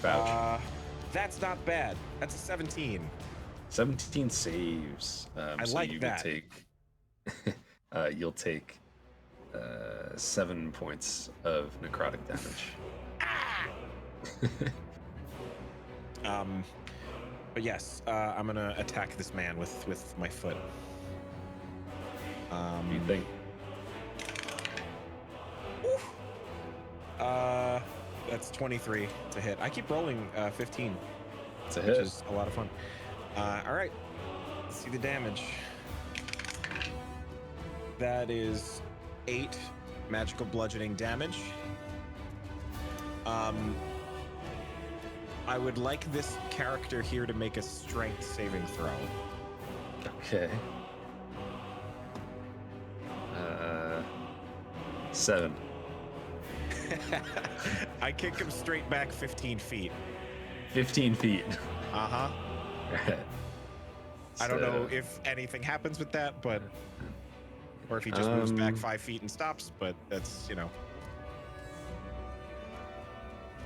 Speaker 1: Vouch.
Speaker 4: that's not bad. That's a 17.
Speaker 1: 17 saves.
Speaker 4: I
Speaker 1: so
Speaker 4: like
Speaker 1: you
Speaker 4: that.
Speaker 1: You'll take 7 points of necrotic damage.
Speaker 4: But yes, I'm gonna attack this man with my foot.
Speaker 1: What do you think?
Speaker 4: That's 23 to hit. I keep rolling 15,
Speaker 1: It's a
Speaker 4: which
Speaker 1: hit.
Speaker 4: is a lot of fun. All right, let's see the damage. That is 8 magical bludgeoning damage. I would like this character here to make a strength saving throw.
Speaker 1: Okay. 7.
Speaker 4: I kick him straight back 15 feet.
Speaker 1: 15 feet.
Speaker 4: Uh-huh.
Speaker 1: Alright.
Speaker 4: I don't know if anything happens with that, but or if he just moves back 5 feet and stops, but that's, you know.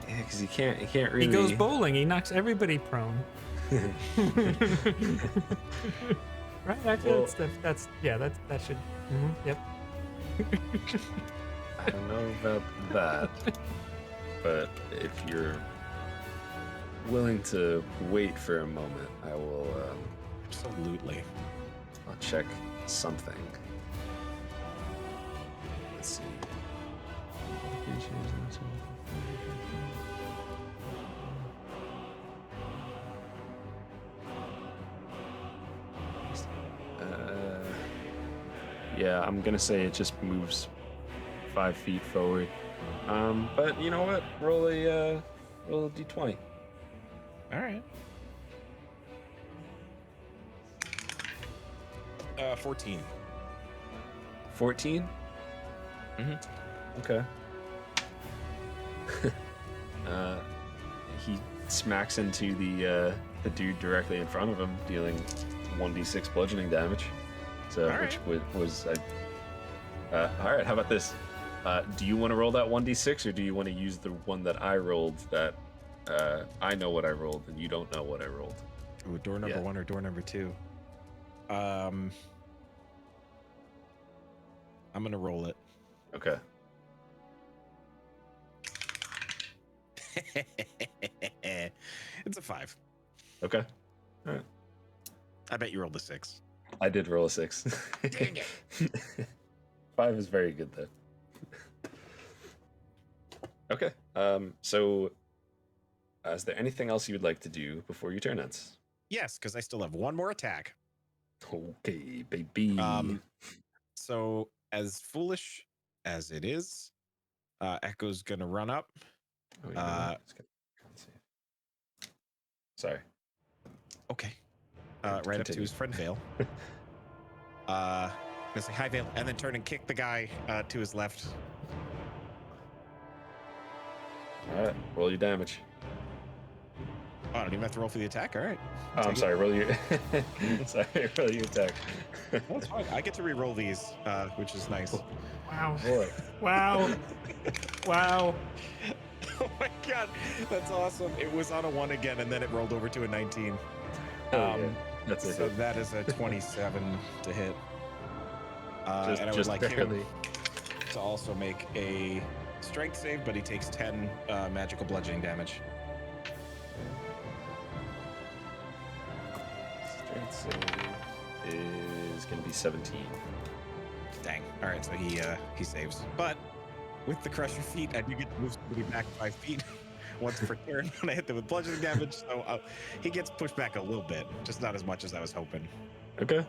Speaker 1: Yeah, because he can't really.
Speaker 5: He goes bowling. He knocks everybody prone. Right? I feel
Speaker 1: Well-
Speaker 5: that's that should. Yep.
Speaker 1: I don't know about that, but if you're willing to wait for a moment, I will.
Speaker 4: Absolutely.
Speaker 1: I'll check something. Let's see. Yeah, I'm gonna say it just moves 5 feet forward. But you know what? Roll a d20.
Speaker 4: All right. 14.
Speaker 1: 14. Okay. He smacks into the dude directly in front of him, dealing 1d6 bludgeoning damage. So,
Speaker 4: All
Speaker 1: which
Speaker 4: right.
Speaker 1: was all right. How about this? Do you want to roll that 1d6, or do you want to use the one that I rolled? That I know what I rolled, and you don't know what I rolled.
Speaker 4: Ooh, door number 1 or door number 2? I'm gonna roll it.
Speaker 1: Okay.
Speaker 4: It's a 5.
Speaker 1: Okay. All right.
Speaker 4: I bet you rolled a 6.
Speaker 1: I did roll a 6.
Speaker 4: Dang it.
Speaker 1: 5 is very good though. Okay. So, is there anything else you would like to do before your turn ends?
Speaker 4: Yes, because I still have one more attack.
Speaker 1: Okay, baby.
Speaker 4: So as foolish as it is, Echo's gonna run up.
Speaker 1: Oh, you know what? It's good. Let's see. Sorry.
Speaker 4: Okay. Right up to
Speaker 1: Continue.
Speaker 4: his friend Vale. Gonna say hi, Vale, and then turn and kick the guy to his left.
Speaker 1: All right, roll your damage.
Speaker 4: Oh, I don't even have to roll for the attack. All right.
Speaker 1: Oh, I'm
Speaker 4: Take it.
Speaker 1: sorry. Roll your. Sorry, roll your attack.
Speaker 4: That's fine. I get to re-roll these, which is nice.
Speaker 5: Wow.
Speaker 1: Boy.
Speaker 5: Wow. Wow.
Speaker 4: Oh my god, that's awesome. It was on a 1 again, and then it rolled over to a 19.
Speaker 1: Yeah. That's it.
Speaker 4: So that is a 27 to hit. And I would
Speaker 1: just
Speaker 4: like
Speaker 1: barely.
Speaker 4: him to also make a strength save, but he takes 10 magical bludgeoning damage.
Speaker 1: Strength save is going to be 17.
Speaker 4: Dang. All right, so he saves. But with the crusher feat, I do get to move somebody back 5 feet once per turn when I hit them with bludgeoning damage. So he gets pushed back a little bit, just not as much as I was hoping.
Speaker 1: Okay.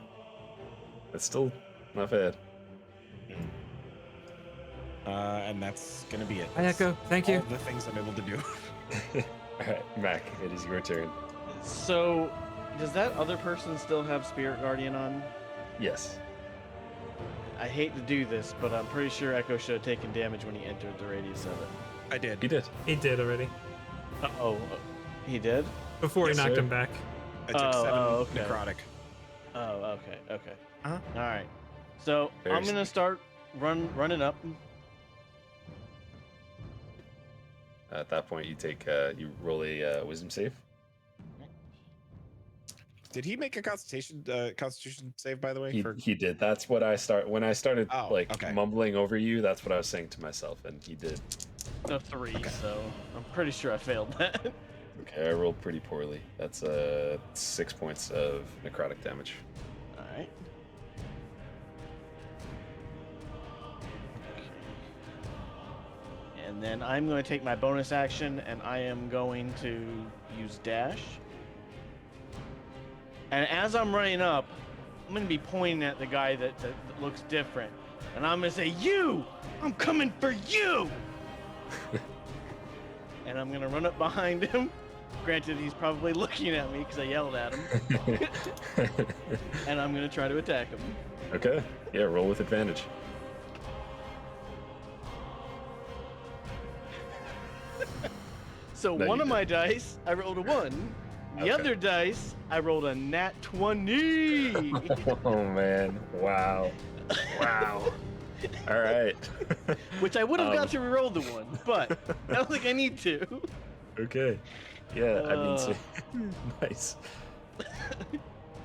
Speaker 1: That's still not bad.
Speaker 4: And that's gonna be it.
Speaker 5: Hi, Echo. Thank you.
Speaker 4: All the things I'm able to do.
Speaker 1: All right, Mac, it is your turn.
Speaker 2: So, does that other person still have Spirit Guardian on?
Speaker 1: Yes.
Speaker 2: I hate to do this, but I'm pretty sure Echo should have taken damage when he entered the radius of it.
Speaker 4: I did.
Speaker 1: He did.
Speaker 5: He did already.
Speaker 2: Oh, he did?
Speaker 5: Before
Speaker 1: Yes,
Speaker 5: he knocked
Speaker 1: sir.
Speaker 5: him back.
Speaker 4: I took 7
Speaker 2: okay.
Speaker 4: necrotic.
Speaker 2: Oh, okay.
Speaker 4: Uh-huh.
Speaker 2: All right. So
Speaker 1: Very
Speaker 2: I'm gonna start running up.
Speaker 1: At that point, you take you roll a wisdom save.
Speaker 4: Did he make a constitution save, by the way?
Speaker 1: He did. That's what I start when I started
Speaker 4: Oh,
Speaker 1: like
Speaker 4: okay.
Speaker 1: mumbling over you. That's what I was saying to myself, and he did.
Speaker 2: A 3, so I'm pretty sure I failed that.
Speaker 1: Okay, I rolled pretty poorly. That's 6 points of necrotic damage.
Speaker 2: All right. And then I'm going to take my bonus action, and I am going to use dash. And as I'm running up, I'm going to be pointing at the guy that looks different. And I'm going to say, "You! I'm coming for you!" And I'm going to run up behind him. Granted, he's probably looking at me because I yelled at him. And I'm going to try to attack him.
Speaker 1: Okay. Yeah, roll with advantage.
Speaker 2: So
Speaker 1: No,
Speaker 2: one
Speaker 1: you
Speaker 2: of my dice, I rolled a 1. The
Speaker 1: Okay.
Speaker 2: other dice, I rolled a nat 20.
Speaker 1: Oh man! Wow! Wow! All right.
Speaker 2: Which I would have got to reroll the 1, but I don't think I need to.
Speaker 1: Okay. Yeah, I mean, so, nice.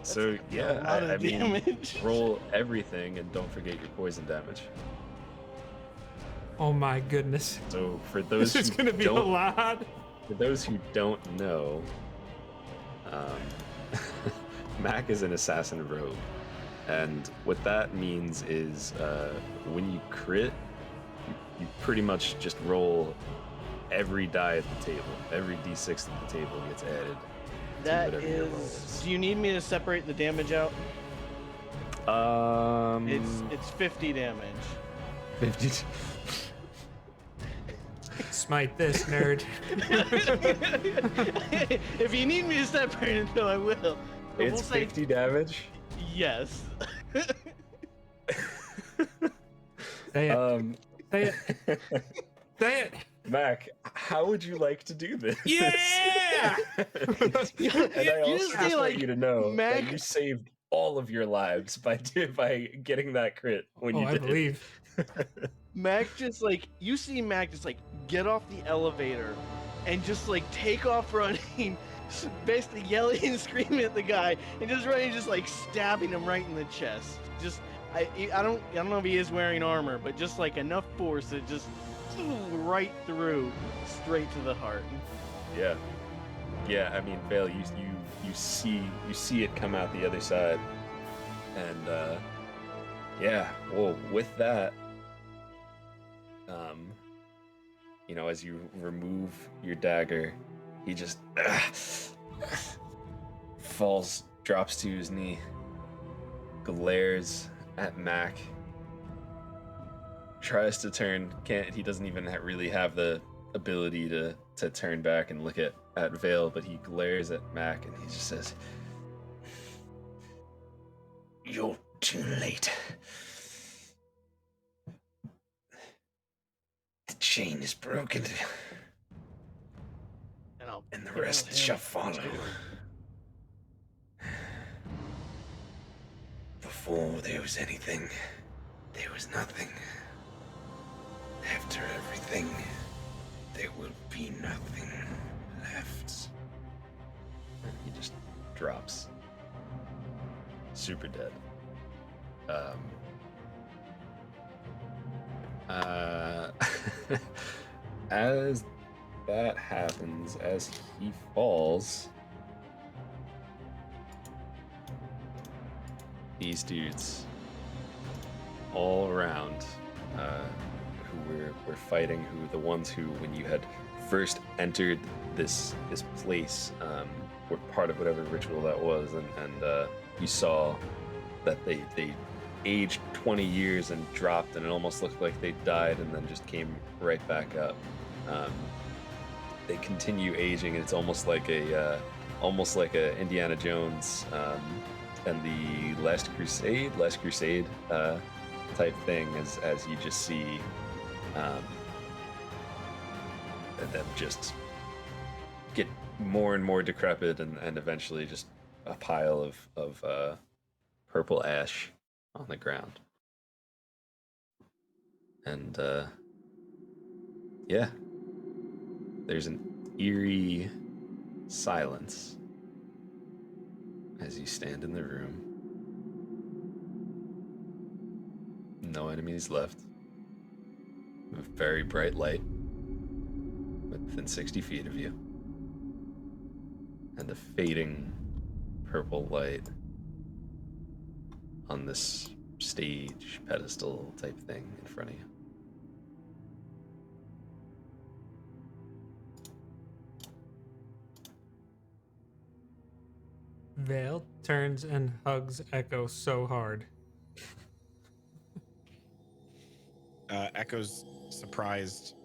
Speaker 1: So yeah,
Speaker 2: a lot of
Speaker 1: I mean,
Speaker 2: damage.
Speaker 1: roll everything and don't forget your poison damage.
Speaker 5: Oh my goodness.
Speaker 1: So for those
Speaker 5: This is
Speaker 1: who
Speaker 5: gonna be a
Speaker 1: don't,
Speaker 5: lot.
Speaker 1: for those who don't know, Mac is an assassin rogue, and what that means is when you crit, you pretty much just roll every die at the table. Every d6 at the table gets added.
Speaker 2: That
Speaker 1: whatever your roll
Speaker 2: is.
Speaker 1: is.
Speaker 2: Do you need me to separate the damage out? It's 50 damage.
Speaker 1: 50.
Speaker 5: Smite this, nerd.
Speaker 2: If you need me to separate it, though, I will. But
Speaker 1: It's
Speaker 2: we'll say
Speaker 1: 50 damage.
Speaker 2: yes.
Speaker 5: Say it. Say it. Say it.
Speaker 1: Mac, how would you like to do this?
Speaker 5: Yeah!
Speaker 1: And I
Speaker 2: You
Speaker 1: also
Speaker 2: just
Speaker 1: just
Speaker 2: say,
Speaker 1: want
Speaker 2: like,
Speaker 1: you to know
Speaker 2: Mac-
Speaker 1: that you saved all of your lives by getting that crit when
Speaker 5: Oh,
Speaker 1: you
Speaker 5: I
Speaker 1: did.
Speaker 5: believe.
Speaker 2: Mac just like you see Mac just like get off the elevator and just like take off running, basically yelling and screaming at the guy and just running, just like stabbing him right in the chest. Just I don't know if he is wearing armor, but just like enough force that just right through, straight to the heart.
Speaker 1: Yeah. Yeah, I mean, Vale, you see it come out the other side. And yeah, well, with that, as you remove your dagger, he just falls, drops to his knee, glares at Mac. Tries to turn, can't. He doesn't even really have the ability to turn back and look at Vale, but he glares at Mac and he just says,
Speaker 6: You're too late. The chain is broken, and the rest shall follow. Before there was anything, there was nothing. After everything, there will be nothing left.
Speaker 1: and he just drops. Super dead. As that happens, as he falls, these dudes all around who we're fighting, who the ones who, when you had first entered this place, were part of whatever ritual that was, and you saw that they aged 20 years and dropped, and it almost looked like they died and then just came right back up. They continue aging, and it's almost like a Indiana Jones and the Last Crusade type thing, as you just see them just get more and more decrepit, and eventually just a pile of purple ash on the ground. And yeah, there's an eerie silence as you stand in the room. No enemies left. A very bright light within 60 feet of you, and a fading purple light on this stage pedestal type thing in front of you.
Speaker 5: Vale turns and hugs Echo so hard.
Speaker 4: Echo's surprised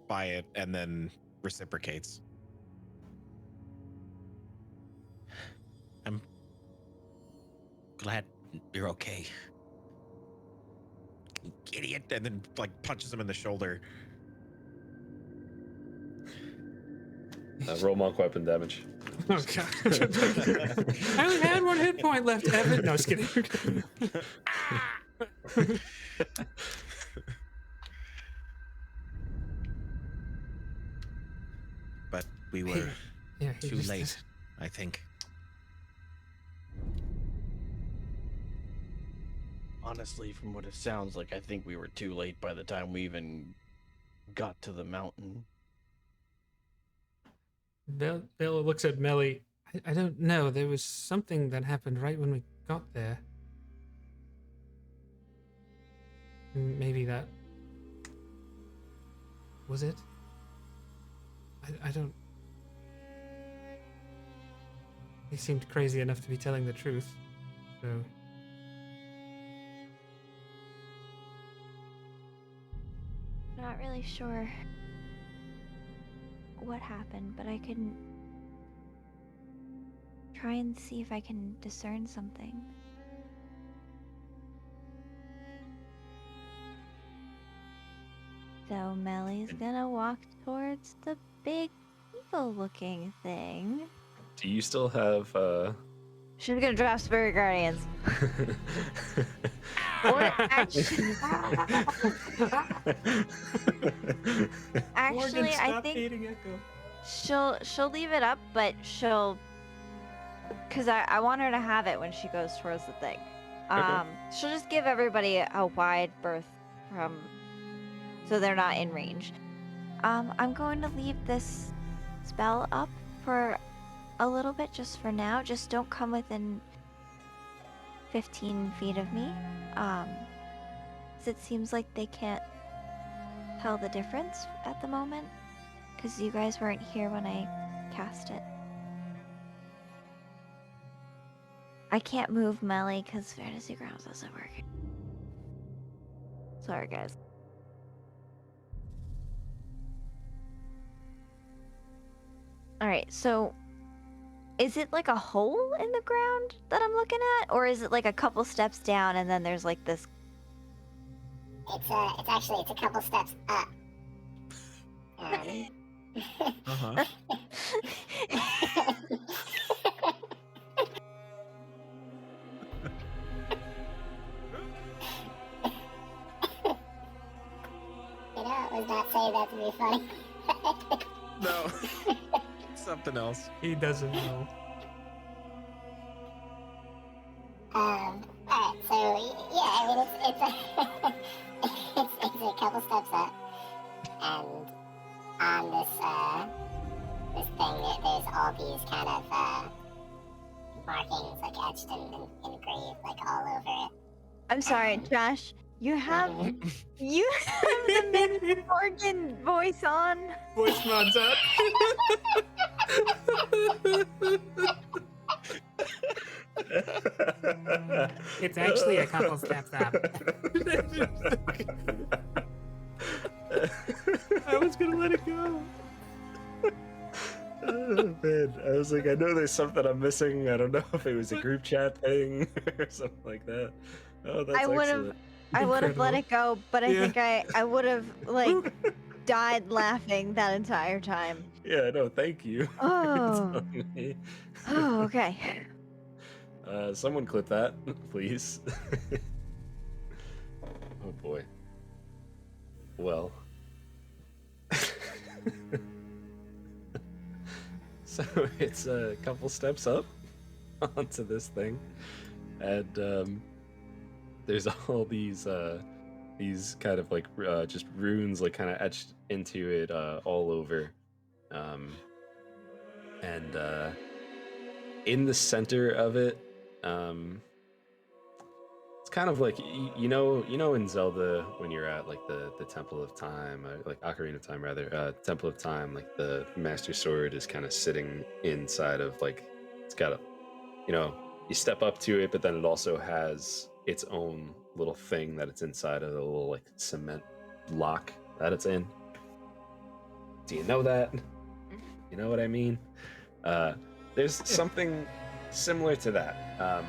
Speaker 4: by it and then reciprocates. I'm glad you're okay. Idiot. And then punches him in the shoulder.
Speaker 1: Roll monk weapon damage.
Speaker 5: Oh god. I only had 1 hit point left, Evan. No, just kidding.
Speaker 4: But we were
Speaker 5: Yeah,
Speaker 4: too late, I think.
Speaker 2: Honestly, from what it sounds like, I think we were too late by the time we even got to the mountain.
Speaker 5: Vale looks at Melly. I don't know. There was something that happened right when we got there. Maybe that was it. I don't. He seemed crazy enough to be telling the truth, so.
Speaker 3: Not really sure what happened, but I can try and see if I can discern something. So Melly's gonna walk towards the big evil-looking thing.
Speaker 1: Do you still have
Speaker 3: She's gonna drop Spirit Guardians. Or actually,
Speaker 5: Morgan,
Speaker 3: I
Speaker 5: stop
Speaker 3: think
Speaker 5: hating Echo.
Speaker 3: she'll leave it up, but because I want her to have it when she goes towards the thing. She'll just give everybody a wide berth so they're not in range. I'm going to leave this spell up for a little bit, just for now. Just don't come within 15 feet of me. 'Cause it seems like they can't tell the difference at the moment, because you guys weren't here when I cast it. I can't move melee because Fantasy Grounds doesn't work. Sorry, guys. All right, so is it like a hole in the ground that I'm looking at, or is it like a couple steps down and then there's like this?
Speaker 7: It's a couple steps up.
Speaker 4: Uh-huh.
Speaker 7: You know, I was not saying that to be funny.
Speaker 4: No. Something else.
Speaker 5: He doesn't know.
Speaker 7: Alright, so yeah, I mean it's a couple steps up, and on this thing there's all these kind of markings like etched and engraved like all over it.
Speaker 3: I'm sorry, Josh. You have the Mid Morgan voice on.
Speaker 5: Voice mods up. It's actually a couple steps up. I was gonna let it go.
Speaker 1: Oh, man, I was like, I know there's something I'm missing. I don't know if it was a group chat thing or something like that. Oh, that's excellent.
Speaker 3: I would have let it go, but I
Speaker 5: Yeah.
Speaker 3: think I would have like died laughing that entire time.
Speaker 1: Yeah, no, thank you. for
Speaker 3: Oh.
Speaker 1: telling me.
Speaker 3: Oh, okay.
Speaker 1: Someone clip that, please. Oh boy. Well. So it's a couple steps up onto this thing, and there's all these kind of like just runes like kind of etched into it all over, and in the center of it, it's kind of like you know in Zelda when you're at like the Temple of Time, like Ocarina of Time rather, Temple of Time, like the Master Sword is kind of sitting inside of like, it's got a, you step up to it, but then it also has its own little thing that it's inside of, a little like cement lock that it's in. Do you know that? You know what I mean? There's something similar to that.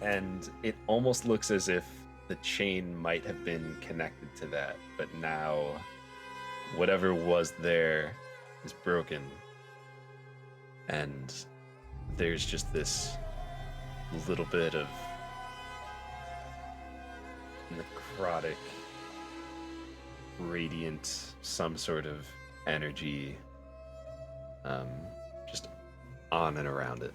Speaker 1: And it almost looks as if the chain might have been connected to that, but now whatever was there is broken. And there's just this little bit of necrotic, radiant, some sort of energy just on and around it.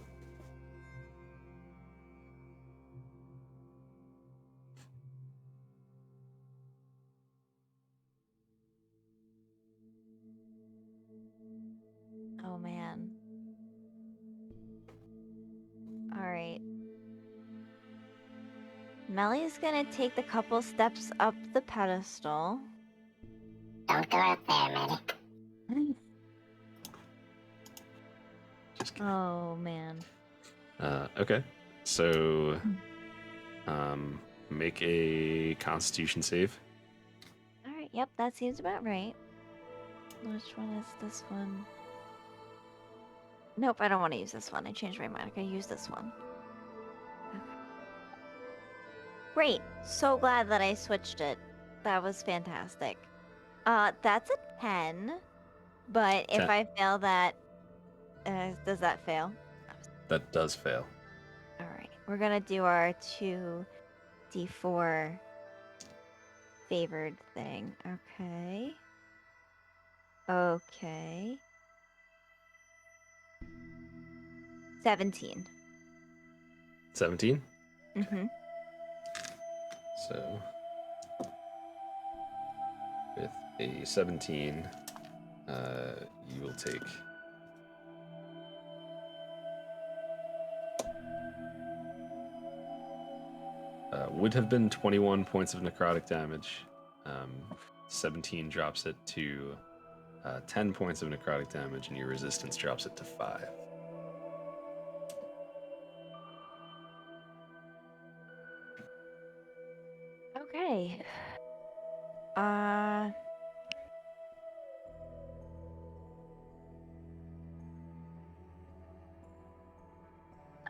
Speaker 3: Oh man. All right. Melly's gonna take the couple steps up the pedestal.
Speaker 7: Don't go up there, Maddie.
Speaker 1: Just kidding.
Speaker 3: Oh man.
Speaker 1: Okay. So, make a Constitution save.
Speaker 3: All right. Yep, that seems about right. Which one is this one? Nope, I don't want to use this one. I changed my mind. I'm gonna use this one. Okay. Great. So glad that I switched it. That was fantastic. That's a 10. But if
Speaker 1: 10.
Speaker 3: I fail that, does that fail?
Speaker 1: That does fail.
Speaker 3: All right. We're gonna do our 2d4 favored thing. Okay. Okay. 17.
Speaker 1: 17?
Speaker 3: Mm-hmm.
Speaker 1: So, with a 17, you will take would have been 21 points of necrotic damage. 17 drops it to 10 points of necrotic damage, and your resistance drops it to 5.
Speaker 3: Okay.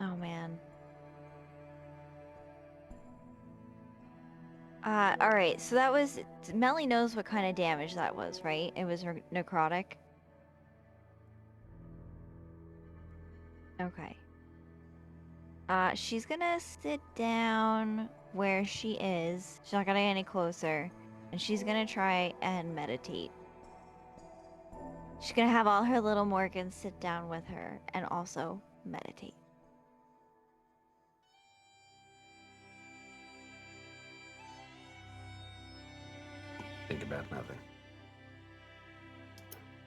Speaker 3: Oh man. All right. So that was Melly knows what kind of damage that was, right? It was necrotic. Okay. She's gonna sit down where she is. She's not gonna get any closer, and she's gonna try and meditate. She's gonna have all her little Morgans sit down with her and also meditate.
Speaker 1: Think about nothing.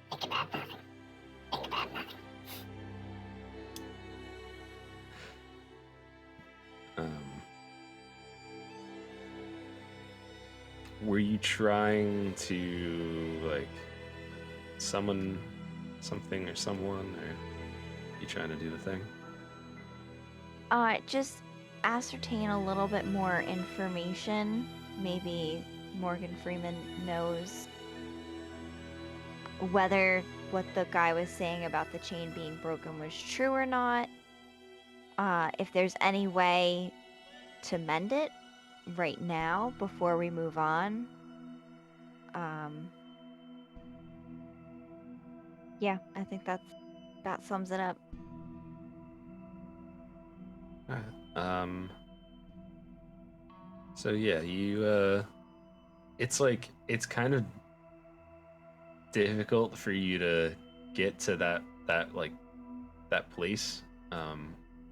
Speaker 7: Think about nothing. Think about nothing.
Speaker 1: Were you trying to like summon something or someone, or you trying to do the thing?
Speaker 3: Just ascertain a little bit more information. Maybe Morgan Freeman knows whether what the guy was saying about the chain being broken was true or not. If there's any way to mend it right now before we move on. Yeah, I think that sums it up.
Speaker 1: Alright. So yeah, you it's kind of difficult for you to get to that place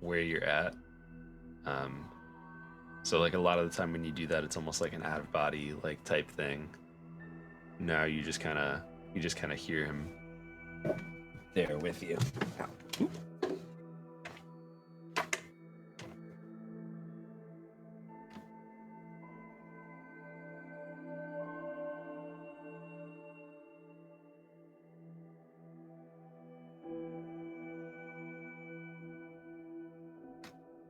Speaker 1: where you're at. So like a lot of the time when you do that, it's almost like an out of body like type thing. Now you just kind of hear him there with you. Ow.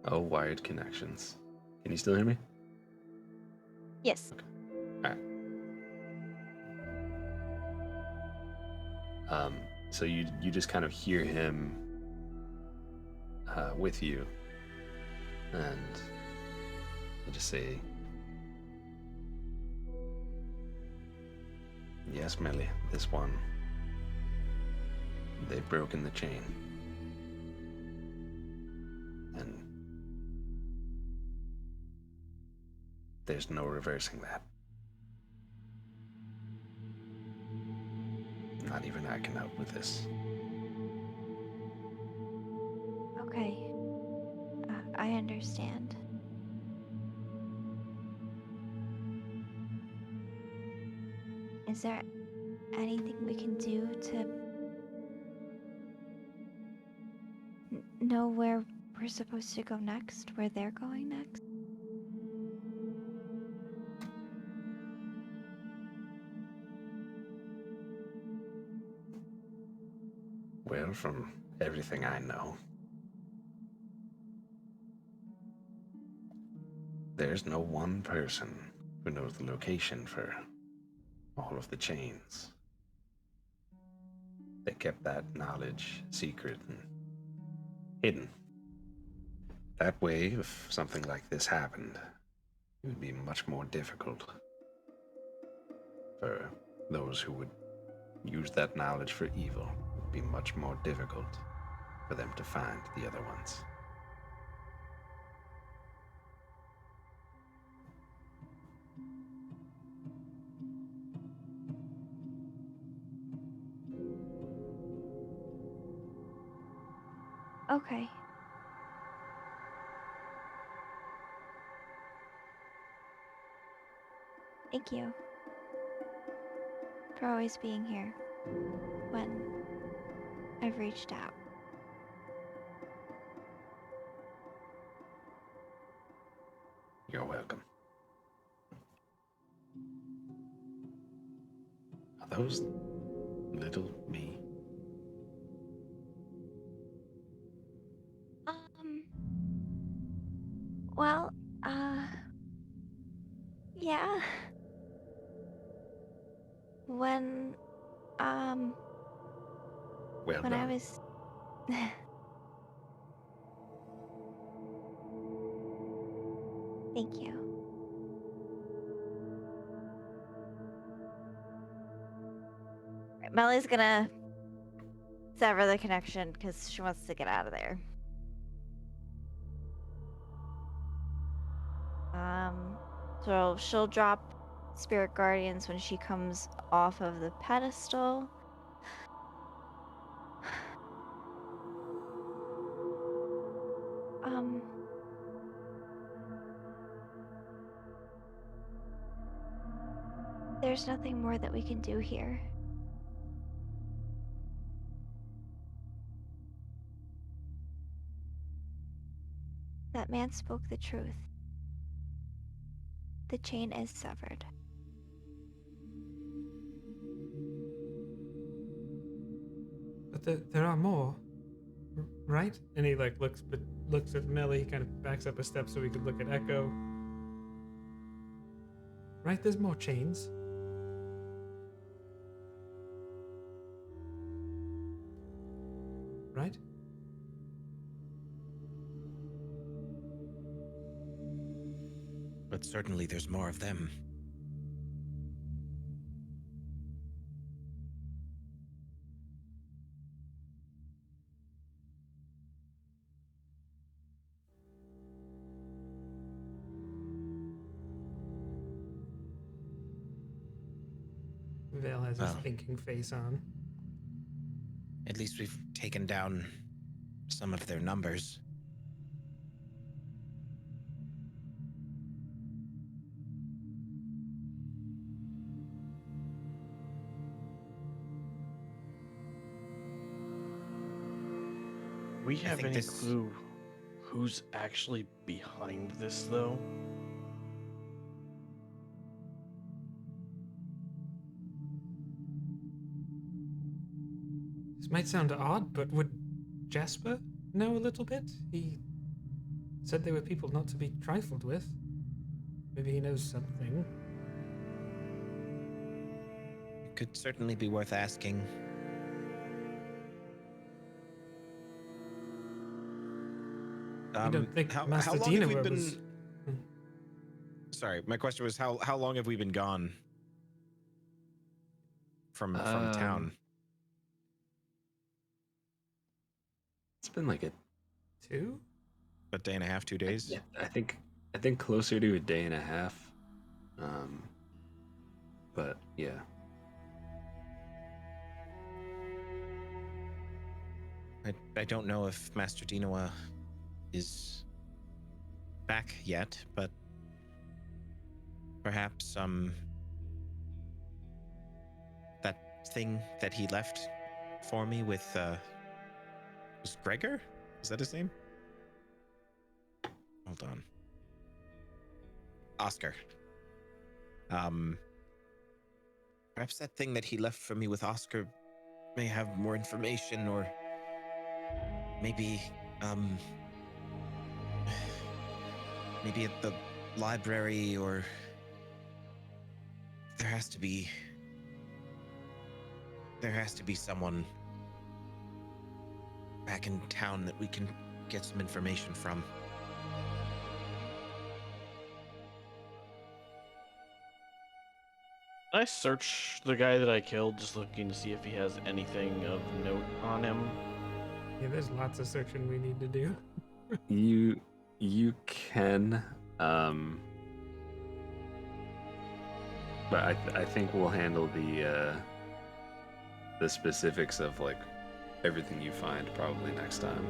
Speaker 1: Oh, wired connections. Can you still hear me?
Speaker 3: Yes.
Speaker 1: Alright. So you just kind of hear him with you, and you just say, "Yes, Melly, this one. They've broken the chain, and there's no reversing that. Not even I can help with this."
Speaker 3: Okay. I understand. Is there anything we can do to know where we're supposed to go next? Where they're going next?
Speaker 1: Well, from everything I know, there's no one person who knows the location for all of the chains. They kept that knowledge secret and hidden. That way, if something like this happened, it would be much more difficult for those who would use that knowledge for evil. It would be much more difficult for them to find the other ones.
Speaker 3: Okay. Thank you for always being here when I've reached out.
Speaker 1: You're welcome. Are those little me?
Speaker 3: Well, Yeah. When
Speaker 1: Well
Speaker 3: when I
Speaker 1: done.
Speaker 3: was Thank you. Right, Melly's gonna sever the connection because she wants to get out of there. So she'll drop Spirit Guardians when she comes off of the pedestal. Um, there's nothing more that we can do here. That man spoke the truth. The chain is severed.
Speaker 5: But there are more, right? And he like looks at Melly. He kind of backs up a step so he could look at Echo. Right? There's more chains. Right?
Speaker 4: But certainly there's more of them.
Speaker 5: Vale has his
Speaker 4: Well.
Speaker 5: thinking face on.
Speaker 4: At least we've taken down some of their numbers.
Speaker 2: We have
Speaker 4: think
Speaker 2: any
Speaker 4: this-
Speaker 2: clue who's actually behind this, though?
Speaker 5: This might sound odd, but would Jasper know a little bit? He said they were people not to be trifled with. Maybe he knows something.
Speaker 4: It could certainly be worth asking.
Speaker 5: I don't think
Speaker 4: how
Speaker 5: Master
Speaker 4: long have we
Speaker 5: Dina
Speaker 4: been?
Speaker 5: was...
Speaker 4: Sorry, my question was how long have we been gone from town?
Speaker 1: It's been like a
Speaker 5: 2?
Speaker 4: A day and a half, 2 days.
Speaker 1: yeah, I think closer to a day and a half. But yeah.
Speaker 4: I don't know if Master Dinoa is back yet, but perhaps that thing that he left for me with was Gregor? Is that his name? Hold on. Oscar. Perhaps that thing that he left for me with Oscar may have more information, or maybe maybe at the library, or there has to be someone back in town that we can get some information from.
Speaker 2: I search the guy that I killed, just looking to see if he has anything of note on him.
Speaker 5: Yeah, there's lots of searching we need to do.
Speaker 1: You can, but I think we'll handle the specifics of like everything you find probably next time.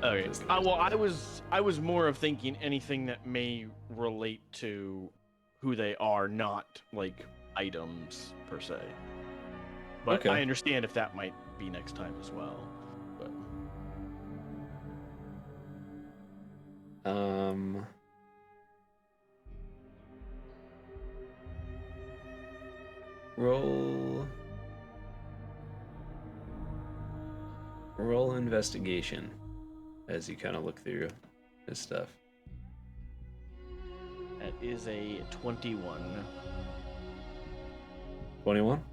Speaker 2: Okay.
Speaker 1: Because
Speaker 2: Well, I was more of thinking anything that may relate to who they are, not like items per se. But
Speaker 1: Okay.
Speaker 2: I understand if that might be next time as well. But
Speaker 1: roll investigation as you kind of look through his stuff.
Speaker 2: That is a 21.
Speaker 1: 21?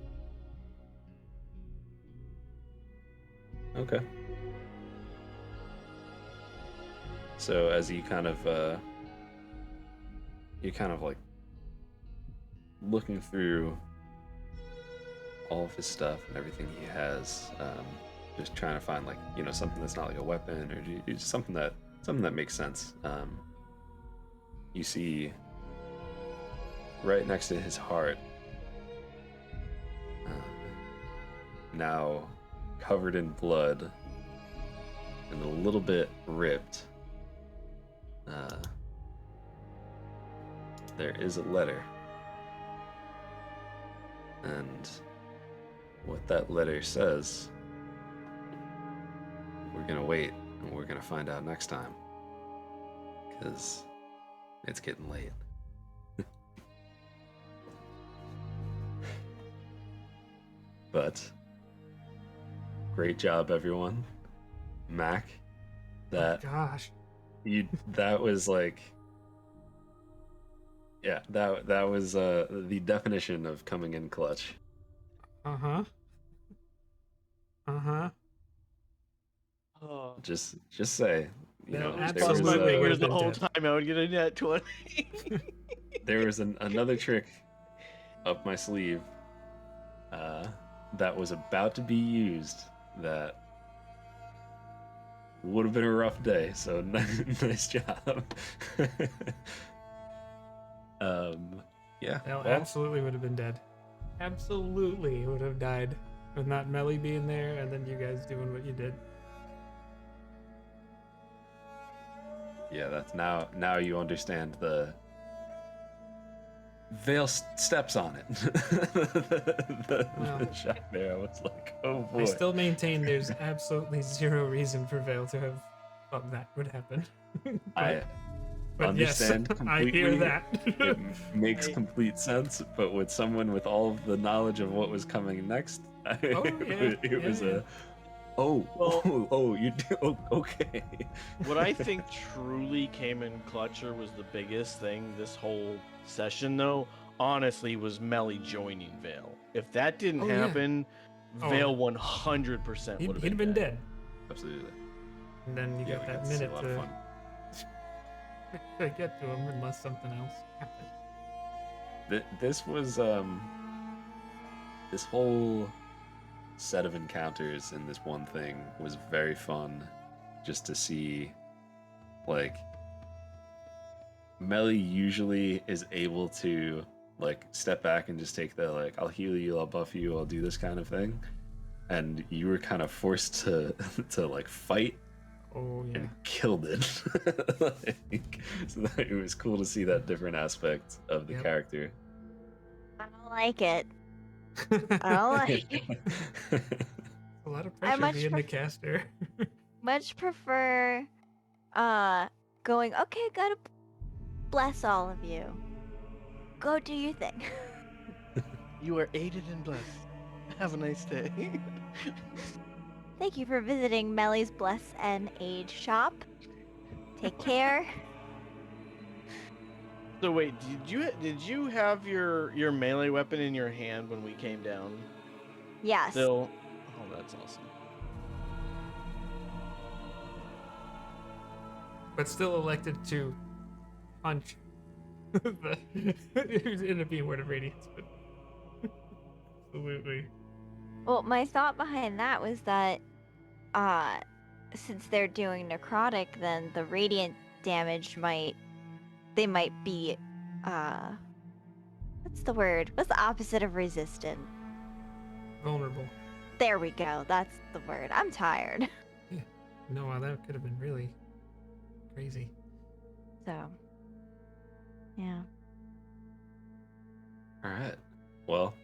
Speaker 1: Okay. So as you kind of you're kind of like looking through all of his stuff and everything he has, just trying to find, like, you know, something that's not like a weapon, or just something that makes sense. You see right next to his heart, now covered in blood and a little bit ripped, there is a letter. And what that letter says, we're gonna wait and we're gonna find out next time, because it's getting late. But great job, everyone. Mac, that
Speaker 5: Gosh.
Speaker 1: that was like, yeah, that was the definition of coming in clutch.
Speaker 5: Uh-huh. Uh-huh.
Speaker 2: Oh.
Speaker 1: Just say, you
Speaker 5: No,
Speaker 1: know,
Speaker 2: Crossed my
Speaker 5: absolutely
Speaker 2: fingers
Speaker 5: would've
Speaker 2: the
Speaker 5: been
Speaker 2: whole
Speaker 5: dead.
Speaker 2: time I would get a net 20.
Speaker 1: there was another trick up my sleeve that was about to be used that would have been a rough day, so nice job. Yeah,
Speaker 5: Val
Speaker 1: well,
Speaker 5: absolutely would have been dead. Absolutely would have died with not Melly being there and then you guys doing what you did.
Speaker 1: yeah, that's now you understand the Vale steps on it.
Speaker 5: Well,
Speaker 1: the shot there, I was like, oh boy.
Speaker 5: I still maintain there's absolutely zero reason for Vale to have thought that would happen.
Speaker 1: I
Speaker 5: but
Speaker 1: understand
Speaker 5: yes, I
Speaker 1: completely.
Speaker 5: hear that.
Speaker 1: It makes complete sense, but with someone with all of the knowledge of what was coming next, it was a you do, okay.
Speaker 2: What I think truly came in clutcher was the biggest thing this whole session, though, honestly, was Melly joining Vale. If that didn't
Speaker 5: Oh, yeah.
Speaker 2: happen,
Speaker 5: Oh.
Speaker 2: Vale 100% would have
Speaker 5: He'd
Speaker 2: been
Speaker 5: been
Speaker 2: dead.
Speaker 5: dead.
Speaker 1: Absolutely.
Speaker 5: And then you
Speaker 1: Yeah,
Speaker 5: got
Speaker 1: we
Speaker 5: that
Speaker 1: got to see
Speaker 5: minute
Speaker 1: a lot of fun.
Speaker 5: to get to him unless something else happened.
Speaker 1: This was this whole set of encounters in this one thing was very fun, just to see, like, Melly usually is able to, like, step back and just take the, like, I'll heal you, I'll buff you, I'll do this kind of thing, and you were kind of forced to like fight
Speaker 5: Oh yeah.
Speaker 1: and killed it. Like, so that it was cool to see that different aspect of the
Speaker 5: Yep.
Speaker 1: character.
Speaker 3: I don't like it. I don't like it.
Speaker 5: A lot of
Speaker 3: I
Speaker 5: pressure
Speaker 3: much
Speaker 5: being the caster.
Speaker 3: Much prefer going, okay, gotta bless all of you. Go do your thing.
Speaker 2: You are aided and blessed. Have a nice day.
Speaker 3: Thank you for visiting Melly's Bless and Aid shop. Take care.
Speaker 2: So wait, did you have your melee weapon in your hand when we came down?
Speaker 3: Yes.
Speaker 2: Still. Oh, that's awesome.
Speaker 5: But still elected to punch. It ended up being Word of Radiance, but absolutely.
Speaker 3: Well, my thought behind that was that since they're doing necrotic, then the radiant damage might be what's the word? What's the opposite of resistant?
Speaker 5: Vulnerable.
Speaker 3: There we go. That's the word. I'm tired.
Speaker 5: No, that could have been really crazy.
Speaker 3: So, yeah.
Speaker 1: All right. Well,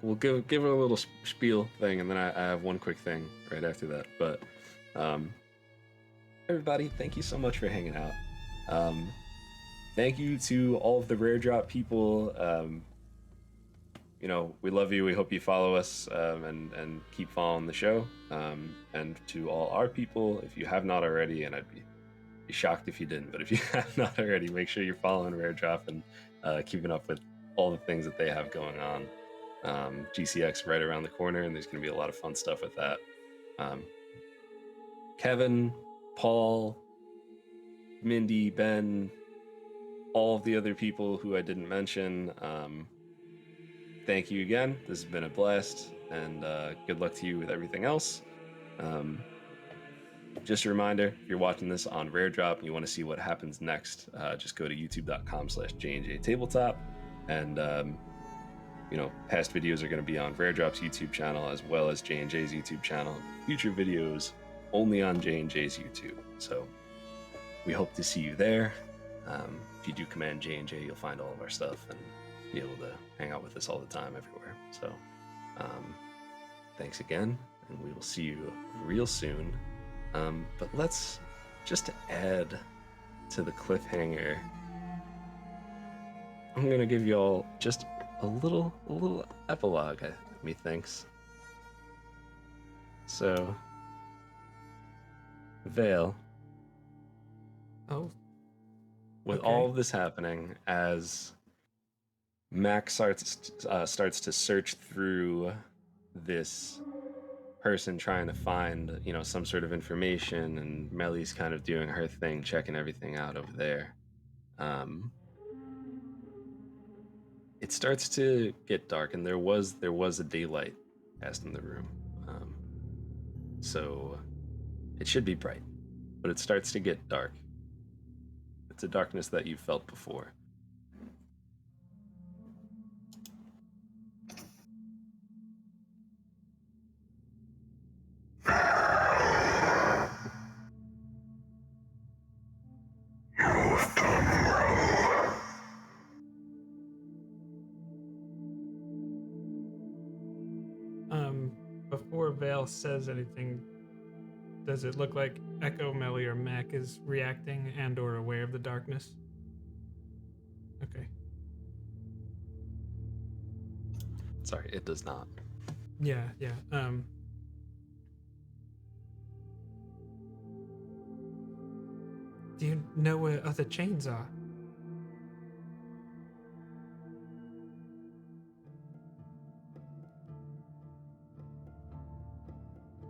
Speaker 1: we'll give it a little spiel thing, and then I have one quick thing right after that. But everybody, thank you so much for hanging out. Thank you to all of the Rare Drop people. You know, we love you. We hope you follow us and keep following the show. And to all our people, if you have not already, and I'd be be shocked if you didn't, but if you have not already, make sure you're following Rare Drop and keeping up with all the things that they have going on. GCX right around the corner, and there's going to be a lot of fun stuff with that. Kevin, Paul, Mindy, Ben, all of the other people who I didn't mention, thank you again. This has been a blast, and good luck to you with everything else. Just a reminder, if you're watching this on Rare Drop and you want to see what happens next, just go to youtube.com/JnJtabletop, and past videos are going to be on Rare Drop's YouTube channel as well as JnJ's YouTube channel. Future videos only on JnJ's YouTube. So we hope to see you there. If you do command JnJ, you'll find all of our stuff and be able to hang out with us all the time everywhere. So thanks again, and we will see you real soon. But let's just add to the cliffhanger. I'm gonna give you all just a little epilogue, methinks. So, Vale.
Speaker 5: Oh.
Speaker 1: With
Speaker 5: Okay.
Speaker 1: all of this happening, as Max starts to search through this person trying to find, some sort of information, and Melly's kind of doing her thing, checking everything out over there. It starts to get dark, and there was a daylight cast in the room, so it should be bright, but it starts to get dark. It's a darkness that you felt before.
Speaker 5: Before Vale says anything, does it look like Echo, Melly, or Mac is reacting and or aware of the darkness? Okay.
Speaker 1: Sorry, it does not.
Speaker 5: Yeah. Do you know where other chains are?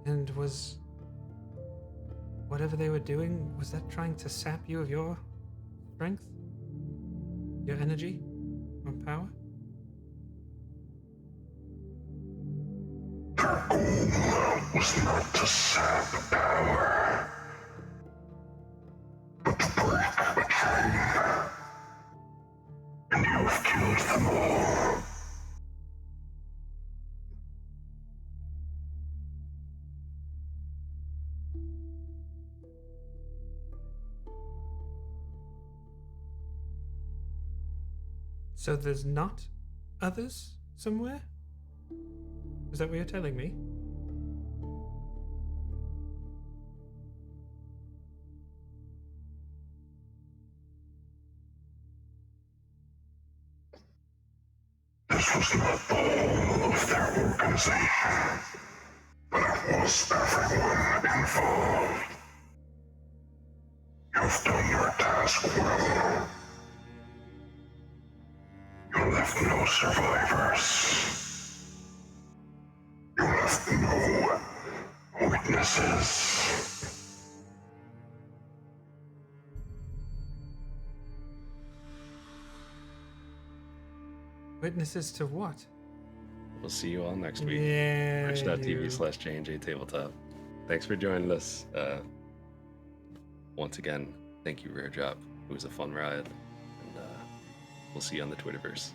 Speaker 5: And was whatever they were doing, was that trying to sap you of your strength? Your energy? Or power?
Speaker 8: Their goal was not to sap power, but to break the chain. And you have killed them all.
Speaker 5: So there's not others somewhere? Is that what you're telling me?
Speaker 8: This was not the whole of their organization, but it was everyone involved. You've done your task well. You left no survivors. You left no witnesses.
Speaker 5: Witnesses to what?
Speaker 1: We'll see you all next week.
Speaker 5: Yeah.
Speaker 1: Twitch.tv/JnJtabletop. Thanks for joining us. Once again, thank you, Rare Drop. It was a fun ride. And we'll see you on the Twitterverse.